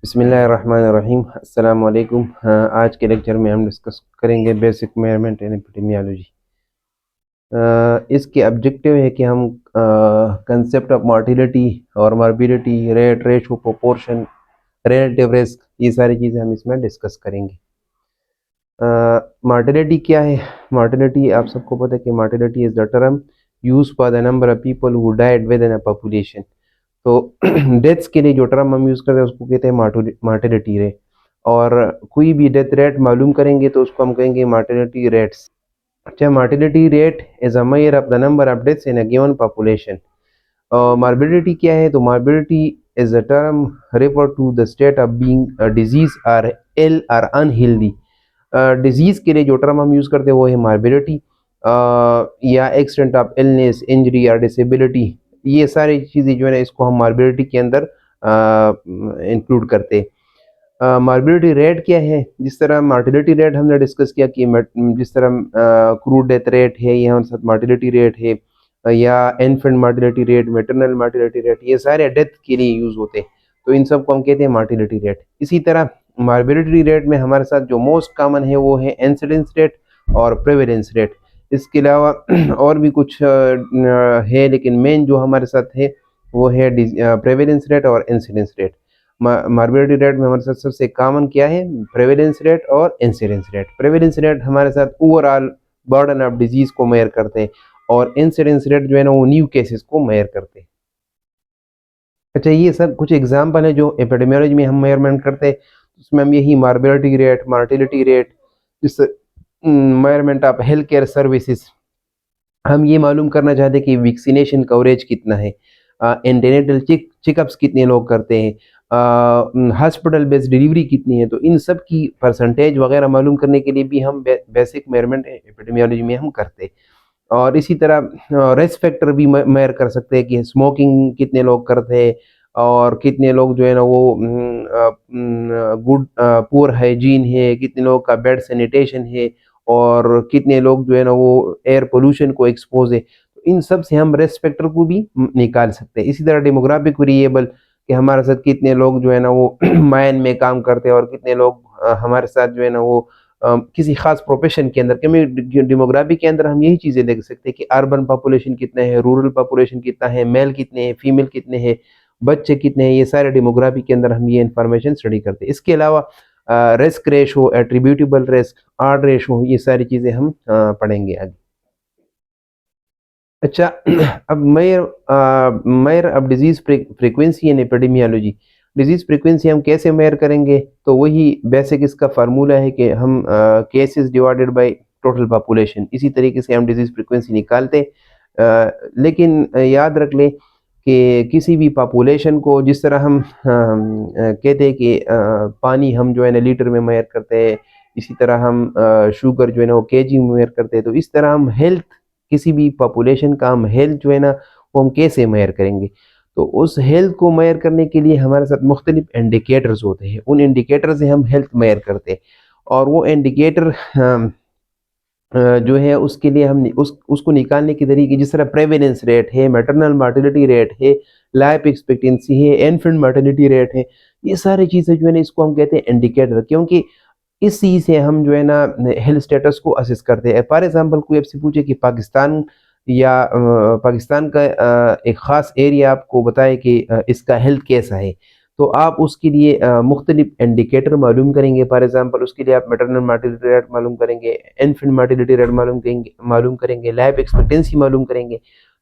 बिस्मिल्लाहिर्रहमानिर्रहीम। अस्सलाम वालेकुम। आज के लेक्चर में हम डिस्कस करेंगे बेसिक मेजरमेंट इन एपिडेमियोलॉजी। इसके ऑब्जेक्टिव है कि हम कंसेप्ट ऑफ मॉर्टिलिटी और morbidity, rate, ratio, proportion, relative risk, ये सारी चीज़ें हम इसमें डिस्कस करेंगे। मॉर्टिलिटी क्या है? मॉर्टिलिटी आप सबको पता है कि mortality is the term use for the number of people who died with in a population. तो डेथ्स के लिए जो टर्म हम यूज़ करते हैं उसको कहते हैं मॉर्टिलिटी रेट। और कोई भी डेथ रेट मालूम करेंगे तो उसको हम कहेंगे मॉर्टिलिटी रेट्स। अच्छा, mortality rate is a measure of the number of deaths in a given population. Morbidity क्या है? तो morbidity is a term refer to the state of being disease or ill or unhealthy. Disease के लिए जो term हम use करते हैं वो है मॉर्बिडिटी, या एक्सटेंट ऑफ इलनेस, इंजरी या डिसेबिलिटी। ये सारी चीज़ें जो है ना इसको हम मॉर्बिडिटी के अंदर इंक्लूड करते हैं। मॉर्बिडिटी रेट क्या है? जिस तरह मॉर्टिलिटी रेट हमने डिस्कस किया कि जिस तरह क्रूड डेथ रेट है, ये हमारे साथ मॉर्टिलिटी रेट है, या infant mortality rate, maternal mortality rate, ये सारे डेथ के लिए यूज़ होते हैं। तो इन सब को हम कहते हैं मॉर्टिलिटी रेट। इसी तरह मॉर्बिडिटी रेट में हमारे साथ जो मोस्ट कॉमन है वो है इंसिडेंस रेट और प्रेवलेंस रेट। इसके अलावा और भी कुछ है, लेकिन मेन जो हमारे साथ है वो है प्रेवलेंस रेट और इंसिडेंस रेट। मॉर्बिडिटी रेट में हमारे साथ सबसे कॉमन क्या है? प्रेवलेंस रेट और इंसिडेंस रेट। प्रेवलेंस रेट हमारे साथ ओवरऑल बर्डन ऑफ डिजीज को मेजर करते हैं, और इंसिडेंस रेट जो है ना वो न्यू केसेस को मेजर करते हैं। अच्छा, ये सब कुछ एग्जाम्पल है जो एपिडेमियोलॉजी में हम मेजरमेंट करते हैं। उसमें हम यही मॉर्बिडिटी रेट, मॉर्टिलिटी रेट, जिस measurement of health care services, हम ये मालूम करना चाहते हैं कि वैक्सीनेशन कवरेज कितना है, एंटीनेटल चेकअप्स कितने लोग करते हैं, हॉस्पिटल बेस्ड डिलीवरी कितनी है। तो इन सब की परसेंटेज वगैरह मालूम करने के लिए भी हम बेसिक मेजरमेंट एपिडेमियोलॉजी में हम करते हैं। और इसी तरह रिस्क फैक्टर भी मेजर कर सकते हैं कि स्मोकिंग कितने लोग करते हैं, और कितने लोग जो है ना वो गुड पुअर हाइजीन है, कितने लोग का बेड सैनिटेशन है, और कितने लोग जो है ना वो एयर पोल्यूशन को एक्सपोज है। तो इन सब से हम रिस्क फैक्टर को भी निकाल सकते हैं। इसी तरह डेमोग्राफिक वेरिएबल कि हमारे साथ कितने लोग जो है ना वो माइन में काम करते हैं, और कितने लोग हमारे साथ जो है ना वो किसी खास प्रोफेशन के अंदर। डेमोग्राफी के अंदर हम यही चीज़ें देख सकते हैं कि अर्बन पॉपुलेशन कितना है, रूरल पॉपुलेशन कितना है, मेल कितने हैं, फीमेल कितने हैं, बच्चे कितने हैं। ये सारे डेमोग्राफी के अंदर हम ये इंफॉर्मेशन स्टडी करते हैं। इसके अलावा risk ratio, attributable risk, R ratio, ये सारी चीज़ें हम पढ़ेंगे आगे। अच्छा, अब मेयर अब disease frequency in epidemiology. Disease frequency हम कैसे मेयर करेंगे? तो वही बेसिक इसका फार्मूला है कि हम cases divided by total population, इसी तरीके से हम डिजीज फ्रीक्वेंसी निकालते। लेकिन याद रख लें कि किसी भी पॉपुलेशन को जिस तरह हम कहते हैं कि पानी हम जो है ना लीटर में मेयर करते हैं, इसी तरह हम शुगर जो है ना वो केजी में मेयर करते हैं। तो इस तरह हम हेल्थ, किसी भी पॉपुलेशन का हम हेल्थ जो है ना वो हम कैसे मेयर करेंगे? तो उस हेल्थ को मेयर करने के लिए हमारे साथ मुख्तलिफ इंडिकेटर्स होते हैं। उन इंडिकेटर से हम हेल्थ मेयर करते हैं, और वो इंडिकेटर जो है उसके लिए हम उसको निकालने के तरीके, जिस तरह प्रेवलेंस रेट है, मैटरनल मॉर्टिलिटी रेट है, लाइफ एक्सपेक्टेंसी है, इन्फेंट मॉर्टिलिटी रेट है, ये सारी चीज़ें जो है ना इसको हम कहते हैं इंडिकेटर, क्योंकि इसी से हम जो है ना हेल्थ स्टेटस को असेस करते हैं। फॉर एग्जांपल कोई आपसे पूछे कि पाकिस्तान या पाकिस्तान का एक ख़ास एरिया आपको बताए कि इसका हेल्थ कैसा है, तो आप उसके लिए मुख्तलिफ इंडिकेटर मालूम करेंगे। फॉर एग्जांपल उसके लिए आप मैटरनल मॉर्टिलिटी रेट मालूम करेंगे, इन्फेंट मॉर्टिलिटी रेट मालूम करेंगे, लाइफ एक्सपेक्टेंसी मालूम करेंगे।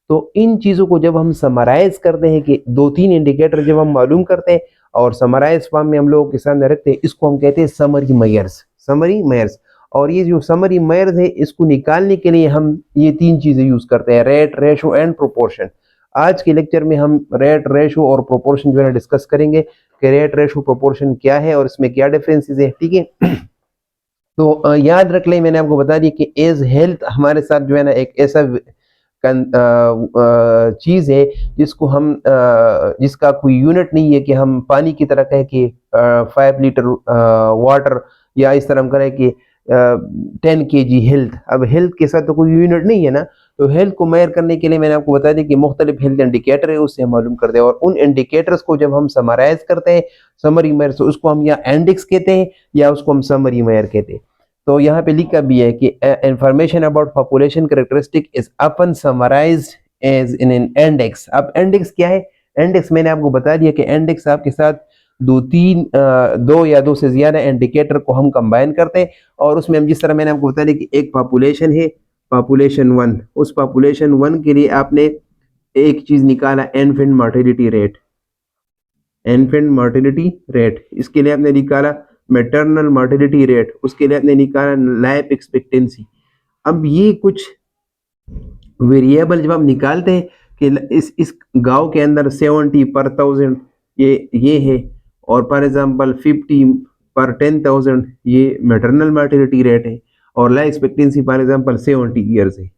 तो इन चीज़ों को जब हम समराइज करते हैं कि 2-3 इंडिकेटर जब हम मालूम करते हैं और समराइज फॉर्म में हम लोगों के सामने रखते हैं, इसको हम कहते हैं समरी मेयर्स। Summary Myers. और ये जो समरी मेयर्स है, इसको निकालने के लिए हम ये 3 चीज़ें यूज़ करते हैं: रेट, रेशो एंड प्रोपोर्शन। आज के लेक्चर में हम रेट, रेशो और प्रोपोर्शन जो है डिस्कस करेंगे कि रेट, रेशो, प्रोपोर्शन क्या है और इसमें क्या डिफरेंसेस है। ठीक है। तो याद रख लें, मैंने आपको बता दिया कि एज हेल्थ हमारे साथ जो है ना एक ऐसा चीज़ है जिसको हम जिसका कोई यूनिट नहीं है कि हम पानी की तरह कहें कि 5 लीटर वाटर, या इस तरह हम करें कि 10 kg हेल्थ। अब हेल्थ के साथ तो कोई यूनिट नहीं है ना, तो हेल्थ को मेजर करने के लिए मैंने आपको बता दिया कि मुख्तलिफ हेल्थ इंडिकेटर है, उससे हम मालूम करते हैं। और उन इंडिकेटर्स को जब हम समराइज करते हैं समरी मेयर से, उसको हम या इंडेक्स कहते हैं या उसको हम समरी मेयर कहते हैं। तो यहाँ पे लिखा भी है कि information about population characteristic is often summarised as in an index. अब इंडेक्स क्या है? इंडेक्स मैंने आपको बता दिया कि इंडेक्स आपके साथ दो या दो से ज्यादा इंडिकेटर को हम कंबाइन करते हैं, और उसमें हम जिस तरह मैंने आपको बता दिया कि एक पॉपुलेशन है, पॉपुलेशन 1, उस पॉपुलेशन 1 के लिए आपने एक चीज निकाला infant mortality rate, infant mortality rate, इसके लिए आपने निकाला मैटरनल मोर्टेलिटी रेट, उसके लिए आपने निकाला लाइफ एक्सपेक्टेंसी। अब ये कुछ वेरिएबल जब आप निकालते हैं कि इस गांव के अंदर 70 पर 1000 ये है, और फॉर एग्जांपल 50 पर 10,000 ये मैटरनल मोर्टेलिटी रेट है, और life expectancy for example 70 years है,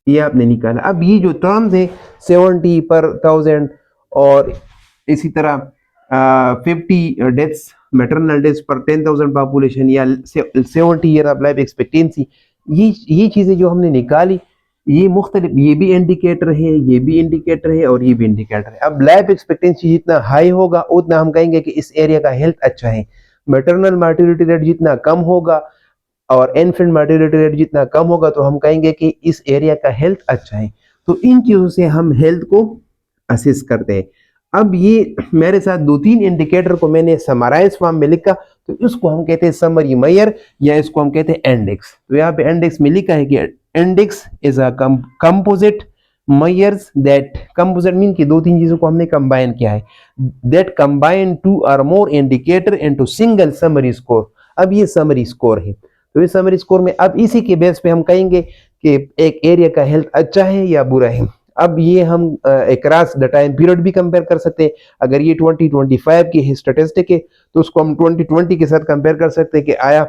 ये आपने निकाला। अब ये जो टर्म्स है 70 पर 1000 और इसी तरह 50 डेथ्स, मैटरनल डेथ्स पर 10,000 पॉपुलेशन, या 70 ईयर ऑफ लाइफ एक्सपेक्टेंसी, ये चीजें जो हमने निकाली, ये मुख्तलिफ, ये भी इंडिकेटर है, ये भी इंडिकेटर है, और ये भी इंडिकेटर है। अब लाइफ एक्सपेक्टेंसी जितना हाई होगा उतना हम कहेंगे कि इस एरिया का हेल्थ अच्छा है, मैटरनल मोर्टेलिटी रेट जितना कम होगा और इन्फेंट मोर्टेलिटी रेट जितना कम होगा तो हम कहेंगे कि इस एरिया का हेल्थ अच्छा है। तो इन चीजों से हम हेल्थ को असेस करते हैं। अब ये मेरे साथ 2-3 इंडिकेटर को मैंने समराइज फॉर्म में लिखा, तो इसको हम कहते हैं समरी मेयर, या इसको हम कहते हैं इंडेक्स। तो यहाँ पे इंडेक्स में लिखा है कि इंडेक्स इज अ कंपोजिट मेयर्स दैट, कंपोजिट मीन कि 2-3 चीजों को हमने कंबाइन किया है, दैट कंबाइन 2 और more indicator into single summary score. अब ये समरी स्कोर है, तो इस समरी स्कोर में अब इसी के बेस पे हम कहेंगे कि एक एरिया का हेल्थ अच्छा है या बुरा है। अब ये हम अक्रॉस द टाइम पीरियड भी कंपेयर कर सकते हैं। अगर ये 2025 की स्टैटिस्टिक है तो उसको हम 2020 के साथ कंपेयर कर सकते हैं कि आया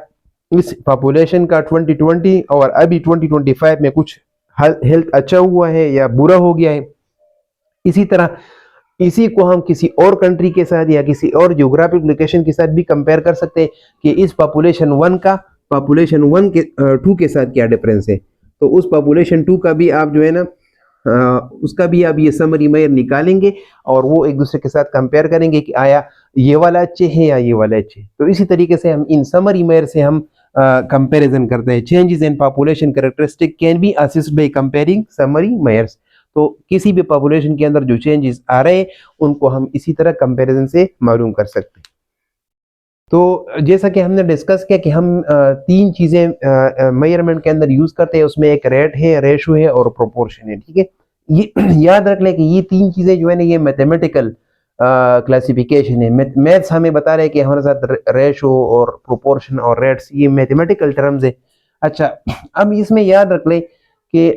इस पॉपुलेशन का 2020 और अभी 2025 में कुछ हेल्थ अच्छा हुआ है या बुरा हो गया है। इसी तरह इसी को हम किसी और कंट्री के साथ या किसी और ज्योग्राफिक लोकेशन के साथ भी कंपेयर कर सकते हैं कि इस पॉपुलेशन 1 का पॉपुलेशन 1 के 2 के साथ क्या डिफरेंस है। तो उस पॉपुलेशन 2 का भी आप जो है ना उसका भी आप ये समरी मेयर निकालेंगे और वो एक दूसरे के साथ कंपेयर करेंगे कि आया ये वाला अच्छे है या ये वाला अच्छे। तो इसी तरीके से हम इन समरी मेयर से हम कंपैरिजन करते हैं। Changes in population characteristic can be assist by comparing summary measures. तो किसी भी पॉपुलेशन के अंदर जो चेंजेस आ रहे हैं उनको हम इसी तरह कंपैरिजन से मालूम कर सकते हैं। तो जैसा कि हमने डिस्कस किया कि हम 3 चीजें मेजरमेंट के अंदर यूज करते हैं, उसमें एक रेट है, रेशो है और प्रोपोर्शन है। ठीक है, ये याद रख लें कि ये 3 चीजें जो है ना ये मैथमेटिकल क्लासिफिकेशन है। मैथ्स हमें बता रहे हैं कि हमारे साथ रेशो और प्रोपोर्शन और रेट्स ये मैथमेटिकल टर्म्स है। अच्छा, अब इसमें याद रख लें कि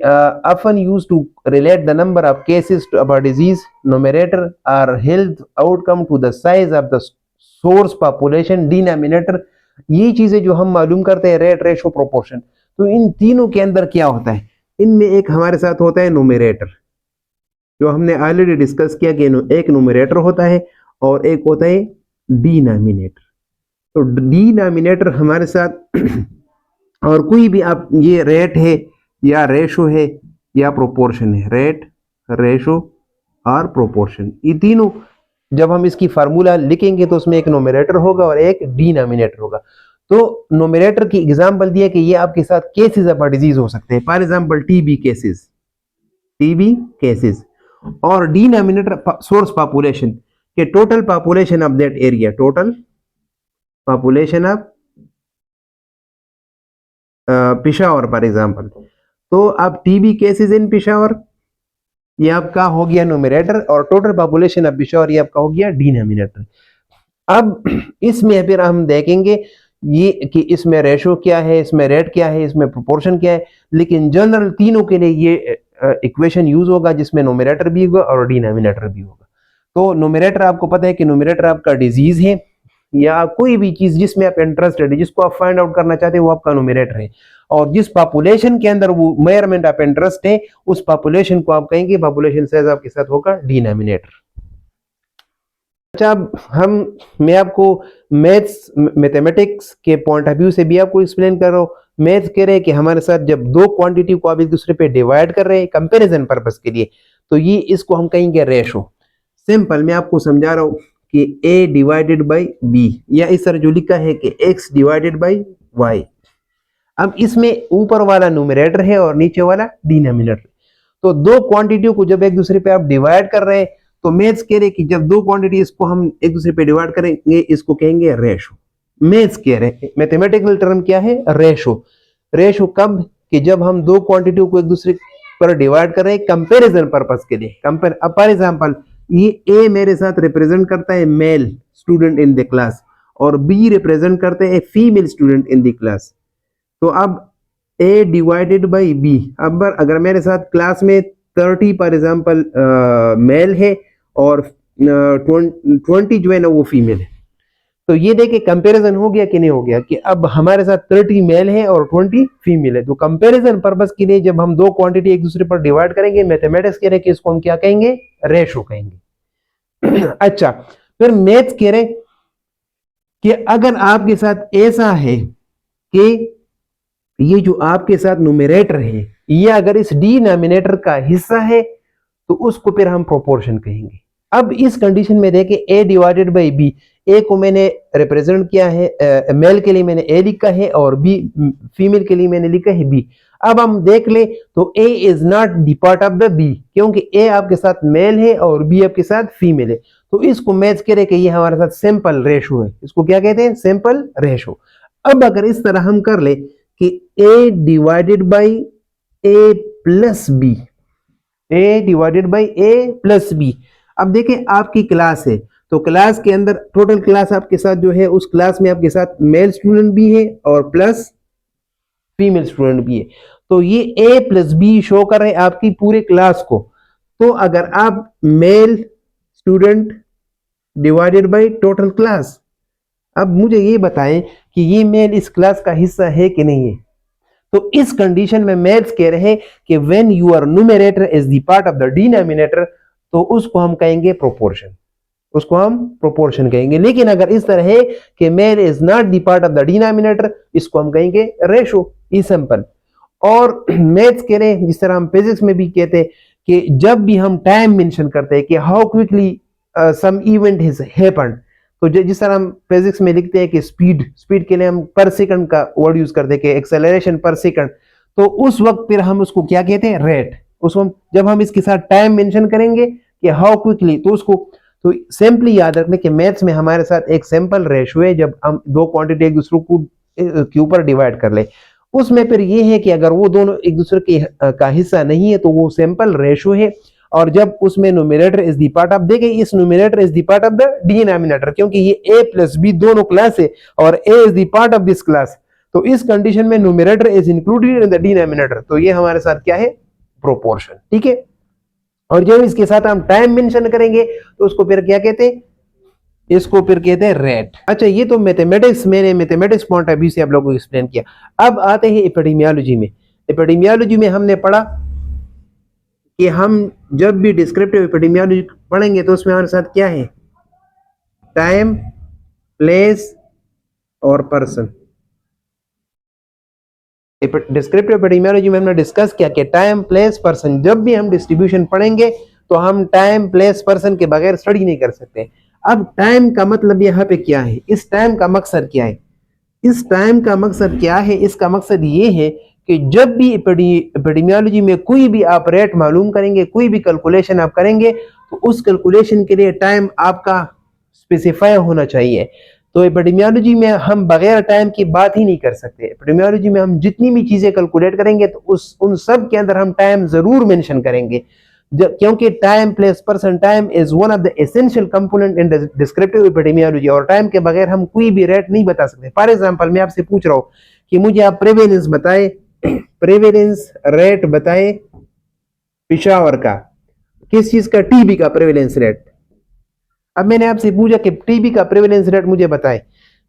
often used to relate the number of cases to about disease numerator or health outcome to the size of the source population denominator. ये चीजें जो हम मालूम करते हैं रेट, रेशो, प्रोपोर्शन, तो इन तीनों के अंदर क्या होता है, इनमें एक हमारे साथ होता है न्यूमरेटर, जो हमने ऑलरेडी डिस्कस किया कि एक न्यूमरेटर होता है और एक होता है डिनोमिनेटर। तो डिनोमिनेटर हमारे साथ और कोई भी आप ये रेट है या रेशो है या प्रोपोर्शन है, रेट, रेशो और प्रोपोर्शन, ये तीनों जब हम इसकी फार्मूला लिखेंगे तो उसमें एक नोमिनेटर होगा और एक डिनोमिनेटर होगा। तो नोमिनेटर की एग्जांपल दिया कि ये आपके साथ केसेस ऑफ डिजीज हो सकते हैं, for example TB cases, TB cases, और डिनोमिनेटर सोर्स पॉपुलेशन के total population of that area, total population of Peshawar for example. तो अब टीबी केसेस इन पिशावर ये आपका हो गया न्यूमरेटर और टोटल पॉपुलेशन ऑफ पिशावर ये आपका हो गया डिनोमिनेटर। अब इसमें फिर हम देखेंगे ये कि इसमें रेशो क्या है, इसमें रेट क्या है, इसमें प्रोपोर्शन क्या है, लेकिन जनरल तीनों के लिए ये इक्वेशन यूज होगा जिसमें न्यूमरेटर भी होगा और डिनोमिनेटर भी होगा। तो न्यूमरेटर आपको पता है कि न्यूमरेटर आपका डिजीज है या कोई भी चीज जिसमें आप इंटरेस्टेड है, जिसको आप फाइंड आउट करना चाहते हैं, वो आपका न्यूमरेटर है। और जिस पॉपुलेशन के अंदर वो मेजरमेंट ऑफ इंटरेस्ट है उस पॉपुलेशन को आप कहेंगे पॉपुलेशन साइज आपके साथ होगा डिनोमिनेटर। अच्छा, अब मैं आपको मैथ्स मैथमेटिक्स के पॉइंट ऑफ व्यू से भी आपको एक्सप्लेन कर रहा हूँ। मैथ्स कह रहे हैं कि हमारे साथ जब दो क्वांटिटी को आप एक दूसरे पे डिवाइड कर रहे हैं कंपैरिजन पर्पस के लिए, तो ये इसको हम कहेंगे रेशो। सिंपल मैं आपको समझा रहा हूँ कि a डिवाइडेड बाई b, या इस तरह जो लिखा है कि x डिवाइडेड बाई y। अब इसमें ऊपर वाला न्यूमरेटर है और नीचे वाला डिनोमिनेटर। तो दो क्वांटिटियों को जब एक दूसरे पे आप डिवाइड कर रहे हैं, तो मैथ्स कह रहे हैं कि जब दो क्वांटिटी इसको हम एक दूसरे पे डिवाइड करेंगे, इसको कहेंगे रेशो। मैथ्स कह रहे हैं, मैथमेटिकल टर्म क्या है? रेशो। रेशो कब? कि जब हम दो क्वांटिटियों को एक दूसरे पर डिवाइड कर रहे हैं कंपैरिजन पर्पस के लिए। कंपेयर, अब फॉर एग्जांपल ये ए मेरे साथ रिप्रेजेंट करता है male student in the class और बी रिप्रेजेंट करते हैं female student in the class. तो अब a डिवाइडेड बाई b, अब अगर मेरे साथ क्लास में 30 फॉर एग्जांपल मेल है और 20 जो है ना वो फीमेल है, तो ये देखिए कंपैरिजन हो गया कि नहीं हो गया, कि अब हमारे साथ 30 मेल है और 20 फीमेल है। तो कंपैरिजन पर्पस के लिए जब हम दो क्वांटिटी एक दूसरे पर डिवाइड करेंगे, मैथमेटिक्स कह रहे हैं कि इसको हम क्या कहेंगे? रेशो कहेंगे। अच्छा, फिर मैथ्स कह रहे कि अगर आपके साथ ऐसा है कि ये जो आपके साथ न्यूमरेटर है ये अगर इस डिनोमिनेटर का हिस्सा है, तो उसको फिर हम प्रोपोर्शन कहेंगे। अब इस कंडीशन में देखें a divided by b, a को मैंने रिप्रेजेंट किया है, मेल के लिए मैंने a लिखा है और b फीमेल के लिए मैंने लिखा है b। अब हम देख ले तो a is not the part of the b, क्योंकि a आपके साथ मेल है और b आपके साथ फीमेल है। तो इसको मैच करे कि ये हमारे साथ सिंपल रेशो है। इसको क्या कहते हैं? Simple ratio. अब अगर इस तरह हम कर ले कि a divided by a plus B, a divided by a plus B. अब देखें आपकी क्लास है, तो क्लास के अंदर टोटल क्लास आपके साथ जो है, उस क्लास में आपके साथ मेल स्टूडेंट भी है और प्लस फीमेल स्टूडेंट भी है। तो ये a प्लस बी शो कर रहे हैं आपकी पूरे क्लास को। तो अगर आप male student divided by total class, अब मुझे ये बताएं कि ये मेल इस क्लास का हिस्सा है कि नहीं है। तो इस कंडीशन में मैथ्स कह रहे हैं कि when your numerator is the part of the denominator, तो उसको हम कहेंगे प्रोपोर्शन, उसको हम प्रोपोर्शन कहेंगे। लेकिन अगर इस तरह है कि male is not the part of the denominator, इसको हम कहेंगे रेशो। ई सिंपल। और मैथ्स कह रहे हैं, जिस तरह हम फिजिक्स में भी कहते हैं कि जब भी हम टाइम मेंशन करते हैं कि how quickly some event has happened, तो जिस तरह हम फिजिक्स में लिखते हैं कि स्पीड के लिए हम पर सेकंड का वर्ड यूज करते हैं कि एक्सेलरेशन पर सेकंड, तो उस वक्त फिर हम उसको क्या कहते हैं? रेट। उसको जब हम इसके साथ टाइम मेंशन करेंगे कि हाउ क्विकली, तो उसको, तो सिंपली याद रखने के मैथ्स में हमारे साथ एक सिंपल रेशो है जब हम दो क्वांटिटी एक दूसरे को के ऊपर डिवाइड कर ले। उसमें फिर ये है कि अगर वो दोनों एक दूसरे के का हिस्सा नहीं है तो वो सिंपल रेशो है। और जब उसमें numerator is the part of, देखें इस numerator is the part of the denominator, क्योंकि ये a प्लस बी दोनों क्लास है और a is the part of this class. तो इस कंडीशन में numerator is included in the denominator, तो ये हमारे साथ क्या है? प्रोपोर्शन। ठीक है। और जब इसके साथ हम टाइम मेंशन करेंगे तो उसको फिर क्या कहते हैं? इसको फिर कहते हैं रेट। अच्छा, ये तो मैथमेटिक्स, मैंने मैथमेटिक्स पॉइंट ऑफ व्यू से आप लोगों को एक्सप्लेन किया। अब आते हैं एपिडेमियोलॉजी में। एपिडेमियोलॉजी में हमने पढ़ा कि हम जब भी डिस्क्रिप्टिव एपिडेमियोलॉजी पढ़ेंगे तो उसमें हमारे साथ क्या है? टाइम, प्लेस और पर्सन। डिस्क्रिप्टिव एपिडेमियोलॉजी में हमने डिस्कस किया कि टाइम, प्लेस, पर्सन, जब भी हम डिस्ट्रीब्यूशन पढ़ेंगे तो हम टाइम, प्लेस, पर्सन के बगैर स्टडी नहीं कर सकते। अब टाइम का मतलब यहाँ पे क्या है? इस टाइम का मकसद क्या है? इस टाइम का मकसद क्या है? इसका मकसद ये है कि जब भी एपिडेमियोलॉजी में कोई भी आप रेट मालूम करेंगे, कोई भी कैलकुलेशन आप करेंगे, तो उस कैलकुलेशन के लिए टाइम आपका स्पेसिफाई होना चाहिए। तो एपिडेमियोलॉजी में हम बगैर टाइम की बात ही नहीं कर सकते। एपिडेमियोलॉजी में हम जितनी भी चीजें कैलकुलेट करेंगे तो उन सब के अंदर हम टाइम जरूर मेंशन करेंगे, क्योंकि time, place, person, time is one of the essential component in descriptive epidemiology. और टाइम के बगैर हम कोई भी रेट नहीं बता सकते। फॉर एग्जांपल मैं आपसे पूछ रहा हूँ कि मुझे आप प्रेवेलेंस बताए, प्रेवेलेंस रेट बताए पिशावर का, किस चीज का? टीबी का प्रेवेलेंस रेट। अब मैंने आपसे पूछा कि टीबी का प्रेवेलेंस रेट मुझे बताए,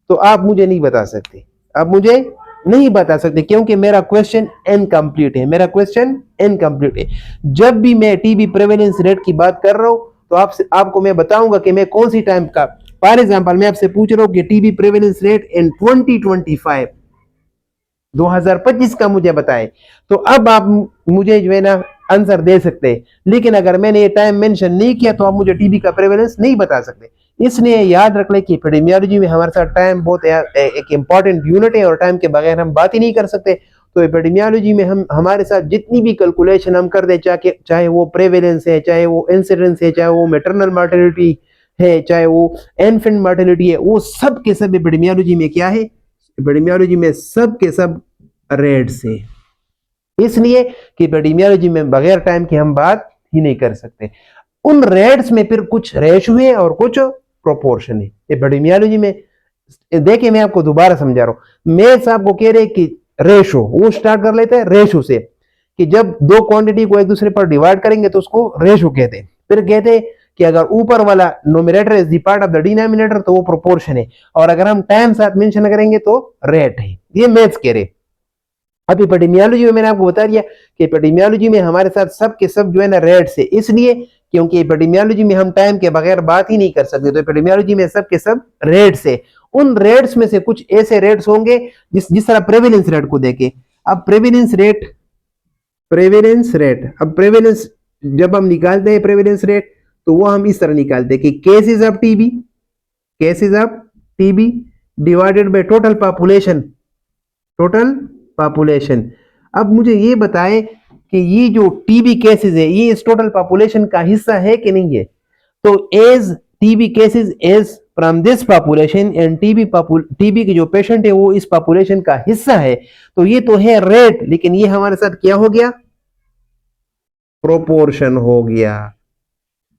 तो आप मुझे नहीं बता सकते। आप मुझे नहीं बता सकते क्योंकि मेरा क्वेश्चन इनकम्प्लीट है। मेरा क्वेश्चन इनकम्प्लीट है। जब भी मैं टीबी प्रेवेलेंस रेट की बात कर रहा हूं तो आपको मैं बताऊंगा कि मैं कौन सी टाइम का, फॉर एग्जांपल मैं आपसे पूछ रहा हूं कि टीबी प्रेवलेंस रेट इन 2025 का मुझे बताएं, तो अब आप मुझे जो है ना आंसर दे सकते हैं। लेकिन अगर मैंने ये टाइम मेंशन नहीं किया तो आप मुझे टीबी का प्रेवलेंस नहीं बता सकते। इसलिए याद रख लें कि एपिडेमियोलॉजी में हमारे साथ टाइम बहुत एक इंपॉर्टेंट यूनिट है और टाइम के बगैर हम बात ही नहीं कर सकते। तो एपिडेमियोलॉजी में हम हमारे साथ जितनी भी कैलकुलेशन हम कर दें, चाहे वो प्रेवेलेंस है, चाहे वो इंसिडेंस है, चाहे वो मैटरनल मॉर्टेलिटी है, चाहे वो इन्फेंट मॉर्टेलिटी है, वो सब के सब एपिडेमियोलॉजी में क्या है, एपिडेमियोलॉजी में सब के सब रेट से। इसलिए कि एपिडेमियोलॉजी में बगैर टाइम के हम बात ही नहीं कर सकते। उन रेट्स में फिर कुछ रेशो है और कुछ प्रोपोर्शन है एपिडेमियोलॉजी में। देखिए मैं आपको दोबारा समझा रहा हूं, मैथ्स आपको कह रहे कि रेशो, वो स्टार्ट कर लेते हैं रेशो से, कि जब दो क्वांटिटी को एक दूसरे पर डिवाइड करेंगे तो उसको रेशो कहते हैं। फिर कहते हैं कि अगर ऊपर वाला nominator is the part of the denominator तो वो प्रोपोर्शन है, और अगर हम टाइम साथ मेंशन करेंगे तो रेट है। ये मैथ्स कह रहे। अब एपिडेमियोलॉजी में मैंने आपको बता दिया कि एपिडेमियोलॉजी में हमारे साथ सब के सब जो है ना रेट से, इसलिए क्योंकि एपिडेमियोलॉजी में हम टाइम के बगैर बात ही नहीं कर सकते। तो एपिडेमियोलॉजी में सब के सब रेट से, उन रेट्स में से कुछ ऐसे रेट्स होंगे जिस तरह प्रेवेलेंस रेट को देखे। अब प्रेवेलेंस रेट, अब प्रेवेलेंस जब हम निकालते हैं प्रेवेलेंस रेट, तो वो हम इस तरह निकालते हैं कि cases of TB divided by total population. अब मुझे ये बताएं कि ये जो टीबी केसेस है ये इस टोटल पॉपुलेशन का हिस्सा है कि नहीं है। तो as TB cases as from this population and TB के जो पेशेंट है वो इस पॉपुलेशन का हिस्सा है, तो ये तो है रेट, लेकिन ये हमारे साथ क्या हो गया, प्रोपोर्शन हो गया।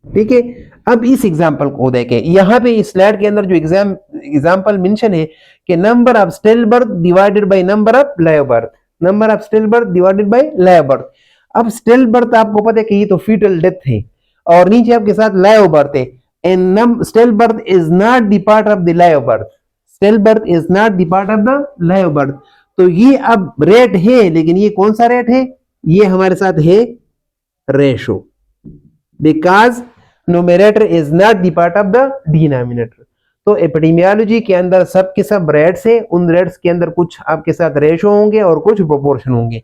ठीक है। अब इस एग्जांपल को देखें, यहां पे इस स्लाइड के अंदर जो एग्जांपल मेंशन है कि number of still birth divided by number of live birth, number of still birth divided bye live birth. अब स्टिल बर्थ आपको पता है कि ये तो फीटल डेथ है, और नीचे आपके साथ लाइव बर्थ है, and still birth is not the part of the live birth, still birth is not the part of the live birth. तो ये अब रेट है, लेकिन ये कौन सा रेट है, ये हमारे साथ है ratio, because numerator is not the part of the denominator. तो एपिडेमियोलॉजी के अंदर सब के सब रेट्स है, उन रेट्स के अंदर कुछ आपके साथ रेशो होंगे और कुछ प्रोपोर्शन होंगे।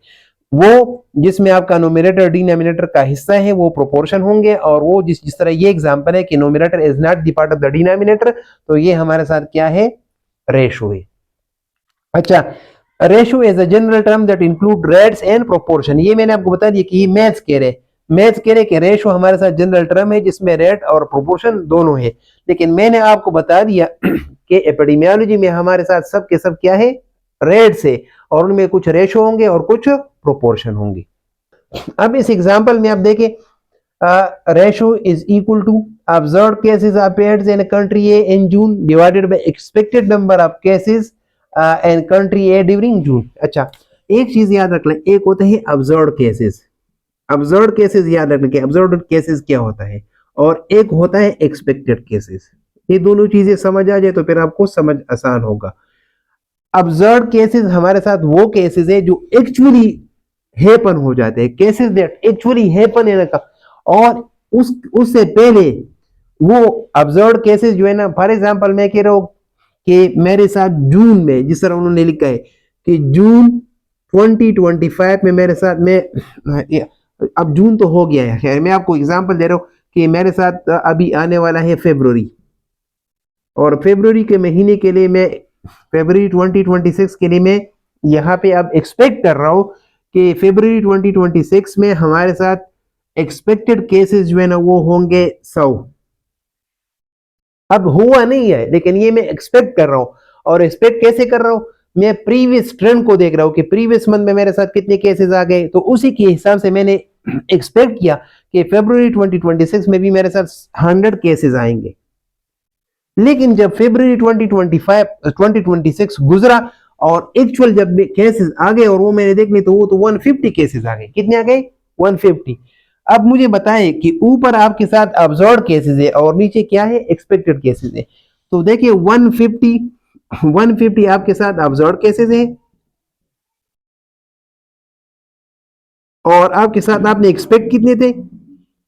वो जिसमें आपका नोमिनेटर डिनोमिनेटर का हिस्सा है वो प्रोपोर्शन होंगे, और वो जिस तरह ये एग्जांपल है कि nominator is not the part of the denominator, तो ये हमारे साथ क्या है, रेशो है। अच्छा, ratio is a general term that include rates and proportion. ये मैंने आपको बता दिया कि ये मैथ्स कह रहे कि रेशो हमारे साथ जनरल टर्म है जिसमें रेट और प्रोपोर्शन दोनों है। लेकिन मैंने आपको बता दिया कि एपिडेमियोलॉजी में हमारे साथ सब के सब क्या है, रेट्स है, और उनमें कुछ रेशो होंगे और कुछ प्रोपोर्शन होंगे। अब इस एग्जांपल में आप देखें, ratio is equal to observed cases appeared in country A in June divided by expected number of cases in country A during June. अच्छा, एक चीज याद रख लें, एक होता है ऑब्जर्व्ड केसेस, ऑब्जर्व्ड केसेस याद रखने के, ऑब्जर्व्ड केसेस क्या होता है, और एक होता है एक्सपेक्टेड केसेस। ये दोनों चीजें समझ आ जाए तो फिर आपको समझ आसान होगा। ऑब्जर्व्ड केसेस हमारे साथ वो केसेस है जो एक्चुअली हैपन हो जाते हैं, केसेस दैट एक्चुअली हैपन है ना, और उससे पहले वो ऑब्जर्व्ड केसेस जो है ना, फॉर एग्जांपल मैं कह रहा हूं कि मेरे साथ जून में, जिस तरह उन्होंने लिखा है कि जून 2025 में मेरे साथ में, अब जून तो हो गया है, खैर मैं आपको एग्जांपल दे रहा हूं कि मेरे साथ अभी आने वाला है फरवरी, और फरवरी के महीने के लिए मैं, फरवरी 2026 के लिए मैं यहाँ पे अब एक्सपेक्ट कर रहा हूं कि फरवरी 2026 में हमारे साथ एक्सपेक्टेड केसेस जो है ना वो होंगे 100। अब हुआ नहीं है, लेकिन ये मैं एक्सपेक्ट कर रहा हूं, और एक्सपेक्ट कैसे कर रहा हूं, मैं प्रीवियस ट्रेंड को देख रहा हूं कि प्रीवियस मंथ में मेरे साथ कितने केसेस आ गए, तो उसी के हिसाब से मैंने एक्सपेक्ट किया कि फरवरी 2026 में भी मेरे साथ 100 केसेस आएंगे। लेकिन जब फरवरी 2026 गुजरा और एक्चुअल जब केसेस आ गए और वो मैंने देख ली, तो वो तो 150 केसेस आ गए। कितने आ गए, 150। अब मुझे बताएं कि ऊपर आपके साथ ऑब्जर्व्ड केसेस है और नीचे क्या है, एक्सपेक्टेड केसेस है। तो देखिए 150 आपके साथ ऑब्जर्व्ड केसेस है, और आपके साथ आपने एक्सपेक्ट कितने थे,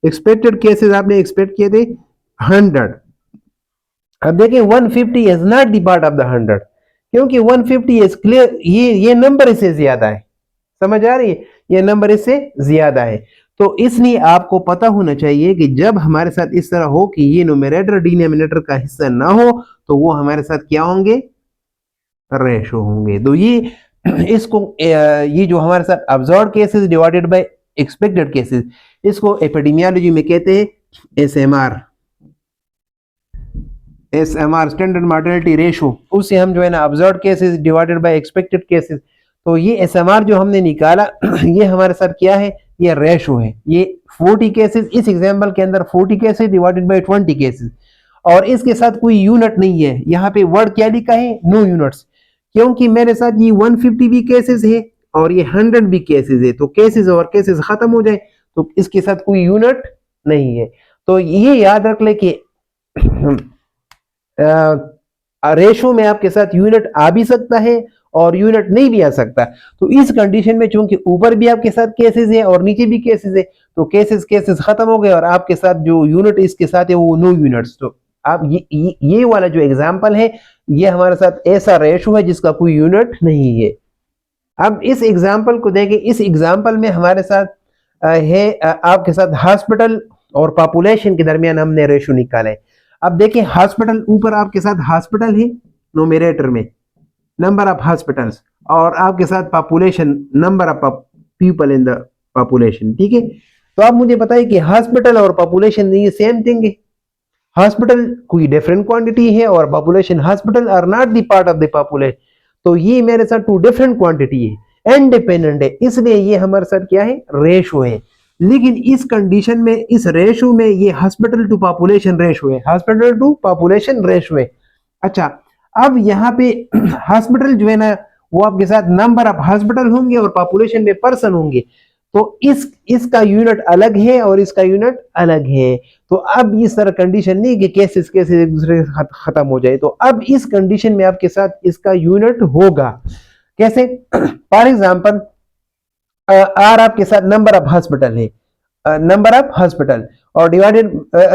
एक्सपेक्टेड केसेस आपने एक्सपेक्ट किए थे 100। अब देखिए 150 is not the part of the 100, क्योंकि 150 इज क्लियर, ये नंबर इससे ज्यादा है, समझ आ रही है, ये नंबर इससे ज्यादा है। तो इसलिए आपको पता होना चाहिए कि जब हमारे साथ इस तरह हो कि ये न्यूमरेटर डिनोमिनेटर का हिस्सा ना हो तो वो हमारे साथ क्या होंगे, रेशो होंगे। तो ये इसको ये जो हमारे साथ observed cases divided by expected cases, इसको एपिडेमियोलॉजी में कहते हैं ASMR, ASMR standard mortality ratio. उससे हम जो है ना observed cases divided by expected cases, तो ये एसएमआर जो हमने निकाला ये हमारे साथ क्या है, ये रेशो है। ये 40 केसेस, इस एग्जांपल के अंदर 40 केसेस डिवाइडेड बाय 20 केसेस, और इसके साथ कोई यूनिट नहीं है। यहाँ पे वर्ड क्या लिखा है, नो यूनिट्स, क्योंकि मेरे साथ ये 150 भी केसेस है और ये 100 भी केसेस है, तो केसेस और केसेस खत्म हो जाए, तो इसके साथ कोई यूनिट नहीं है। तो ये याद रख ले कि रेशो में आपके साथ यूनिट आ भी सकता है और यूनिट नहीं भी आ सकता। तो इस कंडीशन में चूंकि ऊपर भी आपके साथ केसेस है और नीचे भी केसेस है, तो केसेस खत्म हो गए और आपके साथ जो यूनिट इसके साथ है वो नो यूनिट्स। तो आप ये वाला जो एग्जांपल है ये हमारे साथ ऐसा रेशो है जिसका कोई यूनिट नहीं है। अब इस एग्जांपल को देखें, इस एग्जांपल में हमारे साथ है आपके साथ हॉस्पिटल और पॉपुलेशन के दरमियान हमने रेशो निकाला है। अब देखिए हॉस्पिटल, ऊपर आपके साथ हॉस्पिटल है न्यूमरेटर में, नंबर ऑफ हॉस्पिटल्स, और आपके साथ population, number of people in the population, ठीक है। तो आप मुझे बताइए कि हॉस्पिटल और पॉपुलेशन ये सेम थिंग है? हॉस्पिटल कोई डिफरेंट क्वांटिटी है और population, hospital are not the part of the population. तो ये मेरे साथ टू डिफरेंट क्वांटिटी है, इंडिपेंडेंट है, इसलिए ये हमारे साथ क्या है, रेशो है। लेकिन इस कंडीशन में, इस रेशो में ये हॉस्पिटल टू पॉपुलेशन रेशो है, हॉस्पिटल टू पॉपुलेशन रेशो है। अच्छा, अब यहाँ पे हॉस्पिटल जो है ना वो आपके साथ नंबर ऑफ हॉस्पिटल होंगे और पॉपुलेशन में पर्सन होंगे, तो इसका यूनिट अलग है और इसका यूनिट अलग है। तो अब इस तरह कंडीशन नहीं कि केसेस एक दूसरे से खत्म हो जाए, तो अब इस कंडीशन में आपके साथ इसका यूनिट होगा। कैसे? फॉर एग्जांपल आर आपके साथ नंबर ऑफ हॉस्पिटल है, नंबर ऑफ हॉस्पिटल, और डिवाइडेड,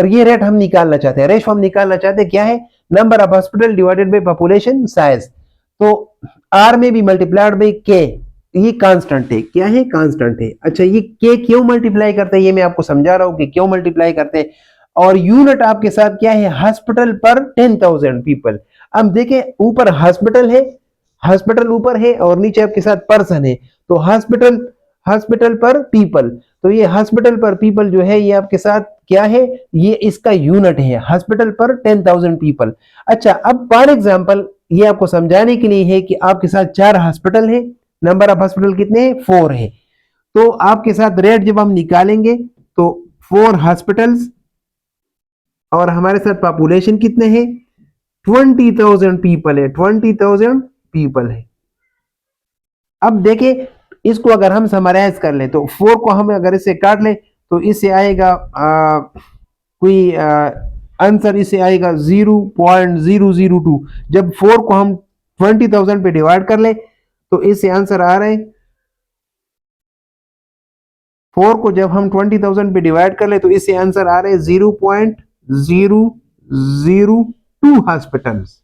ये रेट हम निकालना चाहते हैं, रेशो हम निकालना चाहते हैं, क्या है, number of hospital divided by population size. तो आर में भी मल्टीप्लाइड बाय के, ये कांस्टेंट है, क्या है, कांस्टेंट है। अच्छा, ये के क्यों मल्टीप्लाई करते हैं ये मैं आपको समझा रहा हूं कि क्यों मल्टीप्लाई करते हैं। और यूनिट आपके साथ क्या है, हॉस्पिटल पर 10,000 पीपल। अब देखें ऊपर हॉस्पिटल है, हॉस्पिटल ऊपर है और नीचे आपके साथ पर्सन है, तो हॉस्पिटल पर पीपल, तो ये हॉस्पिटल पर पीपल जो है ये आपके साथ क्या है, ये इसका यूनिट है, हॉस्पिटल पर 10,000 पीपल। अच्छा, अब फॉर एग्जांपल ये आपको समझाने के लिए है कि आपके साथ 4 हॉस्पिटल है, नंबर ऑफ हॉस्पिटल कितने हैं, 4 है। तो आपके साथ रेट जब हम निकालेंगे तो 4 हॉस्पिटल्स और हमारे साथ पॉपुलेशन कितने हैं, 20,000 पीपल है, 20,000 पीपल है। अब देखिए इसको अगर हम समराइज कर ले तो 4 को हम अगर इससे काट ले तो इससे आएगा कोई आंसर, इससे आएगा 0.002। जब 4 को हम 20,000 पे डिवाइड कर ले तो इससे आंसर आ रहा है, 4 को जब हम 20,000 पे डिवाइड कर ले तो इससे आंसर आ रहे 0.002 हॉस्पिटल्स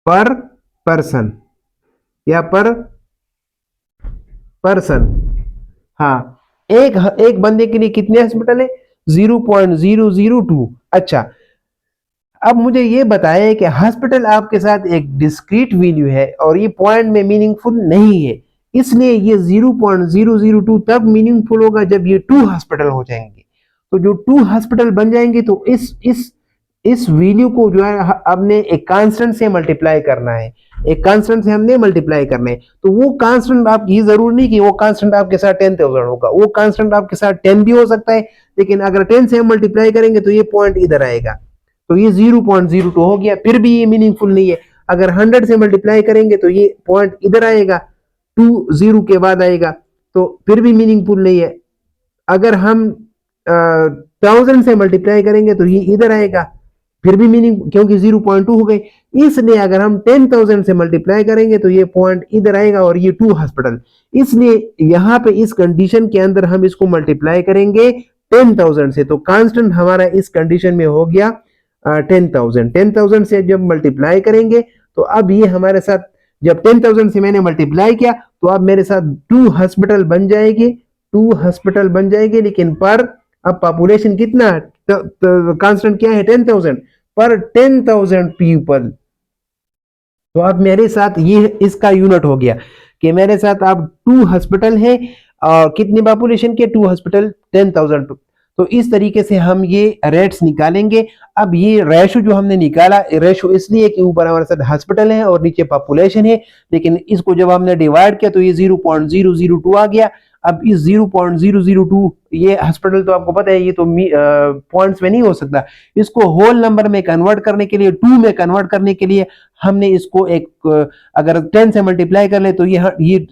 पर पर्सन या पर पर्सन। हाँ, एक बंदे के लिए कितने हॉस्पिटल है, 0.002। अच्छा, अब मुझे ये बताया कि हॉस्पिटल आपके साथ एक डिस्क्रीट वैल्यू है और ये पॉइंट में मीनिंगफुल नहीं है, इसलिए ये 0.002 तब मीनिंगफुल होगा जब ये 2 हॉस्पिटल हो जाएंगे। तो जो 2 हॉस्पिटल बन जाएंगे तो इस वैल्यू को जो है हमने एक कांस्टेंट से मल्टीप्लाई करना है, एक कांस्टेंट से हमने मल्टीप्लाई करना है। तो वो कांस्टेंट, आप ये जरूर नहीं कि वो कांस्टेंट आपके साथ 10,000 होगा, वो कांस्टेंट आपके साथ 10 भी हो सकता है, लेकिन अगर 10 से हम मल्टीप्लाई करेंगे तो ये पॉइंट इधर आएगा, तो ये 0.02 हो गया, फिर भी ये मीनिंगफुल नहीं है। अगर 100 से मल्टीप्लाई करेंगे तो ये पॉइंट इधर आएगा, 2 0 के बाद आएगा, तो फिर भी मीनिंगफुल नहीं है। अगर हम 1000 से मल्टीप्लाई करेंगे तो ये इधर आएगा, फिर भी मीनिंग, क्योंकि 0.2 हो गए। इसलिए अगर हम 10,000 से मल्टीप्लाई करेंगे तो ये पॉइंट इधर आएगा और ये 2 हॉस्पिटल। इसलिए यहाँ पे इस कंडीशन के अंदर हम इसको मल्टीप्लाई करेंगे 10,000 से, तो कांस्टेंट हमारा इस कंडीशन में हो गया 10,000। 10,000 से जब मल्टीप्लाई करेंगे तो अब ये हमारे साथ, जब 10,000 से मैंने मल्टीप्लाई किया तो अब मेरे साथ 2 हॉस्पिटल बन जाएगी, 2 हॉस्पिटल बन जाएंगे, लेकिन पर अब पॉपुलेशन कितना, कांस्टेंट क्या है 10,000 पर 10,000 पीपल। तो अब मेरे साथ ये इसका यूनिट हो गया कि मेरे साथ अब 2 हॉस्पिटल है और कितनी पॉपुलेशन के 2 हॉस्पिटल 10,000। तो इस तरीके से हम ये रेट्स निकालेंगे। अब ये रेशो जो हमने निकाला, रेशो इसलिए कि ऊपर हमारे साथ हॉस्पिटल है और नीचे पॉपुलेशन है, लेकिन इसको जब हमने डिवाइड किया तो ये 0.002 आ गया। अब इस 0.002, ये हॉस्पिटल तो आपको पता है ये तो पॉइंट्स में नहीं हो सकता, इसको होल नंबर में कन्वर्ट करने के लिए, 2 में कन्वर्ट करने के लिए हमने इसको एक, अगर 10 से मल्टीप्लाई कर ले तो ये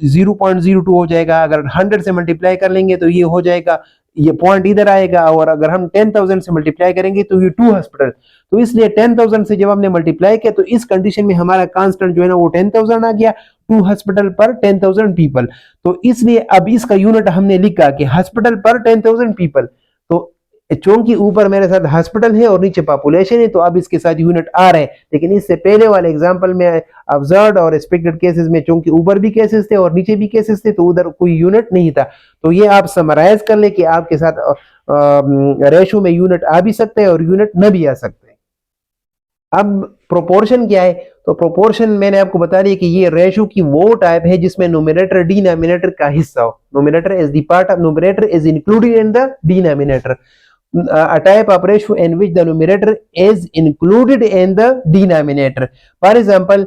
0.02 हो जाएगा, अगर 100 से मल्टीप्लाई कर लेंगे तो ये हो जाएगा, ये पॉइंट इधर आएगा, और अगर हम 10,000 से मल्टीप्लाई करेंगे तो ये 2 हॉस्पिटल। तो इसलिए 10,000 से जब हमने मल्टीप्लाई किया तो इस कंडीशन में हमारा कांस्टेंट जो है ना वो 10,000 आ गया, 2 हॉस्पिटल पर 10,000 पीपल। तो इसलिए अब इसका यूनिट हमने लिखा कि हॉस्पिटल पर 10,000 पीपल। तो चूंकि ऊपर मेरे साथ हॉस्पिटल है और नीचे पॉपुलेशन है तो अब इसके साथ यूनिट आ रहे हैं, लेकिन इससे पहले वाले एग्जांपल में ऑब्जर्व्ड और एक्सपेक्टेड केसेस में चूंकि ऊपर भी केसेस थे और नीचे भी केसेस थे तो उधर कोई यूनिट नहीं था। तो ये आप समराइज कर ले कि आपके साथ रेशो में यूनिट आ भी सकते हैं और यूनिट न भी आ सकते हैं। अब प्रोपोर्शन क्या है, तो प्रोपोर्शन मैंने आपको बता दिया कि ये रेशो की वो टाइप है जिसमें नोमिनेटर डिनोमिनेटर का हिस्सा हो। Nominator is the part of nominator is included in the denominator. A type of ratio in which the numerator is included in the denominator. For example,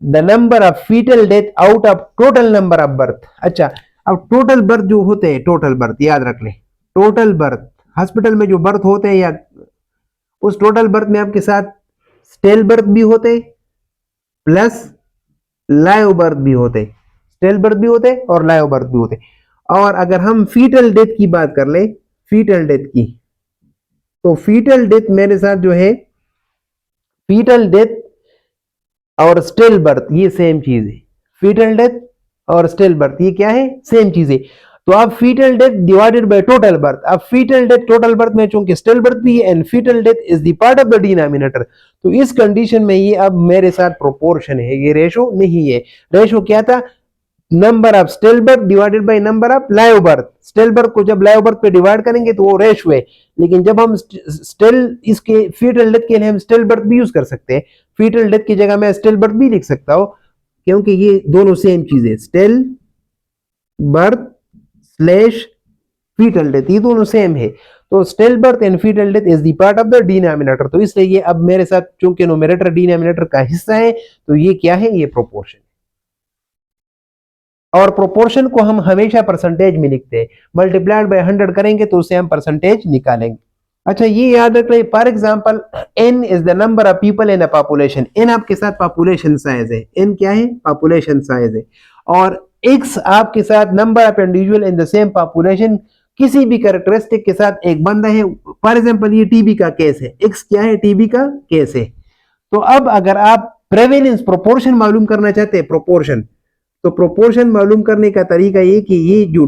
the number of fetal death out of total number of birth. अच्छा, अब total birth जो होते हैं, total birth याद रख ले, total birth hospital में जो बर्थ होते हैं, या उस टोटल बर्थ में आपके साथ स्टेल बर्थ भी होते प्लस लाइव बर्थ भी होते, स्टेल बर्थ भी होते और लाइव बर्थ भी होते। और अगर हम फीटल डेथ की बात कर ले, फीटल डेथ की, तो फीटल डेथ मेरे साथ जो है, फीटल डेथ और स्टेल बर्थ ये सेम चीज है। फीटल डेथ और स्टेल बर्थ ये क्या है, सेम चीज है। तो अब fetal death divided by total birth, अब फीटल डेथ टोटल बर्थ में चूंकि स्टेल बर्थ भी है and fetal death is the part of the denominator, तो इस कंडीशन में ये अब मेरे साथ प्रोपोर्शन है, ये रेशो नहीं है। रेशो क्या था, number of still birth divided by number of live birth. Still birth को जब लाइव बर्थ पे डिवाइड करेंगे तो वो रेशो है, लेकिन जब हम स्टेल, इसके फीटल डेथ के लिए हम स्टेल बर्थ भी यूज कर सकते हैं, फीटल डेथ की जगह मैं स्टेल बर्थ भी लिख सकता हूं, क्योंकि ये दोनों सेम चीज है, still birth slash fetal death ये दोनों सेम है। तो still birth and fetal death is the part of the denominator, तो इसलिए ये अब मेरे साथ चूंकि न्यूमरेटर डिनोमिनेटर का हिस्सा है तो ये क्या है, ये प्रोपोर्शन। और प्रोपोर्शन को हम हमेशा परसेंटेज में लिखते हैं, मल्टीप्लाइड बाय 100 करेंगे तो उससे हम परसेंटेज निकालेंगे। अच्छा, ये याद रख ले, for example n is the number of people in a population. n आपके साथ पॉपुलेशन साइज है, n क्या है, पॉपुलेशन साइज है, और x आपके साथ number of individual in the same population, किसी भी कैरेक्टरिस्टिक के साथ एक बंदा है। फॉर एग्जांपल ये टीबी का केस है, x क्या है, टीबी का केस है। तो अब अगर आप प्रेवेलेंस प्रोपोर्शन मालूम करना चाहते हैं, प्रोपोर्शन, तो प्रोपोर्शन मालूम करने का तरीका ये कि ये जो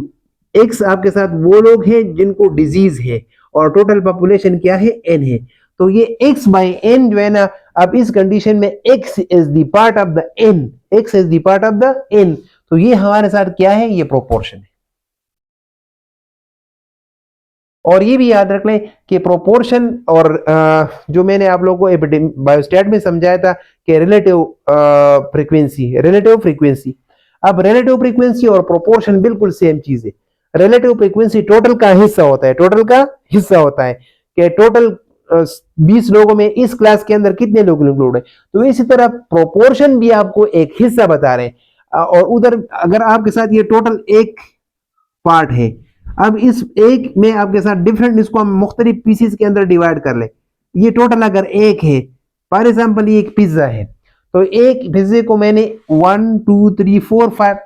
x आपके साथ वो लोग हैं जिनको डिजीज है और टोटल पॉपुलेशन क्या है, n है, तो ये x बाय n जो है ना, अब इस कंडीशन में x is the part of the n, x is the part of the n, तो ये हमारे साथ क्या है, ये प्रोपोर्शन है। और ये भी याद रख लें कि प्रोपोर्शन और जो मैंने आप लोगों को बायोस्टैट में समझाया था कि रिलेटिव फ्रीक्वेंसी, रिलेटिव फ्रीक्वेंसी, अब रिलेटिव फ्रीक्वेंसी और प्रोपोर्शन बिल्कुल सेम चीज है। रिलेटिव फ्रीक्वेंसी टोटल का हिस्सा होता है, टोटल का हिस्सा होता है कि टोटल 20 लोगों में इस क्लास के अंदर कितने लोग इंक्लूड है, तो इसी तरह प्रोपोर्शन भी आपको एक हिस्सा बता रहे हैं। और उधर अगर आपके साथ ये टोटल एक पार्ट है, अब इस एक में आपके साथ डिफरेंट, इसको हम मुख्तलिफ पीसेस के अंदर डिवाइड कर ले, ये टोटल अगर एक है, फॉर एग्जांपल ये एक पिज्जा है, तो एक पिज्जे को मैंने 1 2 3 4 5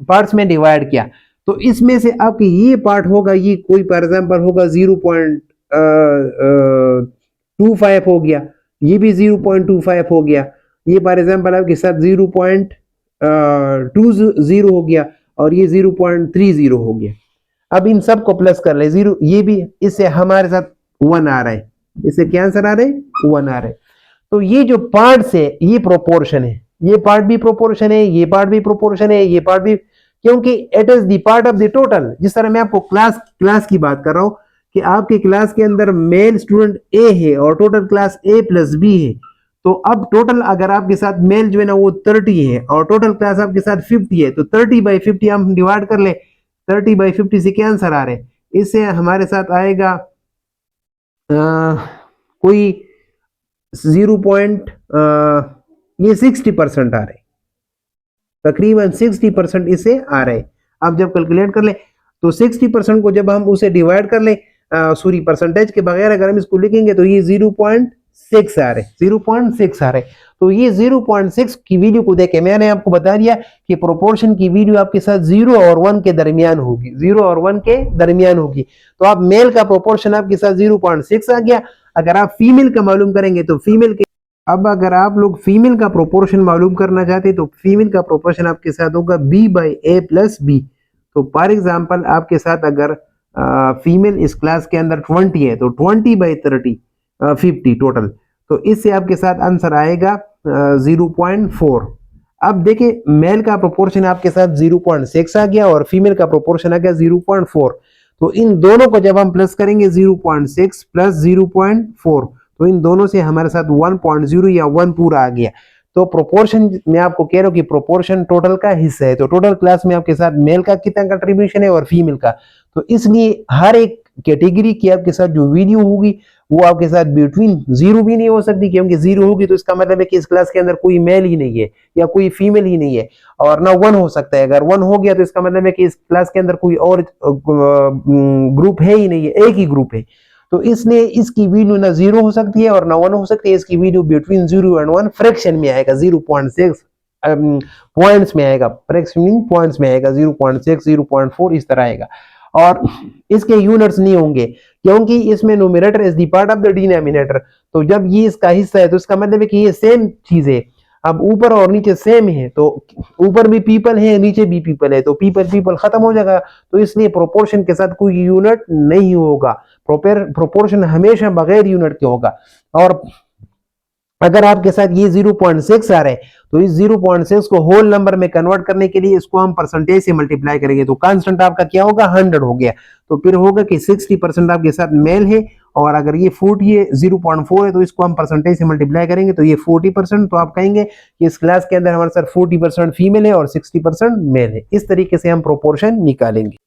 पार्ट्स में डिवाइड किया, तो इसमें से आपके ये पार्ट होगा, ये कोई फॉर एग्जांपल होगा 0.25 हो गया, ये भी 0.25 हो गया, ये फॉर एग्जांपल आपके साथ 0.20 हो गया, और ये 0.30 हो गया। अब इन सब को प्लस कर ले, 0 ये भी, इससे हमारे साथ 1 आ रहा है, इससे क्या आंसर आ रहा है, 1 आ रहा है। तो ये जो पार्ट्स है ये प्रोपोर्शन है, ये पार्ट भी प्रोपोर्शन है, ये पार्ट भी प्रोपोर्शन है, ये पार्ट भी, क्योंकि it is the part of the total. जिस तरह मैं आपको क्लास की बात कर रहा हूं कि आपके क्लास के अंदर मेल स्टूडेंट ए है और total class A plus B है, तो अब टोटल अगर आपके साथ मेल जो है ना वो 30 है और टोटल क्लास आपके साथ 50 है, तो 30/50 हम डिवाइड कर ले, 30/50 से क्या आंसर आ रहे हैं, इससे हमारे साथ आएगा कोई 0 पॉइंट, ये 60% आ रहे, तकरीबन 60% इससे आ रहे। अब जब कैलकुलेट कर ले तो 60% को जब हम उसे डिवाइड कर ले, सॉरी परसेंटेज के बगैर अगर हम इसको लिखेंगे तो ये 0.6 आ रहे, 0.6 आ रहे। तो ये 0.6 की वैल्यू को देखे मैंने आपको बता दिया कि प्रोपोर्शन की वैल्यू आपके साथ 0 और 1 के दरमियान होगी, 0 और 1 के दरमियान होगी। तो आप मेल का प्रोपोर्शन आपके साथ 0.6 आ गया। अगर आप फीमेल का मालूम करेंगे तो फीमेल के, अब अगर आप लोग फीमेल का प्रोपोर्शन मालूम करना चाहते हैं तो फीमेल का प्रोपोर्शन आपके साथ होगा b/a प्लस b। तो फॉर एग्जांपल आपके साथ अगर फीमेल इस क्लास के अंदर 20 है तो 20/30 50 टोटल, तो इससे आपके साथ आंसर आएगा 0.4। अब देखिए मेल का प्रोपोर्शन आपके साथ 0.6 आ गया और फीमेल का प्रोपोर्शन आ गया 0.4। तो इन दोनों को जब हम प्लस करेंगे 0.6 प्लस 0.4, तो इन दोनों से हमारे साथ 1.0 या 1 पूरा आ गया। तो प्रोपोर्शन मैं आपको कह रहा हूं कि प्रोपोर्शन टोटल का हिस्सा है। तो टोटल क्लास में आपके साथ मेल का कितना कंट्रीब्यूशन है और फीमेल का, तो इसलिए हर एक कैटेगरी की आपके साथ जो वीडियो होगी वो आपके साथ बिटवीन 0 भी नहीं हो सकती, क्योंकि 0 होगी तो इसका मतलब है कि इस क्लास के अंदर कोई मेल ही नहीं है या कोई फीमेल ही नहीं है, और ना 1 हो सकता है। अगर 1 हो गया तो इसका मतलब है कि इस क्लास के अंदर कोई और ग्रुप है ही नहीं है, एक ही ग्रुप है। तो इसलिए इसकी वैल्यू ना 0 हो सकती है और ना 1 हो सकती है, इसकी वैल्यू बिटवीन 0 एंड 1 फ्रैक्शन में आएगा, 0.6 पॉइंट्स में आएगा, फ्रैक्शन पॉइंट्स में आएगा, 0.6 0.4 इस तरह आएगा। और इसके यूनिट्स नहीं होंगे क्योंकि इसमें numerator is the part of the denominator. तो जब ये इसका हिस्सा है तो इसका मतलब है कि ये सेम चीज है। अब ऊपर और नीचे सेम है तो ऊपर भी पीपल है नीचे भी पीपल है, तो पीपल खत्म हो जाएगा। तो इसलिए प्रोपोर्शन के साथ कोई यूनिट नहीं होगा, प्रोपोर्शन हमेशा बगैर यूनिट के होगा। और अगर आपके साथ ये 0.6 आ रहा है तो इस 0.6 को होल नंबर में कन्वर्ट करने के लिए इसको हम परसेंटेज से मल्टीप्लाई करेंगे, तो कांस्टेंट आपका क्या होगा, 100 हो गया। तो फिर होगा कि 60% आपके साथ मेल है, और अगर ये 40 है, 0.4 है, तो इसको हम परसेंटेज से मल्टीप्लाई करेंगे तो ये 40%। तो आप कहेंगे कि इस क्लास के अंदर हमारे साथ 40% फीमेल है और 60% मेल है। इस तरीके से हम प्रोपोर्शन निकालेंगे।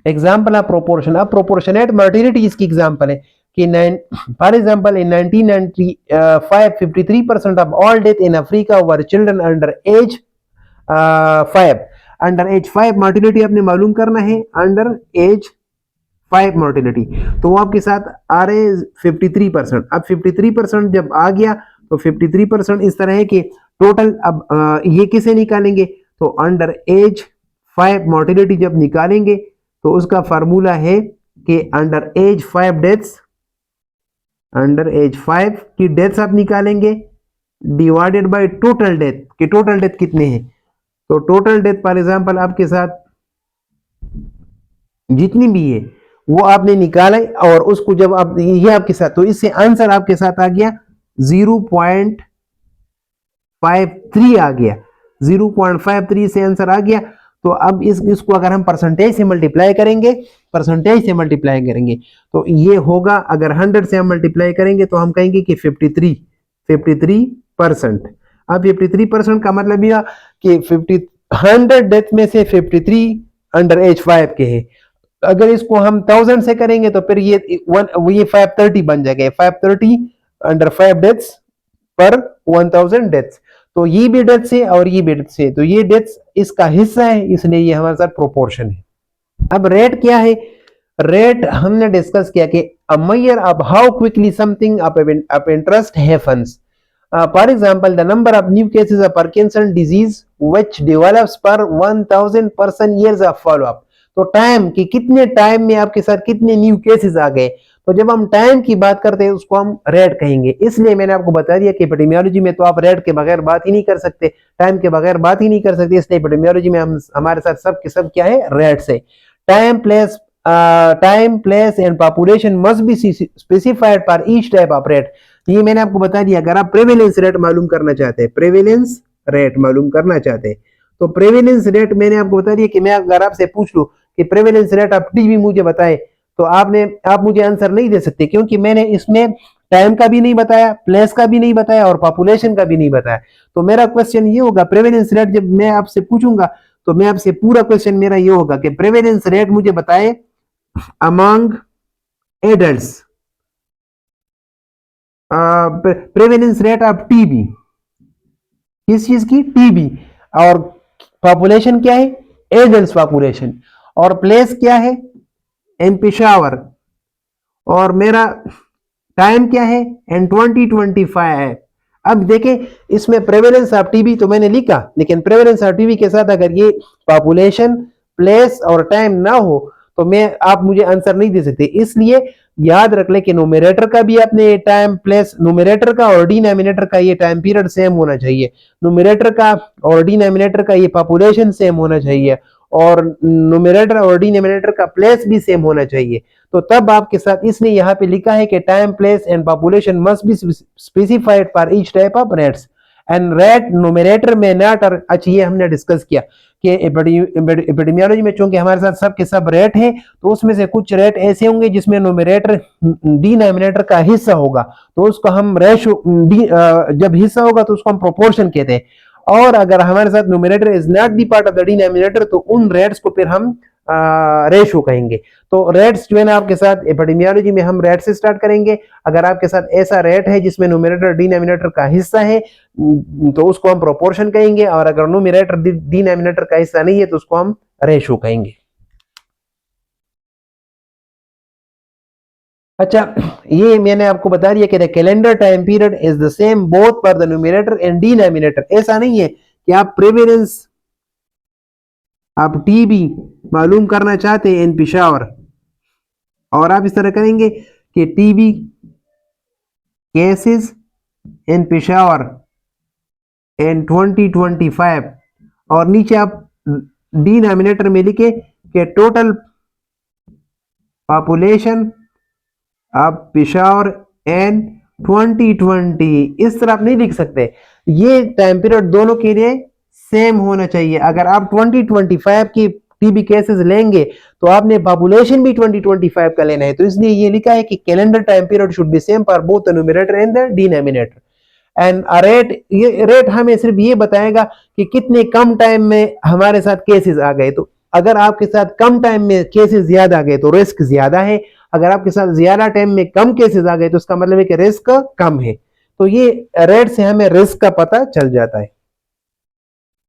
एग्जाम्पल ऑफ प्रोपोर्शन, अब प्रोपोर्शनेट मर्टिलिटी इसकी एग्जाम्पल है कि for example in 1995 53% of all death in Africa were children under as 5। Under as 5 mortality आपने मालूम करना है, अंडर एज 5 मॉर्टिलिटी। तो वो आपके साथ आ रहे 53%। अब 53% जब आ गया तो 53% इस तरह है कि टोटल, अब ये किसे निकालेंगे, तो अंडर एज 5 मॉर्टिलिटी जब निकालेंगे तो उसका फार्मूला है कि under as 5 deaths, under as 5 की डेथ्स आप निकालेंगे डिवाइडेड बाय टोटल डेथ, कि टोटल डेथ कितने हैं। तो टोटल डेथ फॉर एग्जांपल आपके साथ जितनी भी है वो आपने निकाला और उसको जब आप ये आपके साथ, तो इससे आंसर आपके साथ आ गया 0.53 आ गया, 0.53 से आंसर आ गया। तो अब इसको अगर हम परसेंटेज से मल्टीप्लाई करेंगे, तो ये होगा, अगर 100 से हम मल्टीप्लाई करेंगे तो हम कहेंगे कि 53%। अब 53% का मतलब यह कि 100 डेथ में से 53 अंडर एज 5 के है। अगर इसको हम 1000 से करेंगे तो फिर ये 530 बन जाएगा, 530 अंडर 5 डेथ्स पर 1000 डेथ्स। तो ये भी डेथ से और ये भी डेथ से, तो ये डेथ इसका हिस्सा है, इसलिए ये हमारे साथ प्रोपोर्शन है। अब रेट क्या है, रेट हमने डिस्कस किया कि अ measure of how quickly something of interest happens. For example the number of new cases of Parkinson disease which develops पर 1000 person years of follow up. तो टाइम कि कितने टाइम में आपके साथ कितने न्यू केसेस आ गए, तो जब हम टाइम की बात करते हैं उसको हम रेट कहेंगे। इसलिए मैंने आपको बता दिया कि एपिडेमियोलॉजी में तो आप रेट के बगैर बात ही नहीं कर सकते, टाइम के बगैर बात ही नहीं कर सकते, इसलिए एपिडेमियोलॉजी में हम हमारे साथ सब के सब क्या है, रेट्स है। Time place and population must be specified for each type of rate. ये मैंने आपको बता दिया। अगर आप प्रेवेलेंस रेट मालूम करना चाहते हैं, प्रेवेलेंस रेट मालूम करना चाहते हैं, तो प्रेवेलेंस रेट मैंने आपको बता दिया कि मैं अगर आपसे पूछ लूं कि प्रेवेलेंस रेट ऑफ टीबी मुझे बताए, तो आप मुझे आंसर नहीं दे सकते, क्योंकि मैंने इसमें टाइम का भी नहीं बताया, प्लेस का भी नहीं बताया और पॉपुलेशन का भी नहीं बताया। तो मेरा क्वेश्चन ये होगा, प्रेवेलेंस रेट जब मैं आपसे पूछूंगा तो मैं आपसे पूरा क्वेश्चन मेरा ये होगा कि प्रेवेलेंस रेट मुझे बताए among adults, prevalence rate of TB, किस चीज की? टीबी। और पॉपुलेशन क्या है? Adult population. और प्लेस क्या है? इन पेशावर। और मेरा टाइम क्या है? एन 2025। अब देखें, इसमें प्रेवेलेंस ऑफ टीबी तो मैंने लिखा, लेकिन प्रेवेलेंस ऑफ टीबी के साथ अगर ये पॉपुलेशन, प्लेस और टाइम ना हो तो आप मुझे आंसर नहीं दे सकते। इसलिए याद रख ले कि न्यूमरेटर का भी अपने टाइम, प्लेस, न्यूमरेटर का और डिनोमिनेटर का ये टाइम पीरियड सेम होना चाहिए। न्यूमरेटर का और डिनोमिनेटर का ये पॉपुलेशन सेम होना चाहिए, और न्यूमरेटर और डिनोमिनेटर का प्लेस भी सेम होना चाहिए। तो तब आपके साथ इसलिए यहाँ पे लिखा है कि time, place and population must be specified for each type of rates and rate numerator में नॉट। अच्छा, ये हमने डिस्कस किया कि एपिडेमियोलॉजी में चूंकि हमारे साथ सब के सब रेट हैं, तो उसमें से कुछ रेट ऐसे होंगे जिसमें न्यूमरेटर डिनोमिनेटर का हिस्सा होगा, तो उसको हम रेशो, जब हिस्सा होगा तो उसको हम प्रोपोर्शन कहते हैं। और अगर हमारे साथ numerator is not the part of the denominator, तो उन रेट्स को फिर हम रेशो कहेंगे। तो रेट्स जो है ना, आपके साथ एपिडेमियोलॉजी में हम रेट से स्टार्ट करेंगे। अगर आपके साथ ऐसा रेट है जिसमें न्यूमरेटर डिनोमिनेटर का हिस्सा है, तो उसको हम प्रोपोर्शन कहेंगे, और अगर न्यूमरेटर डिनोमिनेटर का हिस्सा नहीं है तो उसको हम रेशो कहेंगे। अच्छा, ये मैंने आपको बता दिया कि the calendar time period is the same both for the numerator and denominator. ऐसा नहीं है कि आप प्रेवेलेंस आप टीबी मालूम करना चाहते हैं इन पेशावर, और आप इस तरह करेंगे कि टीबी केसेस इन पेशावर इन 2025, और नीचे आप डिनोमिनेटर में लिखे कि टोटल पॉपुलेशन ऑफ पेशावर इन 2020। इस तरह आप नहीं लिख सकते, ये टाइम पीरियड दोनों के लिए सेम होना चाहिए। अगर आप 2025 की टीबी केसेस लेंगे तो आपने पॉपुलेशन भी 2025 का लेना है, तो इसलिए ये लिखा है कि calendar time period should be same for both the numerator and the denominator. And ये रेट हमें सिर्फ ये बताएगा कि कितने कम टाइम में हमारे साथ केसेस आ गए। तो अगर आपके साथ कम टाइम में केसेस ज्यादा आ गए तो रिस्क ज्यादा है, अगर आपके साथ ज्यादा टाइम में कम केसेस आ गए तो उसका मतलब है कि रिस्क कम है। तो ये रेट से हमें रिस्क का पता चल जाता है।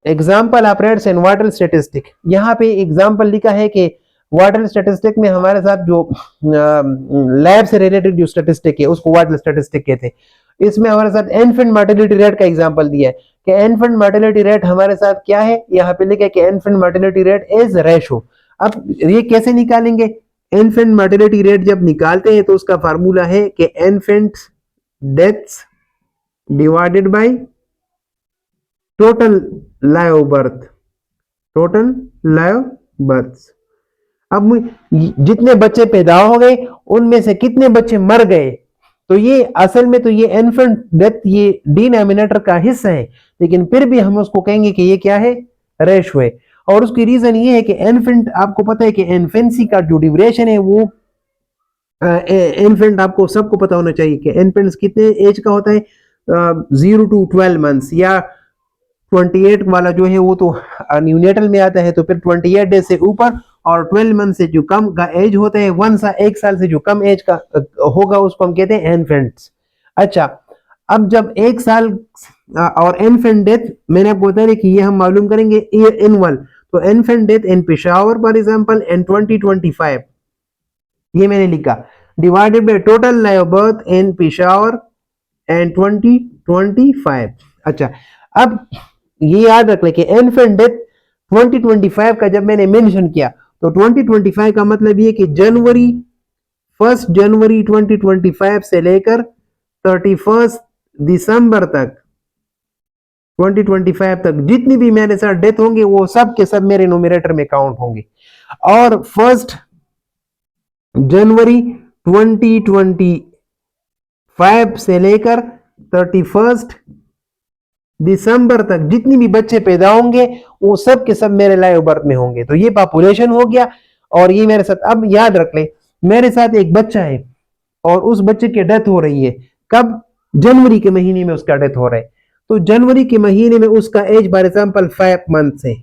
Example of rates and water statistic, यहाँ पे एग्जाम्पल लिखा है कि वाटर स्टेटिस्टिक में हमारे साथ जो लैब से रिलेटेड जो स्टेटिस्टिक है उसको वाटर स्टेटिस्टिक कहते हैं। इसमें हमारे साथ इन्फेंट मॉर्टेलिटी रेट का एग्जांपल दिया है कि इन्फेंट मॉर्टेलिटी रेट हमारे साथ क्या है, यहाँ पे लिखा है कि infant mortality rate is ratio. अब ये कैसे निकालेंगे? इन्फेंट मॉर्टेलिटी रेट जब निकालते हैं तो उसका फार्मूला है कि infant deaths divided by total live birth, total live birth. अब जितने बच्चे पैदा हो गए उनमें से कितने बच्चे मर गए, तो ये असल में तो ये इन्फेंट डेथ ये डिनोमिनेटर का हिस्सा है, लेकिन फिर भी हम उसको कहेंगे कि ये क्या है? रेशो है। और उसकी रीजन ये है कि इन्फेंट, आपको पता है कि इन्फेंसी का जो ड्यूरेशन है वो इन्फेंट आपको सबको पता होना चाहिए कि इन्फेंट्स कितने एज का होता है, 0 to 12 मंथ्स, या 28 वाला जो है वो तो न्यूनेटल में आता है, तो फिर 28 डेज से ऊपर और 12 मंथ से जो कम का एज होता है, 1 साल से जो कम एज का होगा उसको हम कहते हैं इन्फेंट्स। अच्छा, अब जब 1 साल और इन्फेंट डेथ मैंने आपको बताया कि ये हम मालूम करेंगे एनुअल, तो infant death in Peshawar for example in 2025, ये मैंने लिखा, divided by total live birth in Peshawar and 2025। अच्छा, अब ये याद रख ले कि इन्फेंट डेथ 2025 का जब मैंने मेंशन किया तो 2025 का मतलब ये कि 1 जनवरी 2025 से लेकर 31 दिसंबर तक 2025 तक जितनी भी मेरे साथ डेथ होंगे वो सब के सब मेरे न्यूमरेटर में काउंट होंगे। और 1 जनवरी 2025 से लेकर 31 दिसंबर तक जितनी भी बच्चे पैदा होंगे वो सब के सब मेरे लाइव बर्थ में होंगे। तो ये पॉपुलेशन हो गया। और ये मेरे साथ, अब याद रख ले, मेरे साथ एक बच्चा है और उस बच्चे की डेथ हो रही है। कब? जनवरी के महीने में उसका डेथ हो रहा है। तो जनवरी के महीने में उसका एज फॉर एग्जाम्पल 5 मंथ्स है।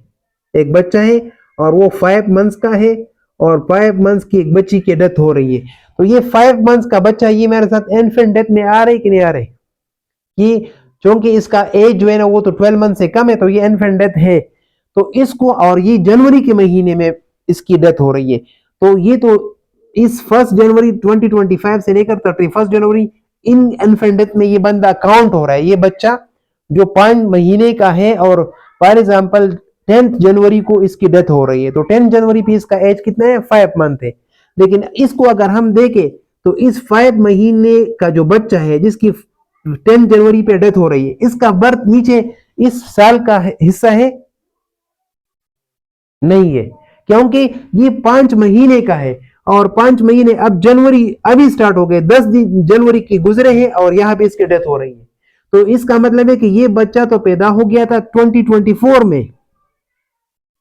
एक बच्चा है और वो 5 मंथ्स का है और 5 मंथ्स की एक बच्ची की डेथ हो रही है। तो ये 5 मंथ्स का बच्चा ये मेरे साथ इन्फेंट डेथ में आ रहा है कि नहीं आ रहा है? ये क्योंकि इसका एज जो है ना वो तो 12 मंथ से कम है, तो ये इन्फेंट डेथ है। तो इसको, और ये जनवरी के महीने में इसकी डेथ हो रही है। तो ये तो इस 1 जनवरी 2025 से लेकर 31 जनवरी इन इन्फेंट डेथ में ये बंदा काउंट हो रहा है। ये बच्चा जो 5 महीने का है और फॉर एग्जाम्पल 10 जनवरी को इसकी डेथ हो रही है, तो 10 जनवरी पे इसका एज कितना है? 5 मंथ है। लेकिन इसको अगर हम देखें तो इस 5 महीने का जो बच्चा है जिसकी 10 जनवरी पे डेथ हो रही है, इसका बर्थ नीचे इस साल का हिस्सा है? नहीं है, क्योंकि ये 5 महीने का है और 5 महीने, अब जनवरी अभी स्टार्ट हो गए, 10 दिन जनवरी के गुजरे हैं और यहाँ पे इसकी डेथ हो रही है। तो इसका मतलब है कि ये बच्चा तो पैदा हो गया था 2024 में,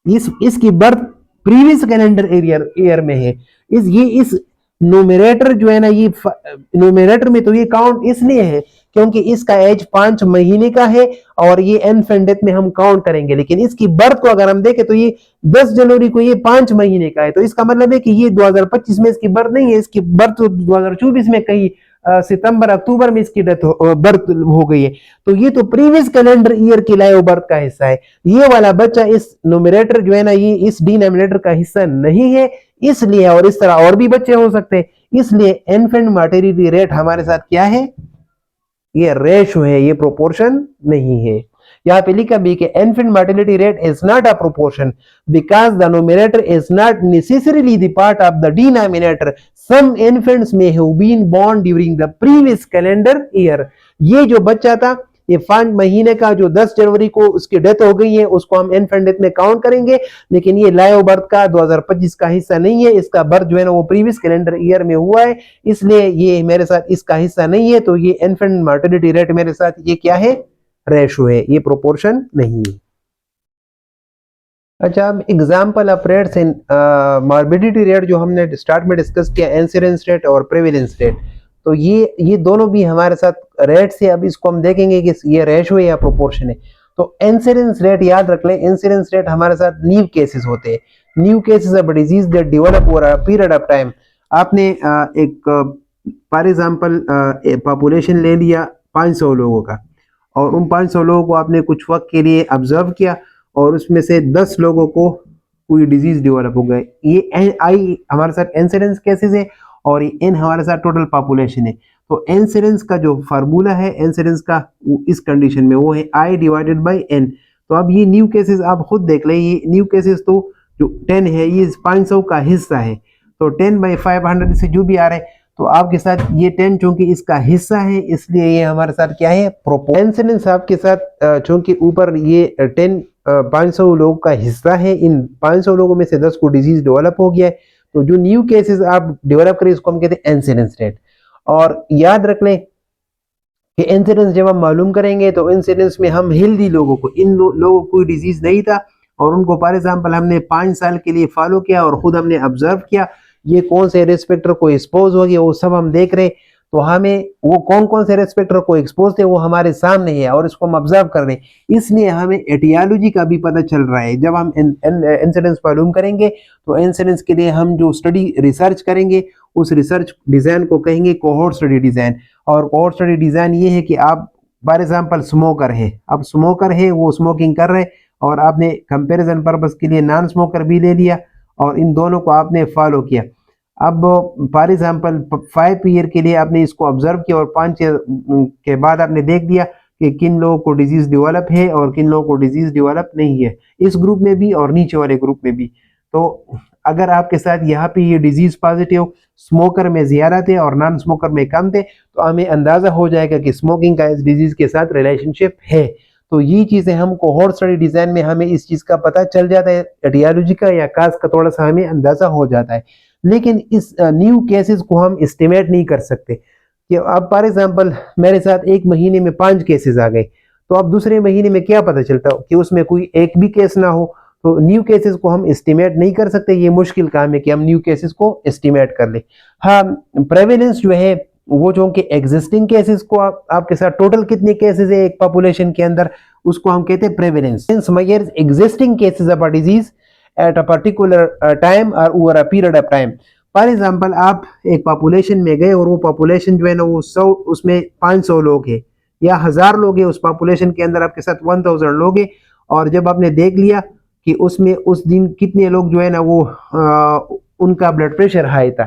इसकी बर्थ प्रीवियस कैलेंडर ईयर में है। इस न्यूमरेटर जो है ना, ये न्यूमरेटर में तो ये काउंट इसलिए है क्योंकि इसका एज 5 महीने का है और ये इन्फेंट डेथ में हम काउंट करेंगे। लेकिन इसकी बर्थ को अगर हम देखें तो ये 10 जनवरी को ये 5 महीने का है। तो इसका मतलब है कि ये 2025 में इसकी बर्थ नहीं है, इसकी बर्थ तो 2024 में कहीं सितंबर अक्टूबर में इसकी बर्थ हो गई है। तो ये तो प्रीवियस कैलेंडर ईयर की लाइव बर्थ का हिस्सा है। ये वाला बच्चा इस न्यूमरेटर जो है ना, ये इस डिनोमिनेटर का हिस्सा नहीं है, इसलिए, और इस तरह और भी बच्चे हो सकते हैं, इसलिए इन्फेंट मोर्टेलिटी रेट हमारे साथ क्या है? ये रेशो है, ये प्रोपोर्शन नहीं है। यहाँ पे लिखा भी कि infant mortality rate is not a proportion because the numerator is not necessarily the part of the denominator. Some infants may have been born during the previous calendar year. ये जो बच्चा था, ये 5 महीने का जो 10 जनवरी को उसकी डेथ हो गई है, उसको हम इन्फेंट डेथ में काउंट करेंगे। लेकिन ये लाइव बर्थ का 2025 का हिस्सा नहीं है, इसका बर्थ जो है ना वो प्रीवियस कैलेंडर ईयर में हुआ है, इसलिए ये मेरे साथ इसका हिस्सा नहीं है। तो ये इन्फेंट मोर्टेलिटी रेट मेरे साथ ये क्या है? रेशो है, ये प्रोपोर्शन नहीं है। अच्छा, अब example of rates in morbidity rate जो हमने स्टार्ट में डिस्कस किया, इंसिडेंस रेट और प्रेवलेंस रेट, तो ये दोनों भी हमारे साथ रेट से, अब इसको हम देखेंगे कि ये रेशो है या प्रोपोर्शन है। तो इंसिडेंस रेट याद रख लें, इंसिडेंस रेट हमारे साथ न्यू केसेस होते हैं, new cases of disease that develop over a period of time. आपने एक फॉर एग्जांपल पॉपुलेशन ले लिया 500 लोगों का और उन 500 लोगों को आपने कुछ वक्त के लिए ऑब्जर्व किया और उसमें से 10 लोगों को कोई डिजीज डेवलप हो गए। ये आई हमारे साथ इंसिडेंस केसेस है और ये एन हमारे साथ टोटल पॉपुलेशन है। तो इंसिडेंस का जो फार्मूला है इंसिडेंस का इस कंडीशन में वो है आई डिवाइडेड बाई एन। तो अब ये न्यू केसेस आप खुद देख लें, ये न्यू केसेस तो जो 10 है ये 500 का हिस्सा है, तो 10/500 से जो भी आ रहे हैं, तो आपके साथ ये 10 चूंकि इसका हिस्सा है इसलिए ये हमारे साथ क्या है? इंसिडेंस आपके साथ चूंकि ऊपर ये 10 500 लोगों का हिस्सा है, इन 500 लोगों में से 10 को डिजीज डेवलप हो गया है, तो जो न्यू केसेस आप डेवलप करें इसको हम कहते हैं इंसिडेंस रेट। और याद रख लें कि इंसिडेंस जब हम मालूम करेंगे तो इंसिडेंस में हम हेल्दी लोगों को, इन लोगों को कोई डिजीज नहीं था और उनको फॉर एग्जाम्पल हमने 5 साल के लिए फॉलो किया और खुद हमने ऑब्जर्व किया ये कौन से रिस्पेक्टर को एक्सपोज हो गया, वो सब हम देख रहे हैं। तो हमें वो कौन कौन से रेस्पेक्टर को एक्सपोज थे वो हमारे सामने है और इसको हम ऑब्जर्व कर रहे हैं, इसलिए हमें एटियोलॉजी का भी पता चल रहा है। जब हम इंसिडेंस मालूम करेंगे तो इंसिडेंस के लिए हम जो स्टडी रिसर्च करेंगे उस रिसर्च डिजाइन को कहेंगे कोहोर्ट स्टडी डिजाइन। और कोहोर्ट स्टडी डिजाइन ये है कि आप फॉर एग्जाम्पल स्मोकर है, अब स्मोकर है वो स्मोकिंग कर रहे और आपने कंपेरिजन पर्पज के लिए नॉन स्मोकर भी ले लिया और इन दोनों को आपने फॉलो किया। अब फॉर एग्जाम्पल 5 ईयर के लिए आपने इसको ऑब्जर्व किया और 5 ईयर के बाद आपने देख दिया कि किन लोगों को डिजीज डेवलप है और किन लोगों को डिजीज डेवलप नहीं है, इस ग्रुप में भी और नीचे वाले ग्रुप में भी। तो अगर आपके साथ यहाँ पे ये डिजीज पॉजिटिव स्मोकर में ज्यादा थे और नॉन स्मोकर में कम थे तो हमें अंदाजा हो जाएगा कि स्मोकिंग का इस डिजीज के साथ रिलेशनशिप है। तो ये चीजें हम कोहॉर्ट स्टडी डिजाइन में हमें इस चीज का पता चल जाता है, एटियोलॉजी का या काज का थोड़ा सा हमें अंदाजा हो जाता है। लेकिन इस न्यू केसेस को हम एस्टिमेट नहीं कर सकते कि अब फॉर एग्जांपल मेरे साथ एक महीने में 5 केसेस आ गए, तो अब दूसरे महीने में क्या पता चलता कि उसमें कोई एक भी केस ना हो। तो न्यू केसेस को हम एस्टिमेट नहीं कर सकते, ये मुश्किल काम है कि हम न्यू केसेस को एस्टिमेट कर ले। हाँ, प्रेवेलेंस जो है वो जो कि एग्जिस्टिंग केसेस को आपके साथ टोटल कितने केसेस है एक पॉपुलेशन के अंदर, उसको हम कहते हैं prevalence. Measures existing cases of a disease at a particular time और over a period of time. For example आप एक पॉपुलेशन में गए और वो पॉपुलेशन जो है ना वो 100, उसमें 500 लोग हैं या 1000 लोग हैं, उस पॉपुलेशन के अंदर आपके साथ 1000 लोग हैं, और जब आपने देख लिया कि उसमें उस दिन कितने लोग जो है ना वो उनका ब्लड प्रेशर हाई था,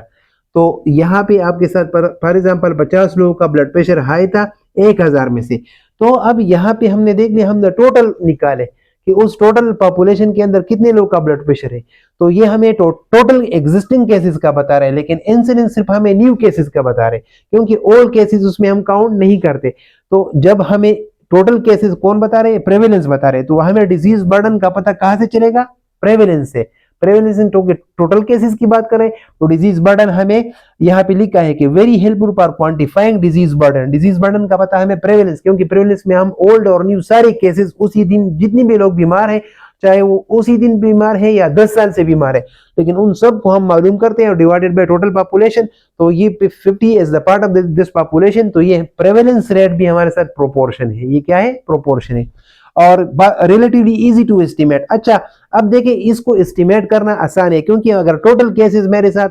तो यहाँ पे आपके साथ फॉर एग्जांपल 50 लोगों का ब्लड प्रेशर हाई था 1000 में से। तो अब यहाँ पे हमने देख लिया, हमने टोटल निकाले कि उस टोटल पॉपुलेशन के अंदर कितने लोग का ब्लड प्रेशर है, तो ये हमें टोटल एग्जिस्टिंग केसेस का बता रहे हैं, लेकिन इंसिडेंस सिर्फ हमें न्यू केसेस का बता रहे हैं, क्योंकि ओल्ड केसेस उसमें हम काउंट नहीं करते। तो जब हमें टोटल केसेस कौन बता रहे हैं, प्रेवेलेंस बता रहे हैं, तो हमें डिजीज बर्डन का पता कहां से चलेगा, प्रेवेलेंस से। प्रेवेलेंस इन टोटल केसेस की बात करें तो डिजीज बर्डन हमें यहाँ पे लिखा है कि very helpful for quantifying disease burden. Disease burden का पता हमें प्रेवेलेंस, क्योंकि प्रेवेलेंस में हम ओल्ड और न्यू सारे केसेस उसी दिन जितने भी लोग बीमार है, चाहे वो उसी दिन बीमार है या 10 साल से बीमार है, लेकिन उन सब को हम मालूम करते हैं और डिवाइडेड बाय टोटल पॉपुलेशन, तो ये 50 is the part of this population. तो ये प्रेवेलेंस रेट भी हमारे साथ प्रोपोर्शन है, ये क्या है, प्रोपोर्शन है, और रिलेटिवली इजी टू एस्टिमेट। अच्छा, अब देखिए इसको एस्टिमेट करना आसान है, क्योंकि अगर टोटल केसेस मेरे साथ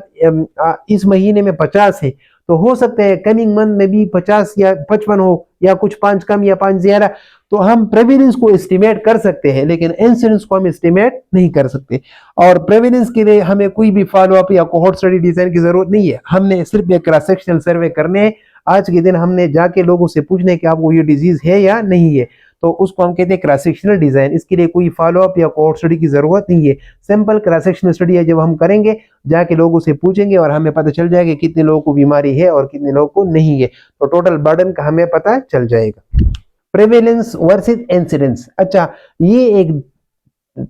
इस महीने में 50 है, तो हो सकता है कमिंग मंथ में भी 50 या 55 हो, या कुछ 5 कम या 5 ज्यादा, तो हम प्रेवेलेंस को एस्टिमेट कर सकते हैं, लेकिन इंसिडेंस को हम एस्टिमेट नहीं कर सकते। और प्रेवेलेंस के लिए हमें कोई भी फॉलो अप या कोहॉर्ट स्टडी डिजाइन की जरूरत नहीं है, हमने सिर्फ एक क्रॉस सेक्शनल सर्वे करने हैं। आज के दिन हमने जाके लोगों से पूछना है कि आपको ये डिजीज है या नहीं है, तो उसको हम कहते हैं क्रॉस सेक्शनल डिजाइन। इसके लिए कोई फॉलो अप या कोहॉर्ट स्टडी की जरूरत नहीं है, सिंपल क्रॉस सेक्शनल स्टडी है, जब हम करेंगे जाके लोगों से पूछेंगे और हमें पता चल जाएगा कितने लोगों को बीमारी है और कितने लोगों को नहीं है, तो टोटल बर्डन का हमें पता चल जाएगा। Prevalence versus incidence. अच्छा, ये एक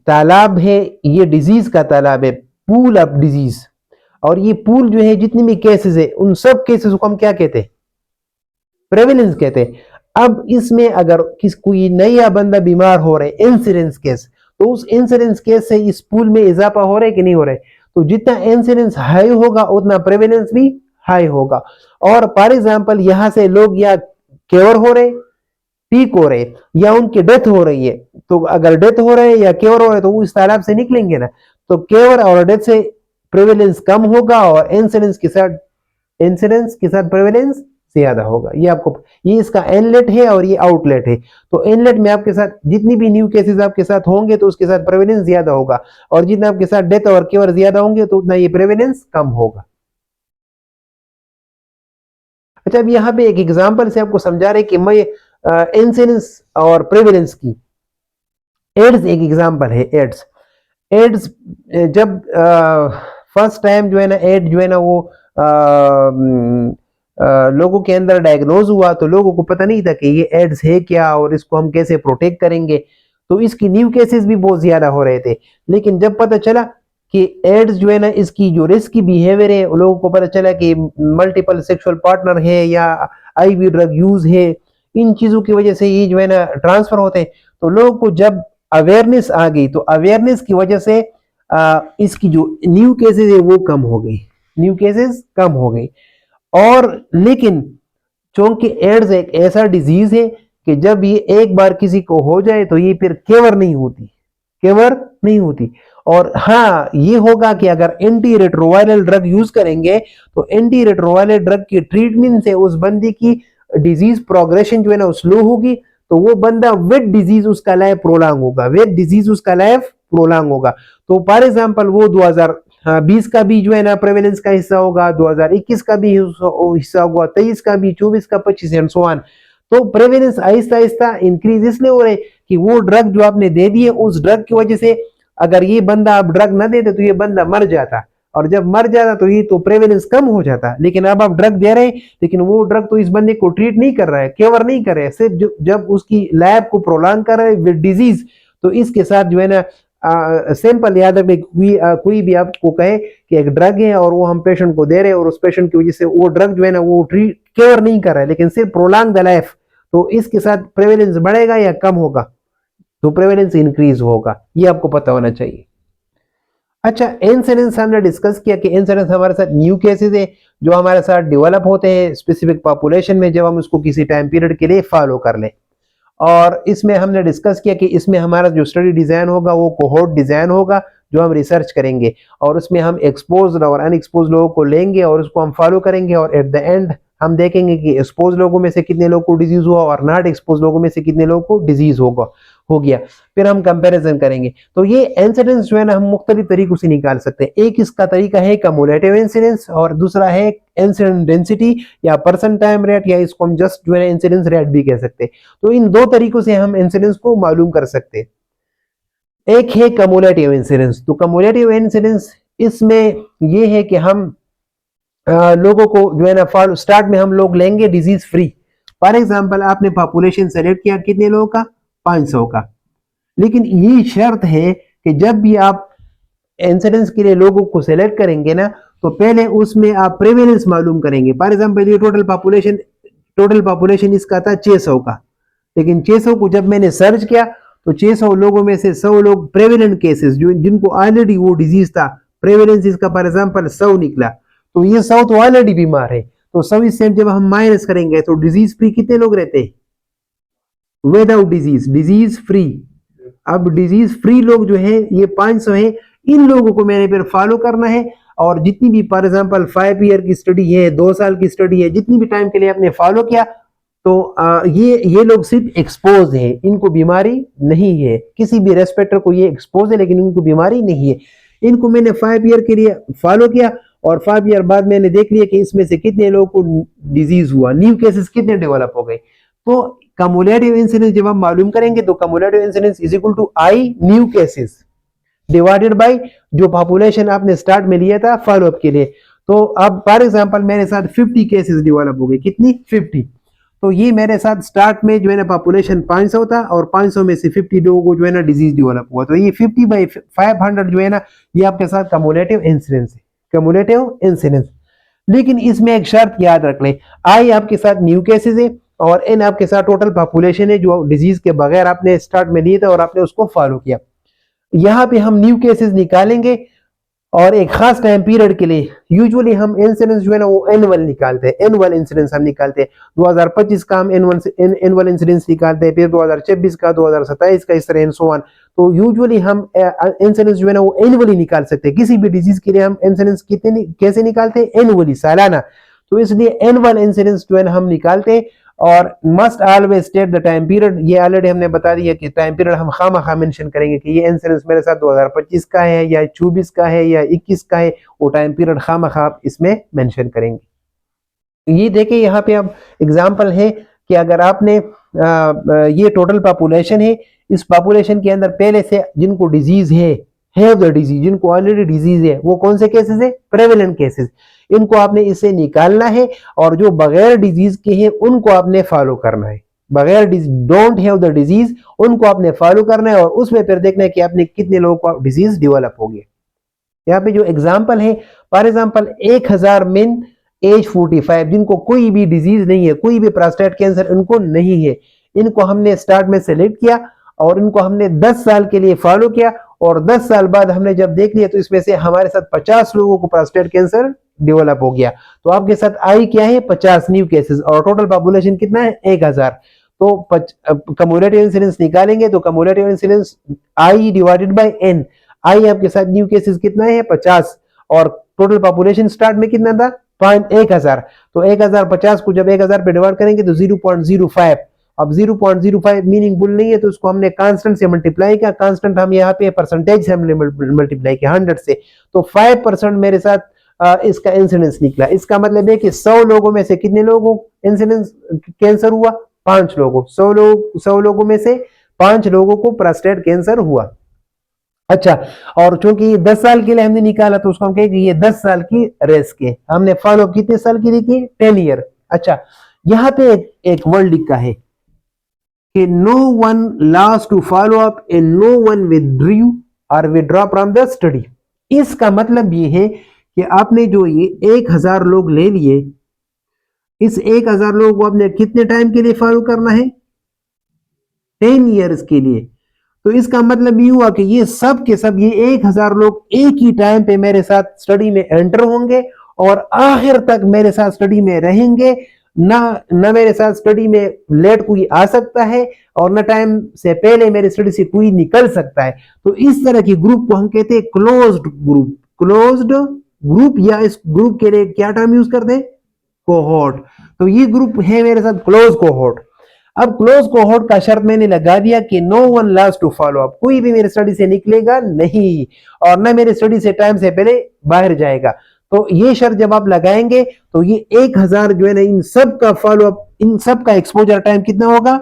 तालाब है, ये डिजीज का तालाब है, पूल ऑफ डिजीज, और ये पूल जो है जितने भी केसेस है उन सब केसेस को हम क्या कहते हैं, प्रेवेलेंस कहते हैं। अब इसमें अगर कोई नया बंदा बीमार हो रहा है, इंसिडेंस केस, तो उस इंसिडेंस केस से इस पूल में इजाफा हो रहा है कि नहीं हो रहा है, तो जितना इंसिडेंस हाई होगा उतना प्रेवेलेंस भी हाई होगा। और फॉर एग्जांपल यहां से लोग या क्योर हो रहे, ठीक हो रहे, या उनकी डेथ हो रही है, तो अगर डेथ हो रहे या क्योर हो रहे तो वो इस तालाब से निकलेंगे ना, तो क्योर और डेथ से प्रेवेलेंस कम होगा और इंसिडेंस के साथ प्रेवेलेंस ज्यादा होगा। ये आपको, ये इसका इनलेट है और ये आउटलेट है, तो इनलेट में आपके साथ जितनी भी न्यू केसेस आपके साथ होंगे तो उसके साथ प्रेवेलेंस ज्यादा होगा, और जितना आपके साथ डेथ और क्योर ज्यादा होंगे तो उतना ये प्रेवेलेंस कम होगा। अच्छा, अब यहाँ पे एक एग्जांपल से आपको समझा रहे कि मैं इंसिडेंस और प्रेवेलेंस की। एड्स एक एग्जांपल है, एड्स जब फर्स्ट टाइम जो है ना एड जो है ना वो लोगों के अंदर डायग्नोज हुआ, तो लोगों को पता नहीं था कि ये एड्स है क्या और इसको हम कैसे प्रोटेक्ट करेंगे, तो इसकी न्यू केसेस भी बहुत ज्यादा हो रहे थे। लेकिन जब पता चला कि एड्स जो है ना इसकी जो रिस्की बिहेवियर है, लोगों को पता चला कि मल्टीपल सेक्सुअल पार्टनर है या आईवी ड्रग यूज है, इन चीजों की वजह से ये जो है ना ट्रांसफर होते हैं, तो लोगों को जब अवेयरनेस आ गई, तो अवेयरनेस की वजह से इसकी जो न्यू केसेस है वो कम हो गई, न्यू केसेस कम हो गई। और लेकिन चूंकि एड्स एक ऐसा डिजीज है कि जब ये एक बार किसी को हो जाए तो ये फिर केवर नहीं होती, केवर नहीं होती। और हाँ, ये होगा कि अगर एंटी रेट्रोवायरल ड्रग यूज करेंगे तो एंटी रेट्रोवायरल ड्रग की ट्रीटमेंट से उस बंदी की डिजीज प्रोग्रेशन जो है ना स्लो होगी, तो वो बंदा विद डिजीज उसका लाइफ प्रोलॉन्ग होगा, विद डिजीज उसका लाइफ प्रोलॉन्ग होगा। तो फॉर एग्जांपल वो 2020 का भी जो है ना प्रेवेलेंस का हिस्सा होगा, 2021 का भी हिस्सा होगा, 23 का भी, 24 का, 25 एंड सो ऑन। तो प्रेवेलेंस आहिस्ता आहिस्ता इंक्रीज इसलिए हो रहे हैं कि वो ड्रग जो आपने दे दी है, उस ड्रग की वजह से अगर ये बंदा आप ड्रग ना देते तो ये बंदा मर जाता, और जब मर जाता तो ये तो प्रेवलेंस कम हो जाता। लेकिन अब आप ड्रग दे रहे हैं, लेकिन वो ड्रग तो इस बंदे को ट्रीट नहीं कर रहा है, क्योर नहीं कर रहा है, सिर्फ जब उसकी लाइफ को प्रोलॉन्ग कर रहा है विद डिजीज। तो इसके साथ जो है ना सिंपल याद रखने, कोई भी आपको कहे कि एक ड्रग है और वो हम पेशेंट को दे रहे हैं और उस पेशेंट की वजह से वो ड्रग जो है ना वो ट्रीट क्योर नहीं कर रहा है, लेकिन सिर्फ प्रोलॉन्ग द लाइफ, तो इसके साथ प्रेवलेंस बढ़ेगा या कम होगा? तो प्रेवलेंस इंक्रीज होगा, ये आपको पता होना चाहिए। अच्छा, इंसिडेंस हमने डिस्कस किया कि इंसिडेंस हमारे साथ न्यू केसेस है जो हमारे साथ डेवलप होते हैं स्पेसिफिक पॉपुलेशन में जब हम उसको किसी टाइम पीरियड के लिए फॉलो कर लें। और इसमें हमने डिस्कस किया कि इसमें हमारा जो स्टडी डिजाइन होगा वो कोहोर्ट डिजाइन होगा जो हम रिसर्च करेंगे, और उसमें हम एक्सपोज्ड और अनएक्सपोज्ड लोगों को लेंगे और उसको हम फॉलो करेंगे, और एट द एंड हम देखेंगे कि एक्सपोज लोगों में से कितने लोगों को डिजीज हुआ और नॉट एक्सपोज लोगों में से कितने लोगों को डिजीज हो गया। फिर हम कंपैरिजन करेंगे। तो ये इंसिडेंस जो है ना हम मुख्तलिफ तरीकों से निकाल सकते हैं। एक इसका तरीका है कम्युलेटिव इंसिडेंस और दूसरा है इंसिडेंट डेंसिटी या पर्सन टाइम रेट, या इसको हम जस्ट जो है इंसिडेंस रेट भी कह सकते हैं। तो इन दो तरीकों से हम इंसिडेंस को मालूम कर सकते हैं। एक है कम्युलेटिव इंसिडेंस। तो कम्युलेटिव इंसिडेंस इसमें यह है कि हम लोगों को जो है ना फॉलो स्टार्ट में हम लोग लेंगे डिजीज फ्री। फॉर एग्जांपल आपने पॉपुलेशन सेलेक्ट किया कितने लोगों का? 500 का। लेकिन ये शर्त है कि जब भी आप इंसिडेंस के लिए लोगों को सेलेक्ट करेंगे ना तो पहले उसमें आप प्रेवलेंस मालूम करेंगे। फॉर एग्जांपल ये टोटल पॉपुलेशन इसका था 600 का, लेकिन 600 को जब मैंने सर्च किया तो 600 लोगों में से 100 लोग प्रेवलेंट केसेस जो जिनको ऑलरेडी वो डिजीज था, प्रेवलेंस इसका फॉर एग्जांपल 100 निकला, तो ये 100 तो ऑलरेडी बीमार है। तो 100 से जब हम माइनस करेंगे तो डिजीज फ्री कितने लोग रहते हैं? Without disease free. अब डिजीज फ्री लोग जो है ये 500 है, इन लोगों को मैंने फिर फॉलो करना है। और जितनी भी फॉर एग्जांपल 5 ईयर की स्टडी है, 2 साल की स्टडी है, जितनी भी टाइम के लिए आपने फॉलो किया, तो ये लोग सिर्फ एक्सपोज है, इनको बीमारी नहीं है। किसी भी रेस्पेक्टर को ये एक्सपोज है लेकिन इनको बीमारी नहीं है। इनको मैंने 5 ईयर के लिए फॉलो किया और 5 ईयर बाद मैंने देख लिया कि इसमें से कितने लोगों को डिजीज हुआ, न्यू केसेस कितने डेवलप हो गए। तो कम्युलेटिव इंसिडेंस जब हम मालूम करेंगे तो cumulative incidence is equal to I new cases divided by जो पॉपुलेशन आपने स्टार्ट में लिया था फॉलोअप के लिए। तो अब फॉर एग्जांपल मेरे साथ 50 केसेस डेवलप हो गए। कितनी? 50। तो ये मेरे साथ स्टार्ट में जो है ना पॉपुलेशन 500 था और 500 में से 50 लोगों को जो है ना डिजीज डेवलप हुआ। तो ये 50/500 जो है ना ये आपके साथ कम्युलेटिव इंसिडेंस है, कम्युलेटिव इंसिडेंस। लेकिन इसमें एक शर्त याद रख लें, आई आपके साथ न्यू केसेस है और एन आपके साथ टोटल पॉपुलेशन है जो डिजीज के बगैर आपने स्टार्ट में लिए थे और आपने उसको फॉलो किया। यहाँ पे हम न्यू केसेस निकालेंगे और एक खास टाइम पीरियड के लिए यूजुअली हम इंसिडेंस जो है ना वो एनुअल निकालते हैं, एनुअल इंसिडेंस हम निकालते हैं। 2025 का हम एनुअल इंसिडेंस निकालते हैं, फिर 2026 का, 2027 का, इस तरह एंड सो ऑन। तो यूजुअली हम इंसिडेंस जो है ना वो एनुअली निकाल सकते हैं। किसी भी डिजीज के लिए हम इंसिडेंस कैसे निकालते हैं? एनुअली, सालाना। तो इसलिए एनुअल इंसिडेंस जो है ना हम निकालते हैं और must always state the time period. ये ऑलरेडी हमने बता दिया कि टाइम पीरियड हम खामा मेंशन करेंगे कि ये इंसिडेंस मेरे साथ 2025 का है या 24 का है या 21 का है, वो टाइम पीरियड खामा इसमें मेंशन करेंगे। ये देखिए यहाँ पे अब एग्जांपल है कि अगर आपने ये टोटल पॉपुलेशन है, इस पॉपुलेशन के अंदर पहले से जिनको डिजीज है द डिजीज, जिनको ऑलरेडी डिजीज है, वो कौन से केसेस है? Prevalent cases. इनको आपने इससे निकालना है और जो बगैर डिजीज के हैं उनको आपने फॉलो करना है। बगैर डोंट हैव द डिजीज उनको आपने फॉलो करना है और उसमें फिर देखना है कि आपने कितने लोगों को डिजीज डेवलप हो गया। यहाँ पे जो एग्जांपल है, फॉर एग्जांपल 1000 मेन एज 45 जिनको कोई भी डिजीज नहीं है, कोई भी प्रोस्टेट कैंसर इनको नहीं है, इनको हमने स्टार्ट में सेलेक्ट किया और इनको हमने 10 साल के लिए फॉलो किया और 10 साल बाद हमने जब देख लिया तो इसमें से हमारे साथ 50 लोगों को प्रोस्टेट कैंसर डेवलप हो गया। तो आपके साथ आई क्या है? 50 न्यू केसेस और टोटल पॉपुलेशन कितना है? 1000। तो कम्युलेटिव इंसिडेंस निकालेंगे तो cumulative incidence I divided by N. I आपके साथ न्यू केसेस कितना है? 50 और टोटल पॉपुलेशन स्टार्ट में कितना था? 1000। तो 1000 50 को जब 1000 पे डिवाइड करेंगे तो 0.05। अब 0.05 मीनिंगफुल नहीं है तो उसको हमने कांस्टेंट से मल्टीप्लाई किया। कांस्टेंट हम यहाँ पे परसेंटेज से हमने मल्टीप्लाई किया 100 से। तो 5% मेरे साथ इसका इंसिडेंस निकला। इसका मतलब है कि 100 लोगों में से कितने लोगों को इंसिडेंस कैंसर हुआ? 5 लोगों। 100 लोगों में से 5 लोगों को प्रोस्टेट कैंसर हुआ। अच्छा, और चूंकि ये 10 साल के लिए हमने निकाला तो उसको हम कहेंगे ये 10 साल की रिस्क है। हमने फॉलो कितने साल की देखी? 10 ईयर। अच्छा, यहाँ पे एक वर्ड लिखा है कि no one lost to follow up and no one withdrew और विथड्रॉ फ्रॉम द स्टडी। इसका मतलब ये है कि आपने जो ये 1000 लोग ले लिए, इस 1000 लोगों को आपने कितने टाइम के लिए फॉलो करना है? 10 ईयर्स के लिए। तो इसका मतलब ये हुआ कि ये सब के सब, ये 1000 लोग एक ही टाइम पे मेरे साथ स्टडी में एंटर होंगे और आखिर तक मेरे साथ स्टडी में रहेंगे। ना ना मेरे साथ स्टडी में लेट कोई आ सकता है और ना टाइम से पहले मेरे स्टडी से कोई निकल सकता है। तो इस तरह की ग्रुप को हम कहते हैं क्लोज्ड ग्रुप। क्लोज्ड ग्रुप, या इस ग्रुप के लिए क्या टर्म यूज करते हैं? कोहोर्ट। तो ये ग्रुप है मेरे साथ क्लोज कोहोर्ट। अब क्लोज कोहोर्ट का शर्त मैंने लगा दिया कि no one lost to follow up, कोई भी मेरे स्टडी से निकलेगा नहीं और ना मेरे स्टडी से टाइम से पहले बाहर जाएगा। तो ये शर्त जब आप लगाएंगे तो ये 1000 जो है ना, इन सब का फॉलो अप, इन सब का एक्सपोजर टाइम कितना होगा?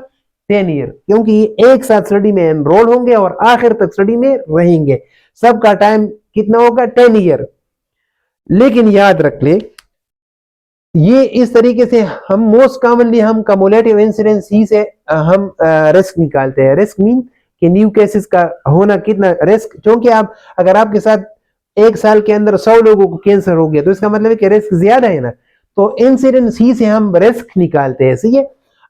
10 ईयर, क्योंकि ये एक साथ स्टडी में एनरोल होंगे और आखिर तक स्टडी में रहेंगे। सबका टाइम कितना होगा? 10 ईयर। लेकिन याद रख ले, ये इस तरीके से हम मोस्ट कॉमनली हम कम्युलेटिव इंसिडेंस ही से हम रिस्क निकालते हैं। रिस्क मीन कि न्यू केसेस का होना कितना रिस्क, क्योंकि आप अगर आपके साथ एक साल के अंदर 100 लोगों को कैंसर हो गया तो इसका मतलब है कि रिस्क ज्यादा है ना। तो इंसिडेंस ही से हम रिस्क निकालते हैं, सही है।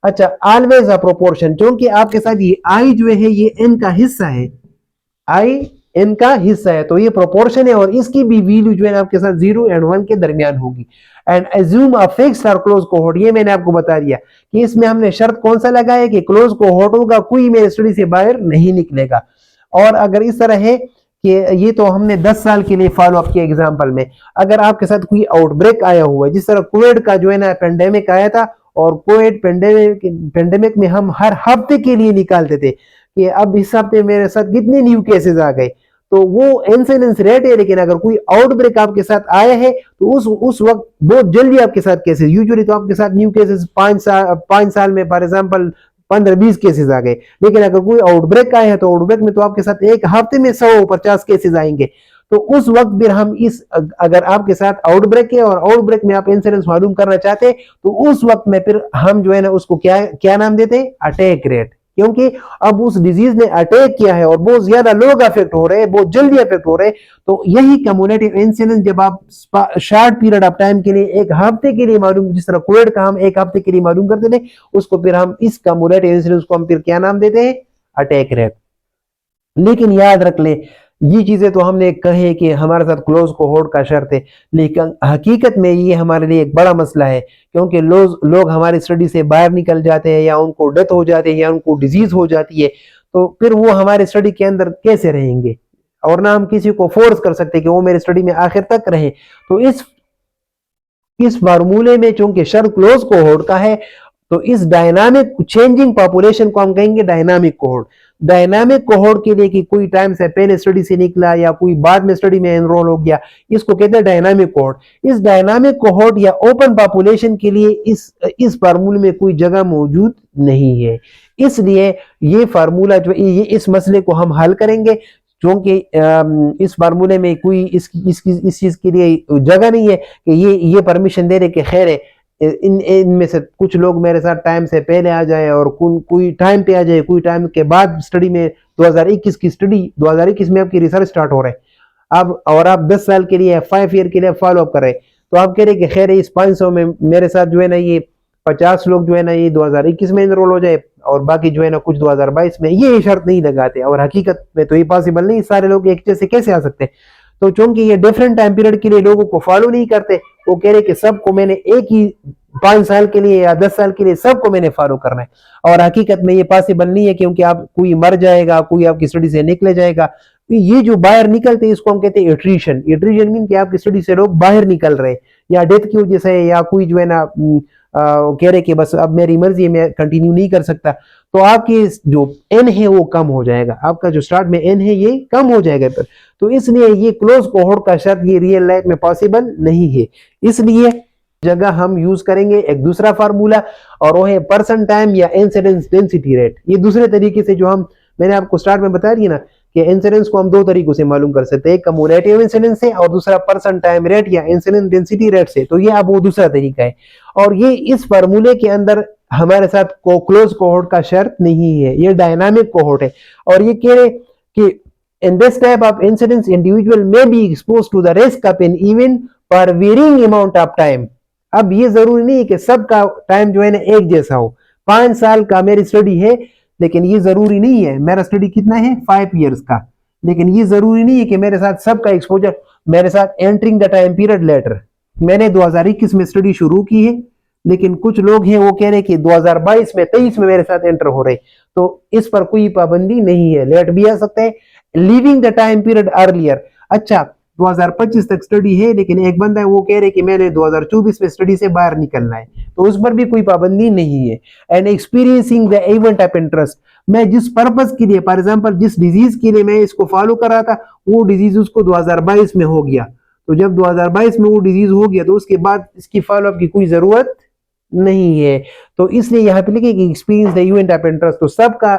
अच्छा, ऑलवेज अ प्रोपोर्शन, क्योंकि आपके साथ ये आई जो है ये एन का हिस्सा है, आई एन का हिस्सा है, तो ये प्रोपोर्शन है और इसकी भी वैल्यू जो है आपके साथ 0 और 1 के दरमियान होगी। एंड एज्यूम अ फिक्स्ड और क्लोज कोहोर्ट, ये मैंने आपको बता दिया कि इसमें हमने शर्त कौन सा लगाया कि क्लोज कोहोर्ट होगा, कोई मेरे स्टडी से बाहर नहीं निकलेगा। और अगर इस तरह है कि ये तो हमने 10 साल के लिए फॉलो अप किया एग्जाम्पल में, अगर आपके साथ कोई आउटब्रेक आया हुआ है, जिस तरह कोविड का जो है ना पेंडेमिक आया था, और कोविड पेंडेमिक में हम हर हफ्ते के लिए निकालते थे कि अब इस हफ्ते मेरे साथ कितने न्यू केसेस आ गए, तो वो इंसिडेंस रेट है। लेकिन अगर कोई आउटब्रेक आपके साथ आया है तो उस वक्त बहुत जल्दी आपके साथ केसेस, यूजुअली तो आपके साथ न्यू केसेस 5 साल में फॉर एग्जांपल 15-20 केसेस आ गए। लेकिन अगर कोई आउटब्रेक आए हैं तो आउटब्रेक में तो आपके साथ एक हफ्ते में 150 केसेस आएंगे। तो उस वक्त फिर हम इस, अगर आपके साथ आउटब्रेक है और आउटब्रेक में आप इंसिडेंस मालूम करना चाहते हैं तो उस वक्त में फिर हम जो है ना उसको क्या क्या नाम देते हैं? Attack rate. क्योंकि अब उस डिजीज ने अटैक किया है और बहुत ज्यादा लोग अफेक्ट हो रहे हैं, बहुत जल्दी अफेक्ट हो रहे हैं। तो यही कम्युनिटिव इंसिडेंस जब आप शॉर्ट पीरियड ऑफ टाइम के लिए एक हफ्ते के लिए मालूम, जिस तरह कोविड का हम एक हफ्ते के लिए मालूम करते थे, उसको फिर हम इस कम्युनिटिव इंसिडेंस को हम फिर क्या नाम देते हैं? Attack rate. लेकिन याद रख ले, ये चीजें तो हमने कहे कि हमारे साथ क्लोज कोहोर्ट का शर्त है, लेकिन हकीकत में ये हमारे लिए एक बड़ा मसला है, क्योंकि लोग हमारी स्टडी से बाहर निकल जाते हैं या उनको डेथ हो जाती है या उनको डिजीज हो जाती है, तो फिर वो हमारे स्टडी के अंदर कैसे रहेंगे? और ना हम किसी को फोर्स कर सकते कि वो मेरे स्टडी में आखिर तक रहे। तो इस फार्मूले में चूंकि शर्त क्लोज कोहोर्ट का है, तो इस डायनामिक चेंजिंग पॉपुलेशन को हम कहेंगे डायनामिक कोहोर्ट। डायनामिक कोहोर्ट के लिए कि कोई टाइम से पहले स्टडी से निकला या कोई बाद में स्टडी में एनरोल हो गया, इसको कहते हैं डायनामिक कोहोर्ट। इस डायनामिक कोहोर्ट या ओपन पॉपुलेशन के लिए इस फार्मूले में कोई जगह मौजूद नहीं है। इसलिए ये फार्मूला जो ये इस मसले को हम हल करेंगे, क्योंकि इस फार्मूले में कोई इस चीज के लिए जगह नहीं है कि ये परमिशन दे रहे कि खैर है इनमें से कुछ लोग मेरे साथ टाइम से पहले आ जाए और कोई टाइम पे आ जाए, कोई टाइम के बाद स्टडी में 2021 की स्टडी 2021 में आपकी रिसर्च स्टार्ट हो रहा है अब, और आप 10 साल के लिए 5 ईयर के लिए फॉलो अप कर रहे हैं, तो आप कह रहे कि खैर इस 500 में मेरे साथ जो है ना ये 50 लोग जो है ना ये 2021 में एनरोल हो जाए और बाकी जो है ना कुछ 2022 में, ये शर्त नहीं लगाते। और हकीकत में तो ये पॉसिबल नहीं, सारे लोग एक जैसे कैसे आ सकते हैं। तो चूंकि ये डिफरेंट टाइम पीरियड के लिए लोगों को फॉलो नहीं करते, वो कह रहे कि सबको मैंने एक ही 5 साल के लिए या 10 साल के लिए सबको मैंने फॉलो करना है। और हकीकत में ये पॉसिबल नहीं है, क्योंकि आप कोई मर जाएगा, कोई आपकी स्टडी से निकले जाएगा। तो ये जो बाहर निकलते हैं इसको हम कहते हैं एट्रीशन। एट्रीशन मीन कि आपकी स्टडी से लोग बाहर निकल रहे हैं या डेथ की वजह से, या कोई जो है ना कह रहे कि बस अब मेरी मर्जी है, मैं कंटिन्यू नहीं कर सकता, तो आपकी जो एन है वो कम हो जाएगा, आपका जो स्टार्ट में एन है ये कम हो जाएगा। तो इसलिए ये क्लोज कोहोर्ट का शर्त ये रियल लाइफ में पॉसिबल नहीं है। इसलिए जगह हम यूज करेंगे एक दूसरा फार्मूला, और वो है पर्सन टाइम या इंसिडेंस डेंसिटी रेट। ये दूसरे तरीके से जो मैंने आपको स्टार्ट में बता दिया ना कि इंसिडेंस को हम दो तरीकों से मालूम कर सकते हैं, एक कम्युलेटिव इंसिडेंस से और दूसरा पर्सन टाइम रेट या इंसिडेंस डेंसिटी रेट से। तो ये अब वो दूसरा तरीका है, और ये इस फार्मूले के अंदर हमारे साथ क्लोज कोहोर्ट का शर्त नहीं है, ये डायनामिक कोहोर्ट है। और ये कह रहे कि in this type of incidence individual may be expose to the risk of an event for varying amount of time. अब ये जरूरी नहीं है कि सबका टाइम जो है ना एक जैसा हो। 5 साल का मेरी स्टडी है, लेकिन ये जरूरी नहीं है, मेरा स्टडी कितना है 5 इयर्स का, लेकिन ये जरूरी नहीं है कि मेरे साथ सबका एक्सपोजर मेरे साथ entering the time period later. मैंने 2021 में स्टडी शुरू की है, लेकिन कुछ लोग हैं वो कह रहे कि 2022 में 23 में मेरे साथ एंटर हो रहे, तो इस पर कोई पाबंदी नहीं है, लेट भी आ सकते हैं, leaving the time period earlier. अच्छा 2025 तक स्टडी है, लेकिन एक बंदा है वो कह रहे कि मैंने 2024 में स्टडी से बाहर निकलना है, तो उस पर भी कोई पाबंदी नहीं है। And experiencing the event of interest, मैं जिस पर्पस के लिए, फॉर एग्जांपल जिस डिजीज के लिए मैं इसको फॉलो कर रहा था, वो डिजीज उसको 2022 में हो गया, तो जब 2022 में वो डिजीज हो गया तो उसके बाद इसकी फॉलोअप की कोई जरूरत नहीं है। तो इसलिए यहाँ पे लिखे कि experience the event of interest, तो सबका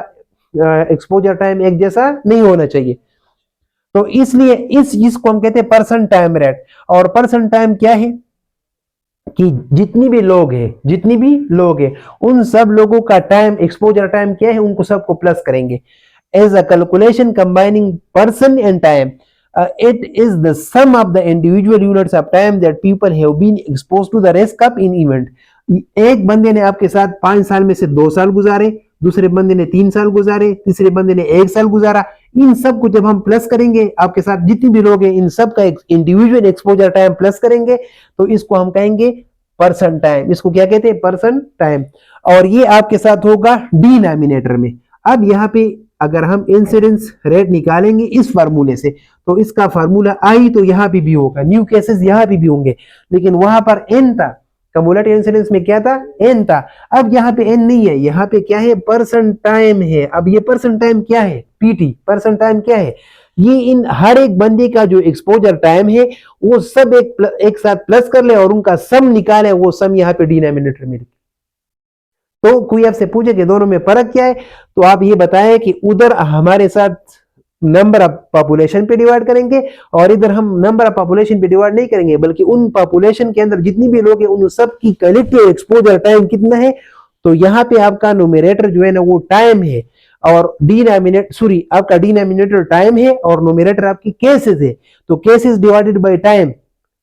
एक्सपोजर टाइम एक जैसा नहीं होना चाहिए। तो इसलिए इसको हम कहते हैं पर्सन टाइम रेट। और पर्सन टाइम क्या है कि जितनी भी लोग हैं उन सब लोगों का टाइम, एक्सपोजर टाइम क्या है, उनको सबको प्लस करेंगे। As a calculation combining person and time, it is the sum of the individual units of time that people have been exposed to the risk of in event। एक बंदे ने आपके साथ 5 साल में से 2 साल गुजारे, दूसरे बंदे ने 3 साल गुजारे, तीसरे बंदे ने 1 साल गुजारा, इन सब को जब हम प्लस करेंगे, आपके साथ जितने भी लोग हैं इन सब का इंडिविजुअल एक्सपोजर टाइम प्लस करेंगे, तो इसको हम कहेंगे पर्सन टाइम। इसको क्या कहते हैं, पर्सन टाइम। और ये आपके साथ होगा डिनोमिनेटर में। अब यहाँ पे अगर हम इंसिडेंस रेट निकालेंगे इस फार्मूले से, तो इसका फार्मूला आई तो यहाँ पे भी होगा, न्यू केसेस यहाँ पे भी होंगे, लेकिन वहां पर एन था, कम्युलेटिव इंसिडेंस में क्या था, एन था। अब यहाँ पे एन नहीं है, यहाँ पे क्या है, पर्सन टाइम है। अब ये पर्सन टाइम क्या है, पीटी पर्सन टाइम क्या है, ये इन हर एक बंदे का जो एक्सपोजर टाइम है वो सब एक साथ प्लस कर ले और उनका सम निकाले, वो सम यहाँ पे डिनोमिनेटर में। तो कोई आपसे पूछे कि दोनों में फर्क क्या है, तो आप ये बताएं कि उधर हमारे साथ नंबर ऑफ पॉपुलेशन पे डिवाइड करेंगे और इधर हम नंबर ऑफ पॉपुलेशन पे डिवाइड नहीं करेंगे, बल्कि उन पॉपुलेशन के अंदर जितनी भी लोग हैं उन सब की कलेक्टिव एक्सपोजर टाइम कितना है। तो यहाँ पे आपका न्यूमरेटर जो है ना वो टाइम है, और आपका डिनोमिनेटर टाइम है और न्यूमरेटर आपकी केसेस है, तो केसेस डिवाइडेड बाय टाइम।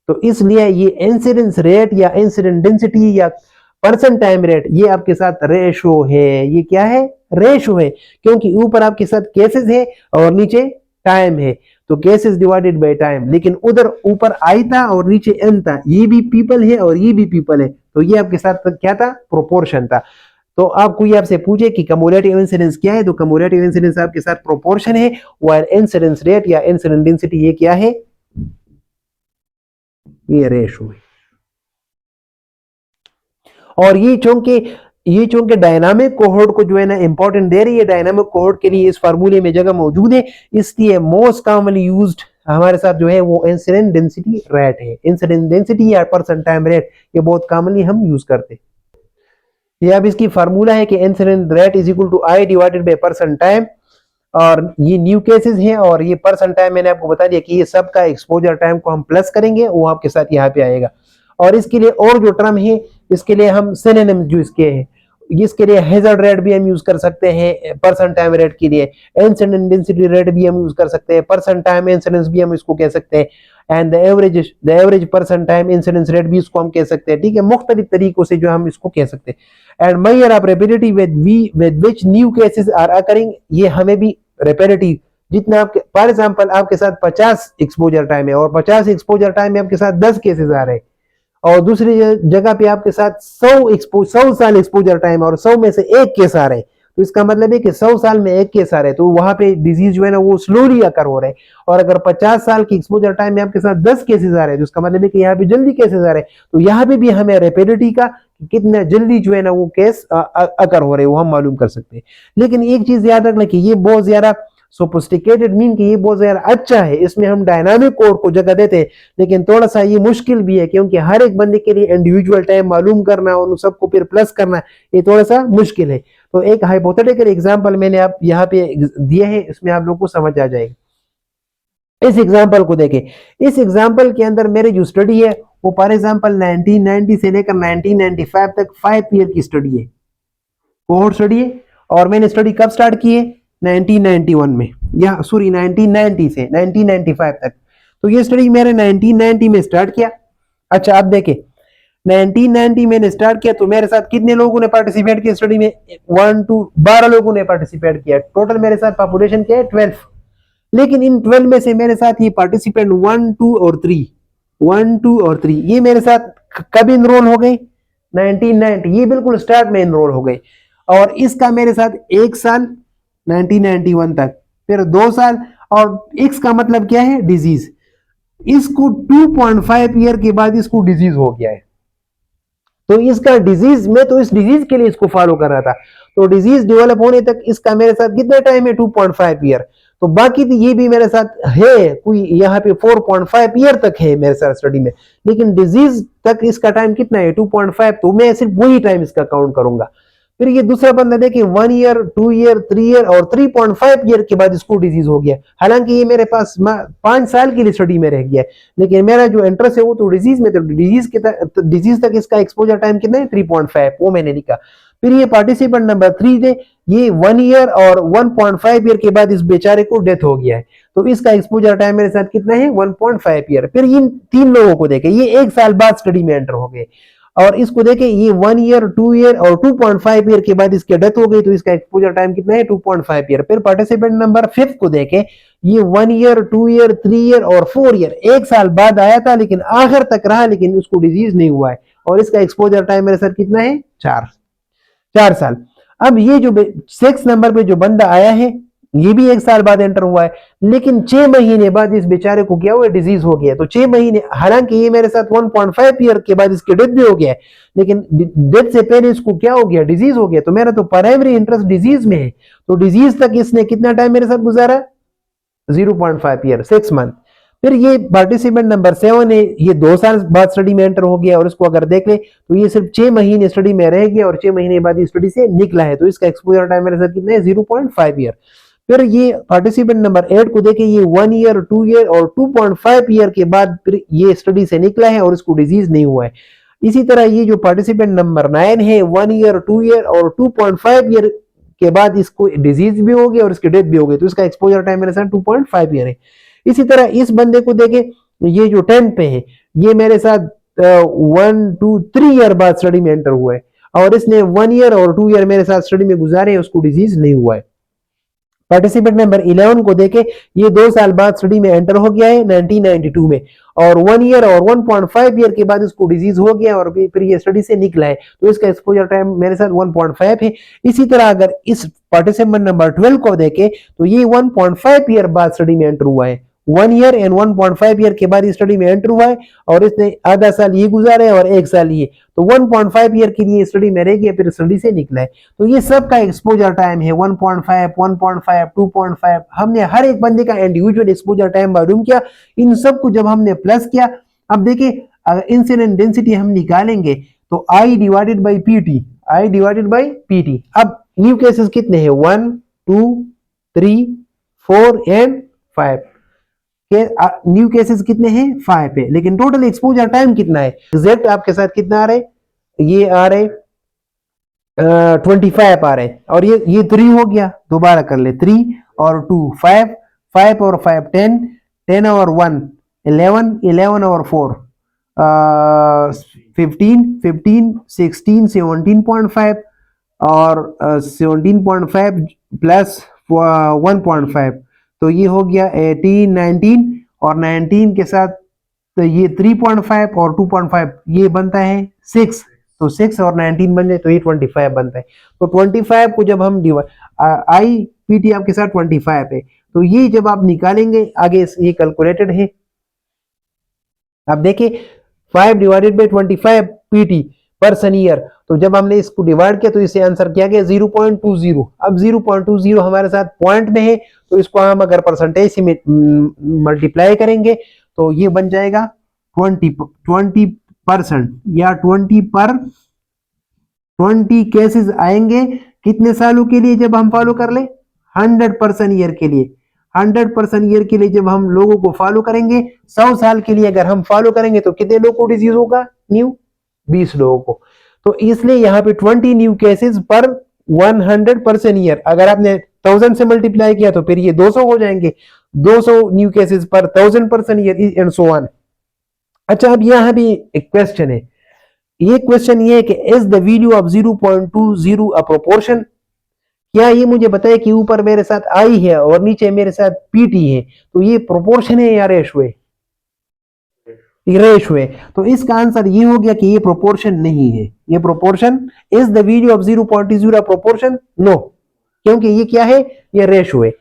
तो इसलिए ये इंसिडेंस रेट या इंसिडेंट डेंसिटी या पर्सन टाइम रेट ये आपके साथ रेशो है। ये क्या है, रेशो है, क्योंकि ऊपर आपके साथ केसेस है और नीचे टाइम है, तो केसेस डिवाइडेड बाय टाइम। लेकिन उधर ऊपर आई था और नीचे एन था, ये भी पीपल है और ये भी पीपल है, तो ये आपके साथ क्या था, प्रोपोर्शन था। तो आप कोई आपसे पूछे कि कम्युलेटिव इंसिडेंस क्या है, तो कम्युलेटिव इंसिडेंस आपके साथ प्रोपोर्शन है, और इंसिडेंस रेट या इंसिडेंट डेंसिटी ये क्या है, ये रेशो है। और ये चूंकि डायनामिक कोहोर्ट को जो है ना इंपॉर्टेंट दे रही है, डायनामिक कोहोर्ट के लिए इस फार्मूले में जगह मौजूद है, इसलिए मोस्ट कॉमनली यूज्ड हमारे साथ जो है वो इंसिडेंट डेंसिटी रेट है। इंसिडेंट डेंसिटी या पर्सन टाइम रेट ये बहुत कॉमनली हम यूज करते हैं। ये अब इसकी फार्मूला है कि incident rate is equal to I divided by person time, और ये न्यू केसेस हैं, और ये पर्सन टाइम मैंने आपको बता दिया कि ये सबका एक्सपोजर टाइम को हम प्लस करेंगे, वो आपके साथ यहाँ पे आएगा। और इसके लिए और जो टर्म है इसके लिए हम सिनोनिम यूज किए हैं, इसके लिए हैजर्ड रेट भी हम यूज कर सकते हैं, पर्सन टाइम रेट के लिए इंसिडेंट डेंसिटी रेट भी हम यूज कर सकते हैं, पर्सन टाइम इंसिडेंस भी हम इसको कह सकते हैं, and the average person time incidence rate भी इसको हम कह सकते हैं। ठीक है, मुख्तलिफ तरीकों से जो हम इसको कह सकते हैं। And measure of rapidity with which new cases are occurring, ये हमें भी रैपिडिटी जितना आपके, फॉर एग्जांपल आपके साथ 50 एक्सपोजर टाइम है और 50 एक्सपोजर टाइम में आपके साथ 10 केसेस आ रहे हैं, और दूसरी जगह पे आपके साथ 100 साल एक्सपोजर टाइम और 100 में से एक केस आ रहे हैं, तो इसका मतलब है कि 100 साल में एक केस आ रहे हैं, तो वहां पे डिजीज जो है ना वो स्लोली अकर हो रहे हैं। और अगर 50 साल की एक्सपोजर टाइम में आपके साथ 10 केसेस आ रहे हैं, तो इसका मतलब है कि यहाँ पे जल्दी केसेस आ रहे हैं, तो यहाँ पे भी हमें रैपिडिटी का कितना जल्दी जो है ना वो केस अकर हो रहे हैं वो हम मालूम कर सकते हैं। लेकिन एक चीज याद रखना कि ये बहुत ज्यादा सोफिस्टिकेटेड मीन कि ये बहुत ज्यादा अच्छा है, इसमें हम डायनामिक कोड को जगह देते हैं, लेकिन थोड़ा सा ये मुश्किल भी है, क्योंकि हर एक बंदे के लिए इंडिविजुअल टाइम मालूम करना और उन सबको फिर प्लस करना ये थोड़ा सा मुश्किल है। तो एक हाइपोथेटिकल एग्जांपल मैंने आप यहाँ पे दिए हैं, इसमें आप लोग को समझ आ जाएगा। इस एग्जांपल को देखें, इस एग्जांपल के अंदर मेरी जो स्टडी है वो फॉर एग्जांपल 1990 से लेकर 1995 तक 5 ईयर की स्टडी है, कोहोर्ट स्टडी है। और मैंने स्टडी कब स्टार्ट की है? 1991 में, या सॉरी 1990 से 1995 तक। तो ये स्टडी मैंने 1990 में स्टार्ट किया। अच्छा अब देखें, 1990 मैंने स्टार्ट किया तो मेरे साथ कितने लोगों ने पार्टिसिपेट किया स्टडी में? 1 2 12 लोगों ने पार्टिसिपेट किया। टोटल मेरे साथ पॉपुलेशन क्या है? 12। लेकिन इन 12 में से मेरे साथ ये पार्टिसिपेंट 1 2 और 3, 1 2 और 3 ये मेरे साथ कब इनरोल हो गए? 1990, ये बिल्कुल स्टार्ट में इनरोल हो गए। और इसका मेरे साथ 1 साल 1991 तक, फिर 2 साल, और एक्स का मतलब क्या है? डिजीज। इसको 2.5 ईयर के बाद इसको डिजीज हो गया है। तो इसका डिजीज में, तो इस डिजीज के लिए इसको फॉलो कर रहा था। तो डिजीज डेवलप होने तक इसका मेरे साथ कितना टाइम है? 2.5 ईयर। तो बाकी तो ये भी मेरे साथ है, कोई यहाँ पे 4.5 ईयर तक है मेरे साथ स्टडी में, लेकिन डिजीज तक इसका टाइम कितना है? 2.5। तो मैं सिर्फ वही टाइम इसका काउंट करूंगा। फिर ये दूसरा बंदा देखिए 1 ईयर 2 ईयर 3 ईयर और 3.5 ईयर के बाद इसको डिजीज हो गया। हालांकि ये मेरे पास 5 साल के लिए स्टडी में रह गया, लेकिन मेरा जो इंटरेस्ट है वो तो डिजीज में, तो डिजीज तक इसका एक्सपोजर टाइम कितना है? 3.5, वो मैंने लिखा। फिर ये पार्टिसिपेंट नंबर 3 थे, ये 1 ईयर और 1.5 ईयर के बाद इस बेचारे को डेथ हो गया है। तो इसका एक्सपोजर टाइम मेरे साथ कितना है? 1.5 ईयर। फिर इन 3 लोगों को देखे, ये 1 साल बाद स्टडी में एंटर हो गए। और इसको देखे, ये 1 ईयर 2 ईयर और 2.5 ईयर के बाद इसकी डेथ हो गई, तो इसका एक्सपोजर टाइम कितना है? 2.5 ईयर। फिर पार्टिसिपेंट नंबर 5 को देखे, ये 1 ईयर 2 ईयर 3 ईयर और 4 ईयर, 1 साल बाद आया था लेकिन आखिर तक रहा, लेकिन उसको डिजीज नहीं हुआ है। और इसका एक्सपोजर टाइम मेरे साथ कितना है? 4 साल। अब ये जो 6 नंबर पे जो बंदा आया है, ये भी 1 साल बाद एंटर हुआ है, लेकिन 6 महीने बाद इस बेचारे को क्या हुआ? डिजीज हो गया। तो 6 महीने, हालांकि ये मेरे साथ 1.5 ईयर के बाद इसकी डेथ भी हो गया है, लेकिन डेथ से पहले इसको क्या हो गया? डिजीज हो गया। तो मेरा तो प्राइमरी इंटरेस्ट डिजीज में है, तो डिजीज तक इसने कितना टाइम मेरे साथ गुजारा? 0.5 ईयर, 6 मंथ। फिर ये पार्टिसिपेंट नंबर 7 है, ये 2 साल बाद स्टडी में एंटर हो गया, और इसको अगर देख ले तो ये सिर्फ 6 महीने स्टडी में रह गया और 6 महीने बाद स्टडी से निकला है। तो इसका एक्सपोजर टाइम मेरे साथ कितना है? 0.5 ईयर। फिर ये पार्टिसिपेंट नंबर 8 को देखे, ये 1 ईयर 2 ईयर और 2.5 ईयर के बाद फिर ये स्टडी से निकला है और इसको डिजीज नहीं हुआ है। इसी तरह ये जो पार्टिसिपेंट नंबर 9 है, 1 ईयर 2 ईयर और 2.5 ईयर के बाद इसको डिजीज भी हो गया और इसकी डेथ भी हो गई। तो इसका एक्सपोजर टाइम मेरे साथ 2.5 ईयर है। इसी तरह इस बंदे को देखे, ये जो 10 पे है, ये मेरे साथ 1 2 3 ईयर बाद स्टडी में एंटर हुआ है, और इसने 1 ईयर और 2 ईयर मेरे साथ स्टडी में गुजारे, उसको डिजीज नहीं हुआ है। पार्टिसिपेंट नंबर 11 को देखे, ये 2 साल बाद स्टडी में एंटर हो गया है 1992 में, और 1 ईयर और 1.5 ईयर के बाद इसको डिजीज हो गया और फिर ये स्टडी से निकला है। तो इसका एक्सपोजर टाइम मेरे साथ 1.5 है। इसी तरह अगर इस पार्टिसिपेंट नंबर 12 को देखे, तो ये 1.5 ईयर बाद स्टडी में एंटर हुआ है, 1 ईयर एंड 1.5 ईयर के बाद स्टडी में एंटर हुआ है, और इसने आधा साल ये गुजारे और 1 साल ये, तो 1.5 ईयर के लिए स्टडी में रह गया, फिर स्टडी से निकला है। तो ये सब का एक्सपोजर टाइम है 1.5, 1.5, 2.5। हमने हर एक बंदे का इंडिविजुअल एक्सपोजर टाइम मालूम किया, इन सब को जब हमने प्लस किया, अब देखिए अगर इंसिडेंट डेंसिटी हम निकालेंगे तो I डिवाइडेड बाई PT। अब न्यू केसेस कितने हैं? 1 2 3 4 एंड 5 के न्यू केसेस कितने हैं? 5 है, लेकिन टोटल एक्सपोजर टाइम कितना है? एग्जैक्ट आपके साथ कितना आ रहा है? ये आ रहे 25 आ रहे, और ये 3 हो गया, दोबारा कर ले, 3 और 2 5, 5 और 5 10, 10 और 1 11, 11 और 4 15, 15 16 17.5 और 17.5 प्लस 1.5, तो ये हो गया 18 19, और 19 के साथ तो ये 3.5 और 2.5 ये बनता है 6, तो 6 और 19 बन जाए तो ये 25 बनता है। तो 25 को जब हम IPT आपके साथ 25 है, तो ये जब आप निकालेंगे आगे ये कैलकुलेटेड है। अब देखिए 5 divided by 25 PT person year, तो जब हमने इसको डिवाइड किया तो इसे आंसर किया गया 0.20। अब 0.20 हमारे साथ पॉइंट में है, तो इसको हम अगर परसेंटेज से मल्टीप्लाई करेंगे तो ये बन जाएगा 20% या 20 केसेस आएंगे कितने सालों के लिए जब हम फॉलो कर ले? 100% ईयर के लिए। 100% ईयर के लिए जब हम लोगों को फॉलो करेंगे, 100 साल के लिए अगर हम फॉलो करेंगे तो कितने लोगों को डिजीज होगा? न्यू 20 लोगों को। तो इसलिए यहाँ पे 20 न्यू केसेस पर 100% ईयर। अगर आपने 1000 से मल्टीप्लाई किया तो फिर ये 200 हो जाएंगे, 200 न्यू केसेस पर 1000% ईयर एंड सो ऑन। अच्छा, अब यहाँ भी एक क्वेश्चन है। ये क्वेश्चन ये है कि is the value of 0.20 a proportion? क्या ये मुझे बताए कि ऊपर मेरे साथ आई है और नीचे मेरे साथ पीटी है, तो ये प्रोपोर्शन है या रेशो है? रेशो है। तो इसका आंसर ये हो गया कि ये प्रोपोर्शन नहीं है। ये proportion, is the value of 0.20 proportion? No, क्योंकि ये क्या है? ये रेशो है।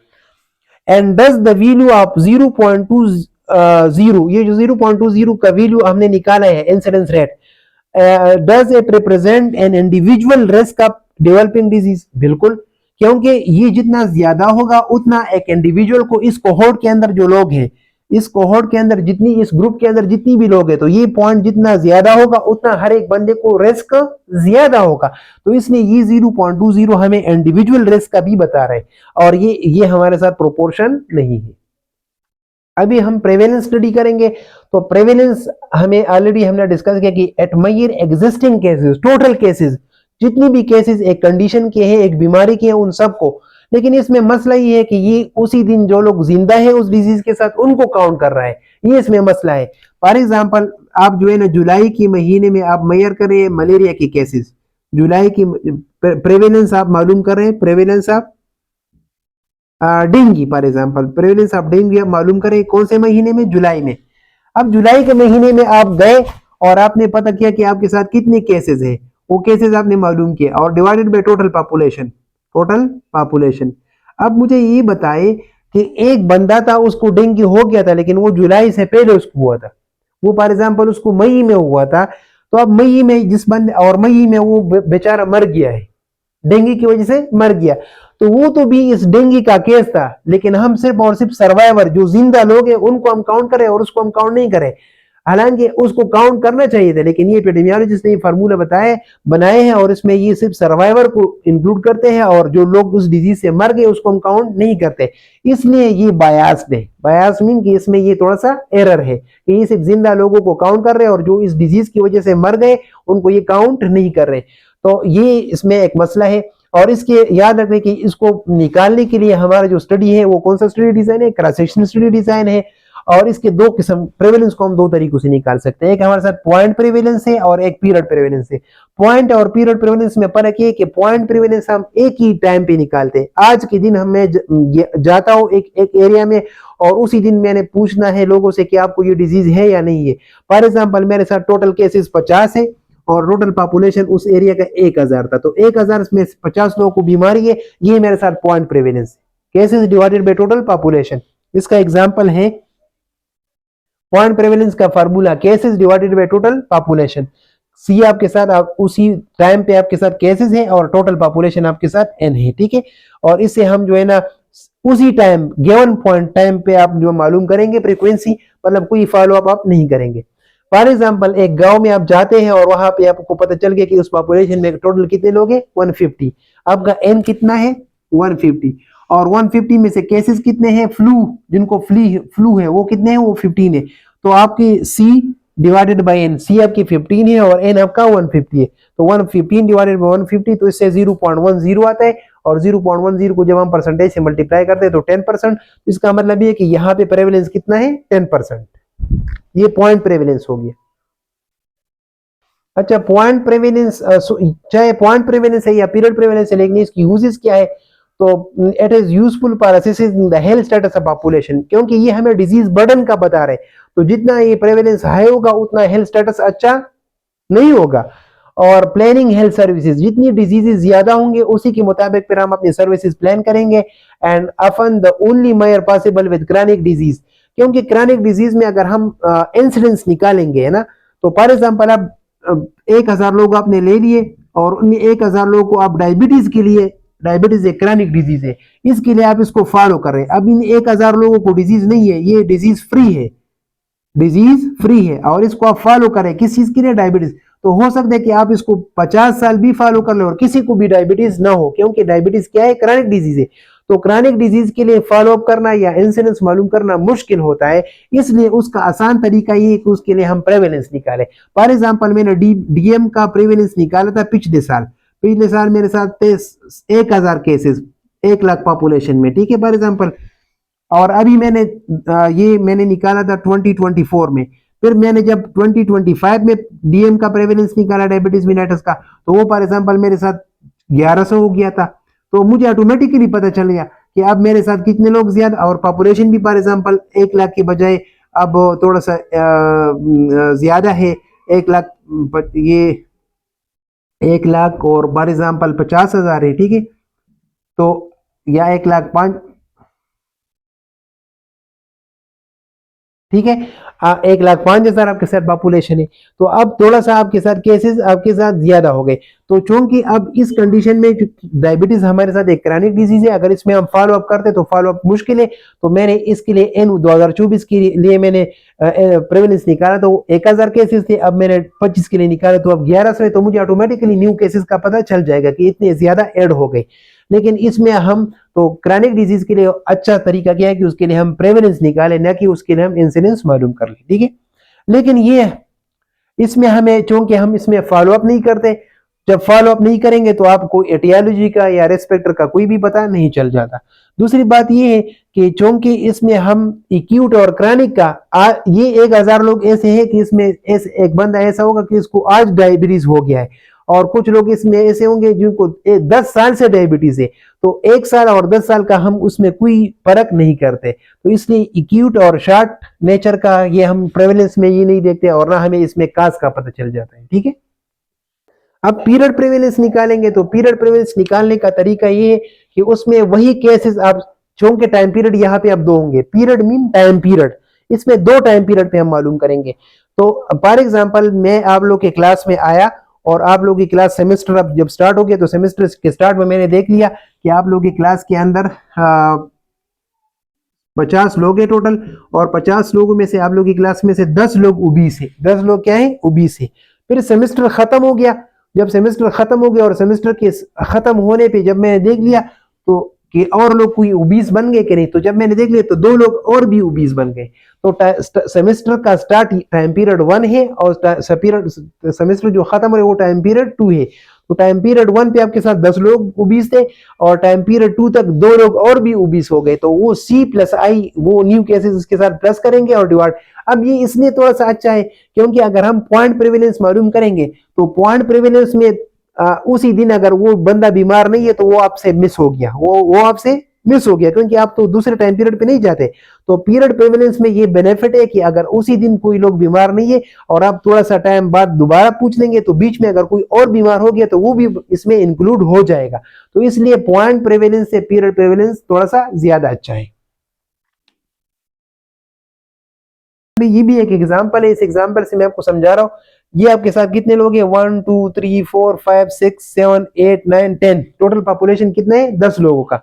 And does the value of 0.20, ये जो 0.20 का वैल्यू हमने निकाला है incidence rate, does it represent an individual risk of developing disease? बिल्कुल, क्योंकि ये जितना ज्यादा होगा उतना एक इंडिविजुअल को, इस कोहोर्ट के अंदर जो लोग हैं, इस कोहोर्ट के अंदर जितनी, इस ग्रुप के अंदर जितनी भी लोग हैं, तो ये पॉइंट जितना ज्यादा होगा उतना हर एक बंदे को रिस्क ज्यादा होगा। तो इसलिए ये 0.20 हमें इंडिविजुअल रिस्क का भी बता रहे हैं और ये हमारे साथ प्रोपोर्शन नहीं है। अभी हम प्रेवेलेंस स्टडी करेंगे। तो प्रेवेलेंस हमें ऑलरेडी हमने डिस्कस किया कि एट मयर एग्जिस्टिंग केसेस, टोटल केसेस, जितनी भी केसेस एक कंडीशन के हैं, एक बीमारी के हैं, उन सबको। लेकिन इसमें मसला ये है कि ये उसी दिन जो लोग जिंदा है उस डिजीज के साथ, उनको काउंट कर रहा है, ये इसमें मसला है। फॉर एग्जाम्पल, आप जो है ना जुलाई के महीने में आप मेजर करें मलेरिया के केसेस, जुलाई की प्रेवेलेंस आप मालूम कर रहे हैं, prevalence of dengue, for example prevalence of dengue आप मालूम करें कौन से महीने में? जुलाई में। अब जुलाई के महीने में आप गए और आपने पता किया कि आपके साथ कितने केसेस है, वो केसेस आपने मालूम किए और divided by total population, total population. अब मुझे ये बताए कि एक बंदा था उसको डेंगू हो गया था, लेकिन वो जुलाई से पहले उसको हुआ था, वो फॉर एग्जाम्पल उसको मई में हुआ था। तो अब मई में जिस बंदे, और मई में वो बेचारा मर गया है, डेंगू की वजह से मर गया, तो वो तो भी इस डेंगू का केस था, लेकिन हम सिर्फ और सिर्फ सर्वाइवर जो जिंदा लोग हैं उनको हम काउंट करें और उसको हम काउंट नहीं करें। हालांकि उसको काउंट करना चाहिए था, लेकिन ये एपिडेमियोलॉजिस्ट ने फार्मूला बनाए हैं और इसमें ये सिर्फ सर्वाइवर को इंक्लूड करते हैं और जो लोग उस डिजीज से मर गए उसको हम काउंट नहीं करते। इसलिए ये बायास्ड है। बायास मीन कि इसमें ये थोड़ा सा एरर है कि ये सिर्फ जिंदा लोगों को काउंट कर रहे हैं और जो इस डिजीज की वजह से मर गए उनको ये काउंट नहीं कर रहे। तो ये इसमें एक मसला है। और इसके याद रखने कि इसको निकालने के लिए हमारा जो स्टडी है वो कौन सा स्टडी डिजाइन है? क्रॉस सेक्शनल स्टडी डिजाइन है। और इसके दो किस्म, प्रेवेलेंस को हम दो तरीकों से निकाल सकते हैं। एक हमारे साथ पॉइंट प्रेवेलेंस है और एक पीरियड प्रेवेलेंस है। पॉइंट और पीरियड प्रेवेलेंस में फर्क है कि पॉइंट प्रेवेलेंस हम एक ही टाइम पे निकालते हैं। आज के दिन मैं जाता हूँ एक एरिया में और उसी दिन मैंने पूछना है लोगों से कि आपको ये डिजीज है या नहीं है। फॉर एग्जाम्पल, मेरे साथ टोटल केसेस 50 है और टोटल पॉपुलेशन उस एरिया का 1000 था, तो 1000 में 50 लोगों को बीमारी है, ये मेरे साथ पॉइंट प्रेवेलेंस है। Cases divided by total population, इसका एग्जांपल है पॉइंट प्रेवेलेंस का formula, cases divided by total population. C आपके साथ आप उसी टाइम पे आपके साथ केसेस है और टोटल पॉपुलेशन आपके साथ एन है, ठीक है। और इससे हम जो है ना उसी टाइम गिवन पॉइंट टाइम पे आप जो मालूम करेंगे फ्रीक्वेंसी, मतलब कोई फॉलो अप आप नहीं करेंगे। फॉर एग्जाम्पल, एक गांव में आप जाते हैं और वहां पे आपको पता चल गया कि उस पॉपुलेशन में टोटल कितने लोग हैं? 150। आपका एन कितना है? 150। और 150 में से केसेस कितने हैं? जिनको फ्लू है वो कितने हैं? वो 15 है। तो आपकी सी डिवाइडेड बाय एन, सी आपकी 15 है और एन आपका 150 है, तो 115 डिवाइडेड बाय 150, तो इससे 0.10 आता है। और 0.10 को जब हम परसेंटेज से मल्टीप्लाई करते हैं तो 10%। इसका मतलब ये है कि यहाँ पे प्रेवलेंस कितना है? 10%। ये पॉइंट प्रेवलेंस हो गया। अच्छा, पॉइंट प्रेवलेंस, चाहे पॉइंट प्रेवलेंस है या पीरियड प्रेवलेंस है, लेकिन इसकी यूजेस क्या है? तो it is useful for assessing the health status of population, क्योंकि ये हमें डिजीज बर्डन का बता रहे हैं। तो जितना ये प्रेवलेंस हाई होगा उतना हेल्थ स्टेटस अच्छा नहीं होगा। और प्लानिंग हेल्थ सर्विसेज, जितनी डिजीजेस ज्यादा होंगे उसी के मुताबिक फिर हम अपनी सर्विसेज प्लान करेंगे। And often the only mayor possible with chronic disease, क्योंकि क्रॉनिक डिजीज में अगर हम इंसिडेंस निकालेंगे, है ना, तो फॉर एग्जांपल आप 1000 लोग आपने ले लिए और उन 1000 लोगों को आप डायबिटीज के लिए, डायबिटीज एक क्रॉनिक डिजीज है, इसके लिए आप इसको फॉलो कर रहे हैं। अब इन 1000 लोगों को डिजीज नहीं है, ये डिजीज फ्री है, डिजीज फ्री है और इसको आप फॉलो करें किस चीज के लिए? डायबिटीज। तो हो सकता है कि आप इसको 50 साल भी फॉलो कर लो और किसी को भी डायबिटीज ना हो, क्योंकि डायबिटीज क्या है, क्रॉनिक डिजीज है। तो क्रॉनिक डिजीज के लिए फॉलो अप करना या इंसिडेंस मालूम करना मुश्किल होता है, इसलिए उसका आसान तरीका ये है कि उसके लिए हम प्रेवेलेंस निकालें। फॉर एग्जांपल मैंने डीएम का प्रेवेलेंस निकाला था पिछले साल मेरे साथ थे 1000 केसेस 1 लाख पॉपुलेशन में, ठीक है फॉर एग्जांपल। और अभी मैंने निकाला था 2024 में। फिर मैंने जब 2025 में डीएम का प्रेवेलेंस निकाला डायबिटीज मेलिटस का, तो वो फॉर एग्जांपल मेरे साथ 1100 हो गया था। तो मुझे ऑटोमेटिकली पता चल गया कि अब मेरे साथ कितने लोग ज्यादा, और पॉपुलेशन भी फॉर एग्जांपल 1 लाख के बजाय अब थोड़ा सा ज्यादा है, 1 लाख, ये 1 लाख और फॉर एग्जांपल 50,000 है, ठीक है। तो या 1,05,000, ठीक है, 1,05,000 आपके साथ पॉपुलेशन है। तो अब थोड़ा सा आपके साथ केसेस आपके साथ ज्यादा हो गए। तो चूंकि अब इस कंडीशन में डायबिटीज हमारे साथ एक क्रॉनिक डिजीज है, अगर इसमें हम फॉलो अप करते तो फॉलो अप मुश्किल है। तो मैंने इसके लिए 2024 के लिए मैंने प्रेवलेंस निकाला तो 1000 केसेस थे, अब मैंने 25 के लिए निकाला तो अब 1100 है। तो मुझे ऑटोमेटिकली न्यू केसेस का पता चल जाएगा कि इतने ज्यादा ऐड हो गए। लेकिन इसमें हम तो क्रॉनिक डिजीज के लिए अच्छा तरीका क्या है कि उसके लिए हम प्रेवलेंस निकालें, ना कि उसके लिए हम इंसिडेंस मालूम कर लें, ठीक है। लेकिन ये इसमें हमें, चूंकि हम इसमें फॉलो अप नहीं करते, जब फॉलो अप नहीं करेंगे तो आपको एटियोलॉजी का या रेस्पेक्टर का कोई भी पता नहीं चल जाता। दूसरी बात ये है कि चूंकि इसमें हम एक्यूट और क्रॉनिक का ये 1000 लोग ऐसे हैं कि इसमें एक बंदा ऐसा होगा कि इसको आज डायबिटीज हो गया है, और कुछ लोग इसमें ऐसे होंगे जिनको 10 साल से डायबिटीज है। तो 1 साल और 10 साल का हम उसमें कोई फर्क नहीं करते। तो इसलिए एक्यूट और शॉर्ट नेचर का ये हम प्रेवलेंस में ये नहीं देखते, और ना हमें इसमें काज का पता चल जाता है, ठीक है। अब पीरियड प्रेवलेंस निकालेंगे तो पीरियड प्रेवलेंस निकालने का तरीका ये है कि उसमें वही केसेस आप, चूंकि टाइम पीरियड यहाँ पे अब 2 होंगे, पीरियड मीन टाइम पीरियड, इसमें 2 टाइम पीरियड पे हम मालूम करेंगे। तो फॉर एग्जांपल मैं आप लोग के क्लास में आया और आप लोग की क्लास सेमेस्टर अब जब स्टार्ट हो गया, तो सेमेस्टर के स्टार्ट में मैंने देख लिया कि आप लोग की क्लास के अंदर 50 लोग हैं टोटल, और 50 लोगों में से आप लोग की क्लास में से 10 लोग ओबीस है, 10 लोग क्या है, ओबीस है। फिर सेमेस्टर खत्म हो गया, जब सेमेस्टर खत्म हो गया और सेमेस्टर के खत्म होने पे जब मैंने देख लिया तो कि और लोग कोई ओबीस बन गए कि नहीं, तो जब मैंने देख लिया तो 2 लोग और भी ओबीस बन गए। तो सेमेस्टर का स्टार्ट टाइम पीरियड 1 है, और सेमेस्टर जो खत्म हो रहा है वो टाइम पीरियड 2 है। तो टाइम पीरियड 1 पे आपके साथ 10 लोग ओबीस थे, और टाइम पीरियड 2 तक 2 लोग और भी ओबीस हो गए। तो वो C + I वो न्यू केसेस इसके साथ प्लस करेंगे और डिवाइड। अब ये इसलिए थोड़ा सा अच्छा है क्योंकि अगर हम पॉइंट प्रेवलेंस मालूम करेंगे तो पॉइंट प्रेवलेंस में उसी दिन अगर वो बंदा बीमार नहीं है तो वो आपसे मिस हो गया, वो आपसे मिस हो गया, क्योंकि आप तो दूसरे टाइम पीरियड पे नहीं जाते। तो पीरियड प्रेवलेंस में ये बेनिफिट है कि अगर उसी दिन कोई लोग बीमार नहीं है और आप थोड़ा सा टाइम बाद दोबारा पूछ लेंगे तो बीच में अगर कोई और बीमार हो गया तो वो भी इसमें इंक्लूड हो जाएगा। तो इसलिए पॉइंट प्रेवलेंस से पीरियड प्रेवलेंस थोड़ा सा ज्यादा अच्छा है। ये भी एक एग्जांपल है, इस एग्जांपल से मैं आपको समझा रहा हूँ। ये आपके साथ कितने लोग हैं, 1 2 3 4 5 6 7 8 9 10, टोटल पॉपुलेशन कितने है, 10 लोगों का।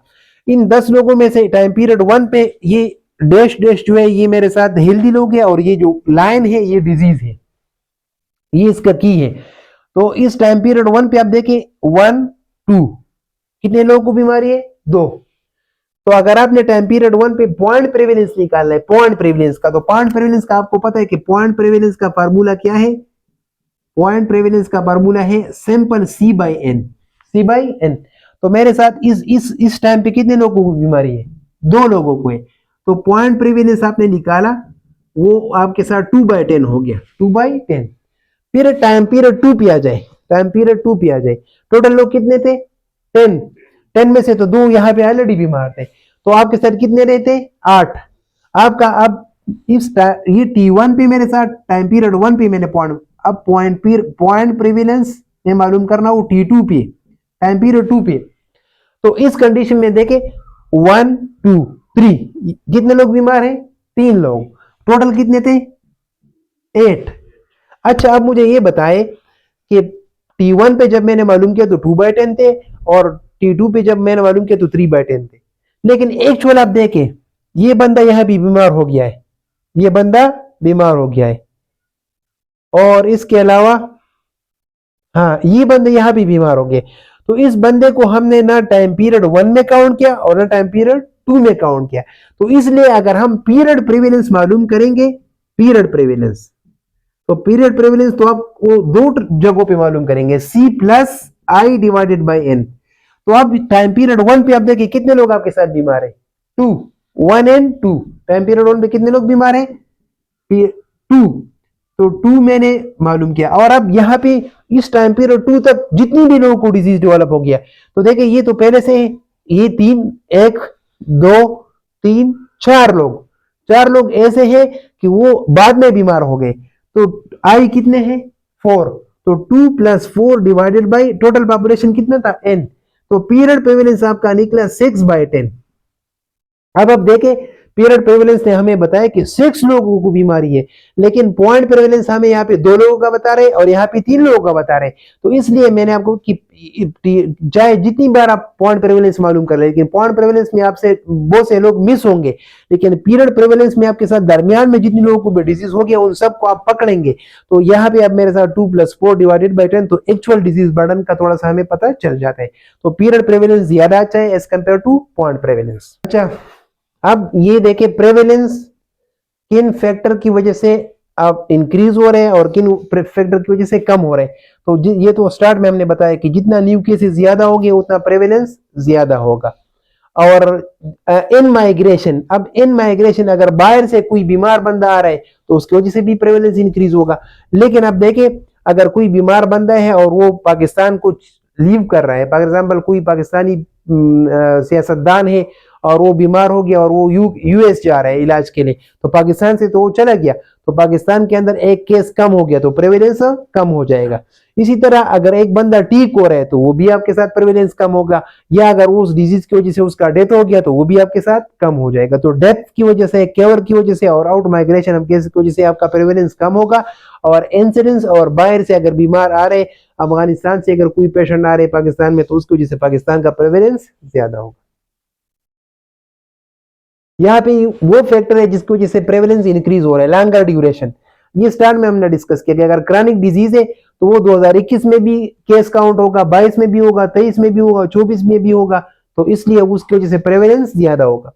इन 10 लोगों में से टाइम पीरियड 1 पे ये डैश डैश जो है ये मेरे साथ हेल्दी लोग हैं, और ये जो लाइन है ये डिजीज है, ये इसका की है। तो इस टाइम पीरियड 1 पे आप देखें 1 2 कितने लोगों को बीमारी है, 2। तो अगर आपने टाइम पीरियड 1 पे पॉइंट प्रेवलेंस निकालना है, पॉइंट प्रेवलेंस का, तो पॉइंट प्रेवलेंस का आपको पता है कि पॉइंट प्रेवलेंस का फार्मूला क्या है, पॉइंट प्रेवलेंस का फार्मूला है सिंपल C/N। तो मेरे साथ इस टाइम पे कितने लोगों को बीमारी है, 2 लोगों को है। तो पॉइंट प्रेवलेंस आपने निकाला वो आपके साथ 2/10 हो गया, 2/10। फिर टाइम पीरियड 2 पे आ जाए, टाइम पीरियड 2 पे आ जाए, टोटल लोग कितने थे, 10। 10 में से तो 2 यहाँ पे ऑलरेडी बीमार थे, तो आपके साथ कितने रहते, 8। आपका अब ये T1 पे मेरे साथ टाइम पीरियड 1 पे मैंने पॉइंट, अब पॉइंट प्रेवलेंस में मालूम करना वो T2 पे टाइम पीरियड 2 पे। तो इस कंडीशन में देखे 1 2 3 कितने लोग बीमार हैं, 3 लोग, टोटल कितने थे, 8। अच्छा अब मुझे ये बताए कि T1 पे जब मैंने मालूम किया तो 2/10 थे, और T2 पे जब मैंने मालूम किया तो 3/10 थे। लेकिन एक्चुअल आप देखें ये बंदा यहां भी बीमार हो गया है, ये बंदा बीमार हो गया है, और इसके अलावा हाँ, ये बंदे यहाँ भी बीमार हो गए, तो इस बंदे को हमने ना टाइम पीरियड 1 में काउंट किया और ना टाइम पीरियड 2 में काउंट किया। तो इसलिए अगर हम पीरियड प्रेवलेंस मालूम करेंगे, पीरियड प्रेवलेंस, तो पीरियड प्रेवलेंस तो आप वो दो जगहों पे मालूम करेंगे, C plus I divided by N. तो अब टाइम पीरियड 1 पे आप देखिए कितने लोग आपके साथ बीमार है, 2, 1 एंड 2। टाइम पीरियड 1 पे कितने लोग बीमार है, 2। तो 2 मैंने मालूम किया, और अब यहाँ पे इस टाइम पीरियड 2 तक जितनी भी लोगों को डिजीज डेवलप हो गया, तो देखिए ये तो पहले से है, ये 3, 1, 2, 3, 4 लोग ऐसे हैं कि वो बाद में बीमार हो गए। तो आई कितने हैं, 4। तो 2 plus 4 divided by total population कितना था, n। तो पीरियड प्रेवलेंस आपका निकला 6/10। अब आप देखें पीरियड प्रेवलेंस ने हमें बताया कि 6 लोगों को बीमारी है, लेकिन पॉइंट प्रेवलेंस हमें यहाँ पे 2 लोगों का बता रहे और यहाँ पे 3 लोगों का बता रहे। तो इसलिए मैंने आपको कि चाहे जितनी बार आप पॉइंट प्रेवलेंस मालूम कर ले, लेकिन पॉइंट प्रेवलेंस में आपसे बहुत से लोग मिस होंगे, लेकिन पीरियड प्रेवलेंस में आपके साथ दरमियान में जितने लोगों को डिजीज हो गया उन सबको आप पकड़ेंगे। तो यहाँ पे आप मेरे साथ 2 + 4 डिवाइडेड बाई 10, तो एक्चुअल डिजीज बर्डन का थोड़ा सा हमें पता चल जाता है। तो पीरियड प्रेवलेंस ज्यादा अच्छा है as compare to point prevalence. अच्छा, अब ये देखें प्रेवलेंस किन फैक्टर की वजह से अब इंक्रीज हो रहे हैं और किन फैक्टर की वजह से कम हो रहे हैं। तो ये तो स्टार्ट में हमने बताया कि जितना न्यू केसेस ज्यादा होंगे उतना प्रेवलेंस ज्यादा होगा। और इन माइग्रेशन, अब इन माइग्रेशन अगर बाहर से कोई बीमार बंदा आ रहा है तो उसकी वजह से भी प्रेवलेंस इंक्रीज होगा। लेकिन अब देखें अगर कोई बीमार बंदा है और वो पाकिस्तान को लीव कर रहा है, फॉर एग्जाम्पल कोई पाकिस्तानी सियासतदान है और वो बीमार हो गया और वो यूएस जा रहा है इलाज के लिए, तो पाकिस्तान से तो वो चला गया, तो पाकिस्तान के अंदर एक केस कम हो गया तो प्रेवलेंस कम हो जाएगा। इसी तरह अगर एक बंदा ठीक हो रहा है तो वो भी आपके साथ प्रेवलेंस कम होगा, या अगर उस डिजीज की वजह से उसका डेथ हो गया तो वो भी आपके साथ कम हो जाएगा। तो डेथ की वजह से, केवर की वजह से और आउट माइग्रेशन केस की वजह से आपका प्रेवलेंस कम होगा। और इंसिडेंस और बाहर से अगर बीमार आ रहे, अफगानिस्तान से अगर कोई पेशेंट आ रहे पाकिस्तान में, तो उसकी वजह से पाकिस्तान का प्रेवलेंस ज्यादा होगा। यहाँ पे वो फैक्टर है जिसकी वजह से प्रेवलेंस इंक्रीज हो रहा है, लॉन्गर ड्यूरेशन। ये स्टार्ट में हमने डिस्कस किया कि अगर क्रॉनिक डिजीज है तो वो 2021 में भी केस काउंट होगा, 22 में भी होगा, 23 में भी होगा, 24 में भी होगा, तो इसलिए उसकी वजह से प्रेवलेंस ज्यादा होगा।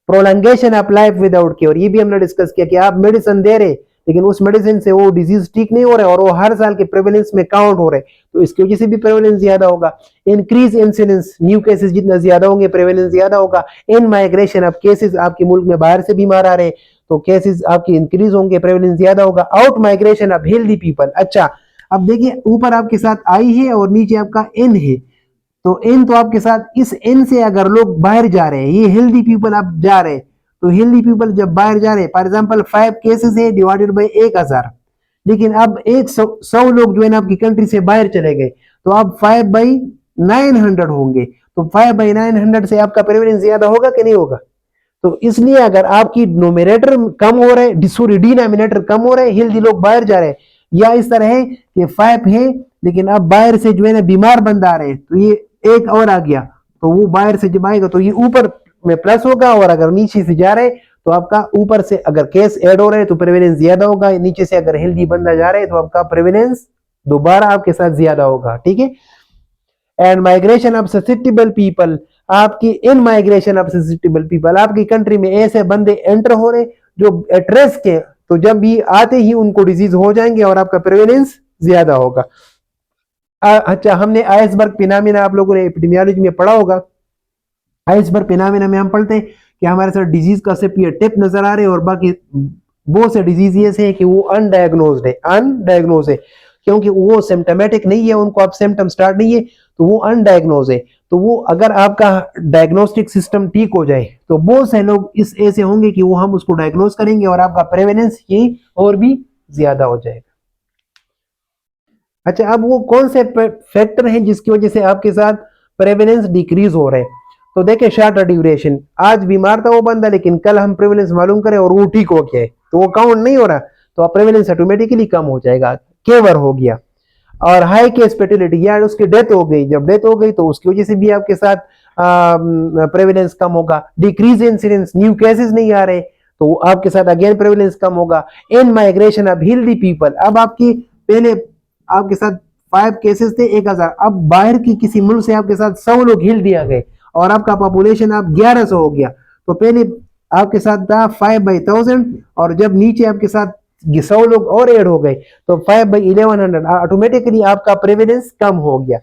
प्रोलंगेशन ऑफ लाइफ विदाउट केयर, ये भी हमने डिस्कस किया कि आप मेडिसिन दे रहे लेकिन उस मेडिसिन से वो डिजीज ठीक नहीं हो रहा है और वो हर साल के प्रेवलेंस में काउंट हो रहे, तो इसकी वजह से भी प्रेवलेंस ज्यादा होगा। इंक्रीज इंसिडेंस, न्यू केसेस जितना ज्यादा होंगे प्रेवलेंस ज्यादा होगा। इन माइग्रेशन ऑफ केसेस, आपके मुल्क में बाहर से बीमार आ रहे हैं तो केसेस आपकी इंक्रीज होंगे, प्रेवलेंस ज्यादा होगा। Out migration of healthy people, अच्छा अब देखिए ऊपर आपके साथ आई है और नीचे आपका एन है, तो एन तो आपके साथ, इस एन से अगर लोग बाहर जा रहे हैं, ये हेल्दी पीपल आप जा रहे हैं, तो हेल्दी पीपल जब बाहर जा रहे हैं, फॉर एग्जांपल 5 केसेस है डिवाइडेड बाय 1000, लेकिन अब 100 लोग जो है ना आपकी कंट्री से बाहर चले गए, तो अब 5/900 होंगे, तो 5/900 से आपका प्रेवलेंस ज्यादा होगा कि नहीं होगा। तो इसलिए अगर आपकी नोमिनेटर कम हो रहा है, सॉरी डिनोमिनेटर कम हो रहा है, हेल्दी लोग बाहर जा रहे हैं, या इस तरह है कि 5 है लेकिन अब बाहर से जो है ना बीमार बंदा आ रहे हैं, तो ये एक और आ गया, तो वो बाहर से जब आएगा तो ये ऊपर में प्लस होगा, और अगर नीचे से जा रहे तो आपका ऊपर से अगर केस ऐड हो रहे हैं तो प्रेवलेंस ज्यादा होगा, नीचे से अगर हेल्दी बंदा जा रहे हैं तो आपका प्रेवलेंस दोबारा आपके साथ ज्यादा होगा, ठीक है। And migration of susceptible people, आपकी in migration of susceptible people, आपकी कंट्री में ऐसे बंदे एंटर हो रहे जो एट रिस्क के, तो जब भी आते ही उनको डिजीज हो जाएंगे और आपका प्रेवलेंस ज्यादा होगा। अच्छा, हमने आइसबर्ग फिनोमेना आप लोगों ने एपिडेमियोलॉजी में पढ़ा होगा। आइसबर्ग फिनोमेना में हम पढ़ते हैं कि हमारे साथ डिजीज का सिर्फ ये टिप नजर आ रहे हैं और बाकी बहुत से डिजीज ऐसे हैं कि वो अनडायग्नोज्ड है, क्योंकि वो सिम्टोमेटिक नहीं है, उनको अब सिम्टम स्टार्ट नहीं है तो वो अनडायग्नोज है। तो वो अगर आपका डायग्नोस्टिक सिस्टम ठीक हो जाए तो बहुत से लोग इस ऐसे होंगे कि वो हम उसको डायग्नोज करेंगे और आपका प्रेवलेंस ये और भी ज्यादा हो जाएगा। अच्छा, अब वो कौन से फैक्टर हैं जिसकी वजह से आपके साथ प्रेवलेंस डिक्रीज हो रहे हैं। तो देखें शॉर्टर ड्यूरेशन, आज बीमार था वो बंदा लेकिन कल हम प्रेवलेंस मालूम करें और वो ठीक हो गया है तो वो काउंट नहीं हो रहा, तो प्रेवलेंस ऑटोमेटिकली कम हो जाएगा। केवर हो गया। और हाई केस फर्टिलिटी, यार उसकी डेथ हो गई, जब डेथ हो गई तो उसकी वजह से भी आपके साथ प्रेवलेंस कम होगा। डिक्रीज इंसिडेंस, न्यू केसेस नहीं आ रहे तो आपके साथ अगेन प्रेवलेंस कम होगा। इन माइग्रेशन ऑफ हेल्दी पीपल, अब आपकी पहले आपके साथ 5 केसेस थे 1000। अब बाहर की किसी मुल्क से आपके साथ 100 लोग हिल दिया गए और आपका पॉपुलेशन आप 1100 हो गया। तो पहले आपके साथ था 5/1000 और जब नीचे आपके साथ 100 लोग और ऐड हो गए तो 5/1100, ऑटोमेटिकली आपका प्रेवलेंस कम हो गया।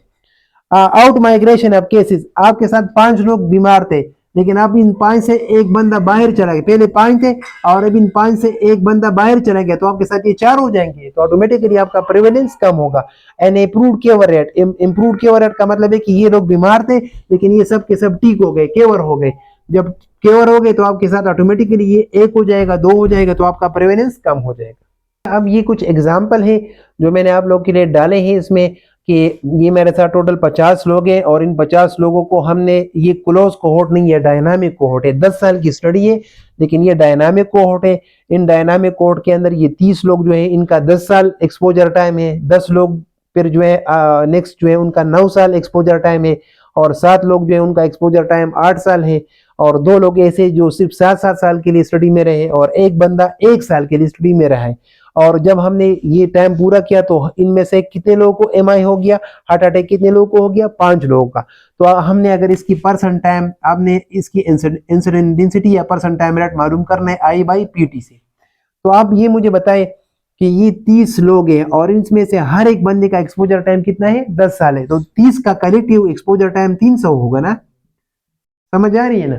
आउट माइग्रेशन ऑफ केसेस, आपके साथ 5 लोग बीमार थे लेकिन अब इन 5 से एक बंदा बाहर चला गया, पहले 5 थे और अब इन 5 से एक बंदा बाहर चला गया तो आपके साथ ये 4 हो जाएंगे, तो ऑटोमेटिकली आपका प्रेवलेंस कम होगा। And improved cure rate, improved cure rate का मतलब है कि ये लोग बीमार थे लेकिन ये सब के सब ठीक हो गए, क्योर हो गए। जब क्योर हो गए तो आपके साथ ऑटोमेटिकली ये 1 हो जाएगा, 2 हो जाएगा, तो आपका प्रेवलेंस कम हो जाएगा। अब ये कुछ एग्जाम्पल है जो मैंने आप लोग के लिए डाले हैं इसमें कि ये मेरे साथ टोटल 50 लोग हैं और इन 50 लोगों को हमने, ये क्लोज कोहोर्ट नहीं है, डायनामिक कोहोर्ट है। 10 साल की स्टडी है लेकिन ये डायनामिक कोहोर्ट है। इन डायनामिक कोहोर्ट के अंदर ये 30 लोग जो है इनका 10 साल एक्सपोजर टाइम है, 10 लोग फिर जो है नेक्स्ट जो है उनका 9 साल एक्सपोजर टाइम है और 7 लोग जो है उनका एक्सपोजर टाइम 8 साल है और 2 लोग ऐसे जो सिर्फ 7-7 साल के लिए स्टडी में रहे और एक बंदा 1 साल के लिए स्टडी में रहा है। और जब हमने ये टाइम पूरा किया तो इनमें से कितने लोगों को एमआई हो गया, हार्ट अटैक कितने लोगों को हो गया, 5 लोगों का। तो हमने अगर इसकी परसेंट टाइम, आपने इसकी इंसिडेंट डेंसिटी या परसेंट टाइम रेट मालूम करना है I/PT से। तो आप ये मुझे बताए कि ये 30 लोग हैं और इसमें से हर एक बंदे का एक्सपोजर टाइम कितना है, 10 साल है, तो 30 का कलेक्टिव एक्सपोजर टाइम 300 होगा ना। समझ आ रही है ना,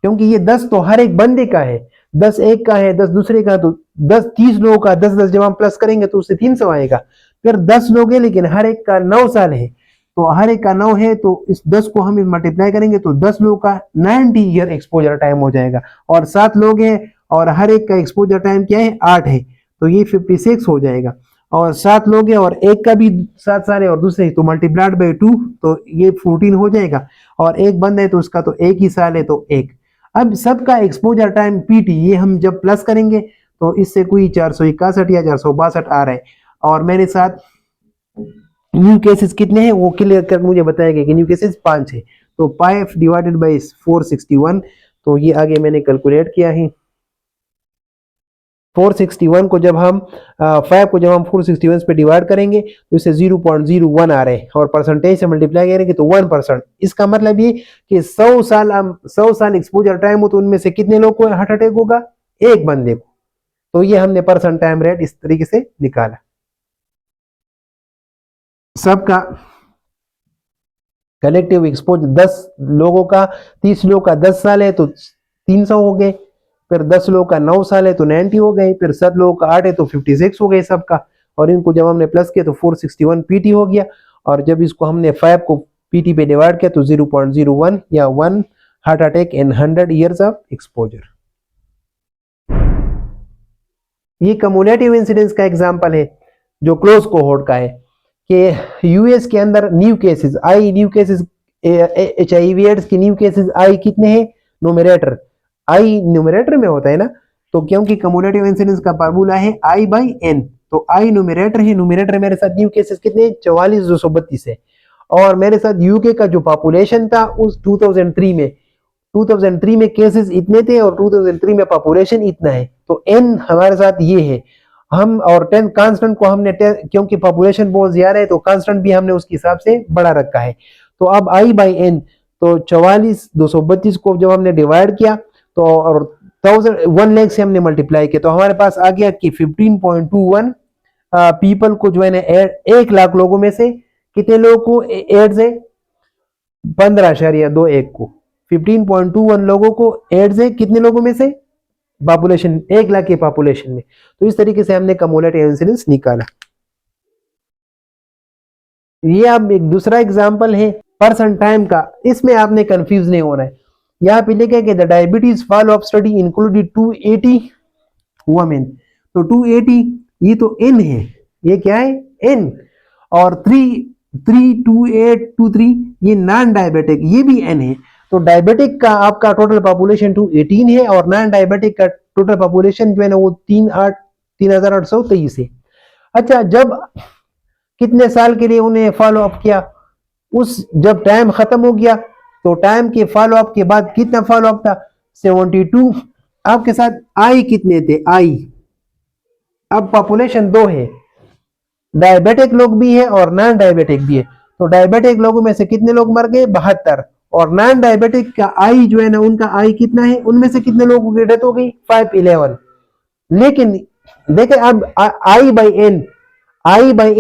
क्योंकि ये 10 तो हर एक बंदे का है, 10 एक का है, 10 दूसरे का, तो 10 30 लोगों का 10-10 जब हम प्लस करेंगे तो उससे 300 आएगा। फिर 10 लोग हैं लेकिन हर एक का 9 साल है, तो हर एक का 9 है तो इस 10 को हम मल्टीप्लाई करेंगे तो 10 लोगों का 90 ईयर एक्सपोजर टाइम हो जाएगा। और 7 लोग हैं और हर एक का एक्सपोजर टाइम क्या है, 8 है, तो ये 56 हो जाएगा। और 7 लोग हैं और एक का भी 7 साल है और दूसरे तो मल्टीप्लाइड बाई 2 तो ये 14 हो जाएगा। और एक बंदा है तो उसका तो 1 ही साल है तो 1। अब सबका एक्सपोजर टाइम PT ये हम जब प्लस करेंगे तो इससे कोई 461 या 462 आ रहा है। और मेरे साथ न्यू केसेस कितने हैं वो क्लियर कर मुझे बताएंगे कि न्यू केसेस 5 है, तो 5 डिवाइडेड बाई 461, तो ये आगे मैंने कैलकुलेट किया है। 461 को जब हम 5 को जब हम 461 पे डिवाइड करेंगे तो इससे 0.01 आ रहे हैं और परसेंटेज से मल्टीप्लाई करेंगे तो 1%। इसका मतलब ये कि 100 साल एक्सपोजर टाइम हो तो उनमें से कितने लोग को हार्ट अटैक होगा, एक बंदे को। तो ये हमने परसेंट टाइम रेट इस तरीके से निकाला। सबका कलेक्टिव एक्सपोजर 10 लोगों का, 30 लोगों का 10 साल है तो 300 हो गए, फिर 10 लोगों का 9 साल है तो 90 हो गए, फिर 7 लोगों का 8 है तो 56 हो गए सबका। और इनको जब हमने प्लस किया तो 461 PT हो गया और जब इसको हमने 5 को PT पे डिवाइड किया तो 0.01 या 1 heart attack in 100 years of exposure. ये कम्युलेटिव इंसिडेंस का एग्जांपल है जो क्लोज कोहोर्ट का है कि यूएस के अंदर न्यू केसेस HIV एड्स की न्यू केसेस आई कितने हैं, न्यूमरेटर I न्यूमरेटर में होता है ना, तो क्योंकि कम्युलेटिव इंसिडेंस का फार्मूला है I/N, तो I न्यूमरेटर है, न्यूमरेटर मेरे साथ न्यू केसेस कितने 44,232 है। और मेरे साथ यूके का जो पॉपुलेशन था उस 2003 में केसेस इतने थे और 2003 में पॉपुलेशन इतना है, तो N हमारे साथ ये है। हम और 10 कांस्टेंट को हमने क्योंकि पॉपुलेशन बहुत ज्यादा है तो कांस्टेंट भी हमने उसके हिसाब से बढ़ा रखा है। तो अब I/N, तो 44,232 को जब हमने डिवाइड किया तो और 1 लाख से हमने मल्टीप्लाई किया तो हमारे पास आ गया कि 15.21 पीपल को जो है ना 1 लाख लोगों में से कितने लोगों को एड्स है, 15.21 को 15.21 लोगों को एड्स है, कितने लोगों में से, पॉपुलेशन 1 लाख के पॉपुलेशन में। तो इस तरीके से हमने कम्युलेटिव इंसिडेंस निकाला। ये अब एक दूसरा एग्जांपल है पर्सन टाइम का, इसमें आपने कंफ्यूज नहीं होना है। यहाँ पे लिखा है कि the diabetes follow up study included 280 women, तो 280 ये तो N है, ये क्या है N, और 32823 ये नॉन डायबिटिक, ये भी N है। तो डायबिटिक का आपका टोटल पॉपुलेशन 218 है और नॉन डायबिटिक का टोटल पॉपुलेशन जो है ना वो 3,823 है। अच्छा, जब कितने साल के लिए उन्हें फॉलो अप किया, उस जब टाइम खत्म हो गया तो टाइम के फॉलो अप के बाद कितना फॉलो अप था 72। आपके साथ I कितने थे I, अब पॉपुलेशन 2 है डायबिटिक लोग भी है और नॉन डायबिटिक भी है। तो डायबिटिक लोगों में से कितने लोग मर गए? 72। और नॉन डायबिटिक का आई जो है ना, उनका आई कितना है? उनमें से कितने लोगों की डेथ हो गई? 511। लेकिन देखें अब आई बाई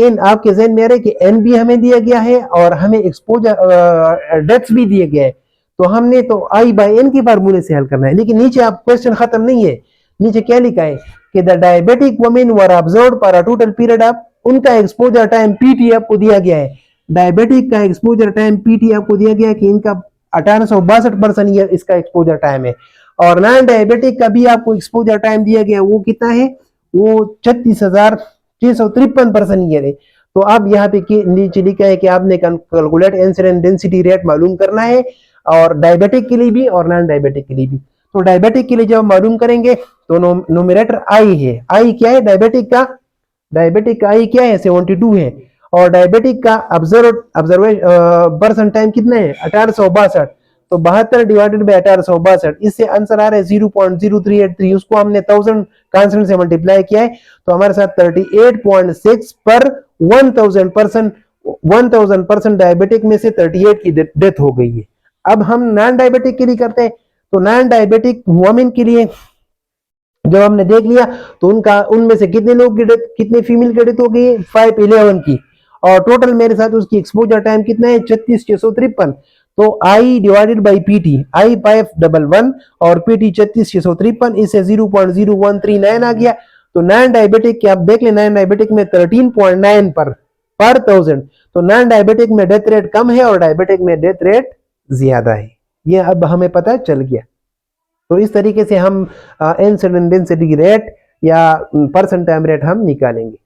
एन आपके जहन में आ रहा है कि एन भी हमें दिया गया है और हमें एक्सपोजर डेथ्स भी दिए गए हैं। तो हमने तो आई बाई एन की फार्मूले से हल करना है। लेकिन नीचे आप क्वेश्चन खत्म नहीं है, नीचे क्या लिखा है कि the diabetic women were observed for a total period of, उनका एक्सपोजर टाइम पीटी आपको दिया गया है। डायबिटिक का एक्सपोजर टाइम पीटी आपको दिया गया है कि इनका 1862% ईयर इसका एक्सपोजर टाइम है। और नॉन डायबिटिक का भी आपको एक्सपोजर टाइम दिया गया है, वो कितना है? वो 36,653% ईयर है। तो अब यहाँ पे नीचे लिखा है कि आपने कैलकुलेट इंसिडेंट डेंसिटी रेट मालूम करना है, और डायबिटिक के लिए भी और नॉन डायबिटिक के लिए भी। तो डायबिटिक के लिए जब मालूम करेंगे तो नोमिनेटर आई है। आई क्या है डायबिटिक का? डायबिटिक का आई क्या है? 72 है। और डायबिटिक का ऑब्जर्वेशन पर्सन टाइम कितना है? 1862। तो 72 डिवाइडेड बाय 1862, इससे आंसर आ रहा है 0.0383। उसको हमने 1000 कांस्टेंट से मल्टीप्लाई किया है, तो हमारे साथ 38.6 पर 1000% डायबिटिक में से 38 की डेथ हो गई है। अब हम नॉन डायबिटिक के लिए करते हैं। तो नॉन डायबिटिक वुमेन के लिए जब हमने देख लिया तो उनमें से कितने लोग की डेथ, कितने फीमेल की डेथ हो गई? 511 की। और टोटल मेरे साथ उसकी एक्सपोजर टाइम कितना है? 36,653। तो आई डिवाइडेड बाई पीटी, आई 511 और पीटी 36,653, इससे 0.0139 आ गया। तो नॉन डायबिटिक के आप देख लें, नॉन डायबिटिक में 13.9 पर 1000। तो नॉन डायबिटिक में डेथ रेट कम है और डायबिटिक में डेथ रेट ज्यादा है। ये अब हमें पता चल गया। तो इस तरीके से हम इंसिडेंट डेंसिटी रेट या पर्सन टाइम रेट हम निकालेंगे।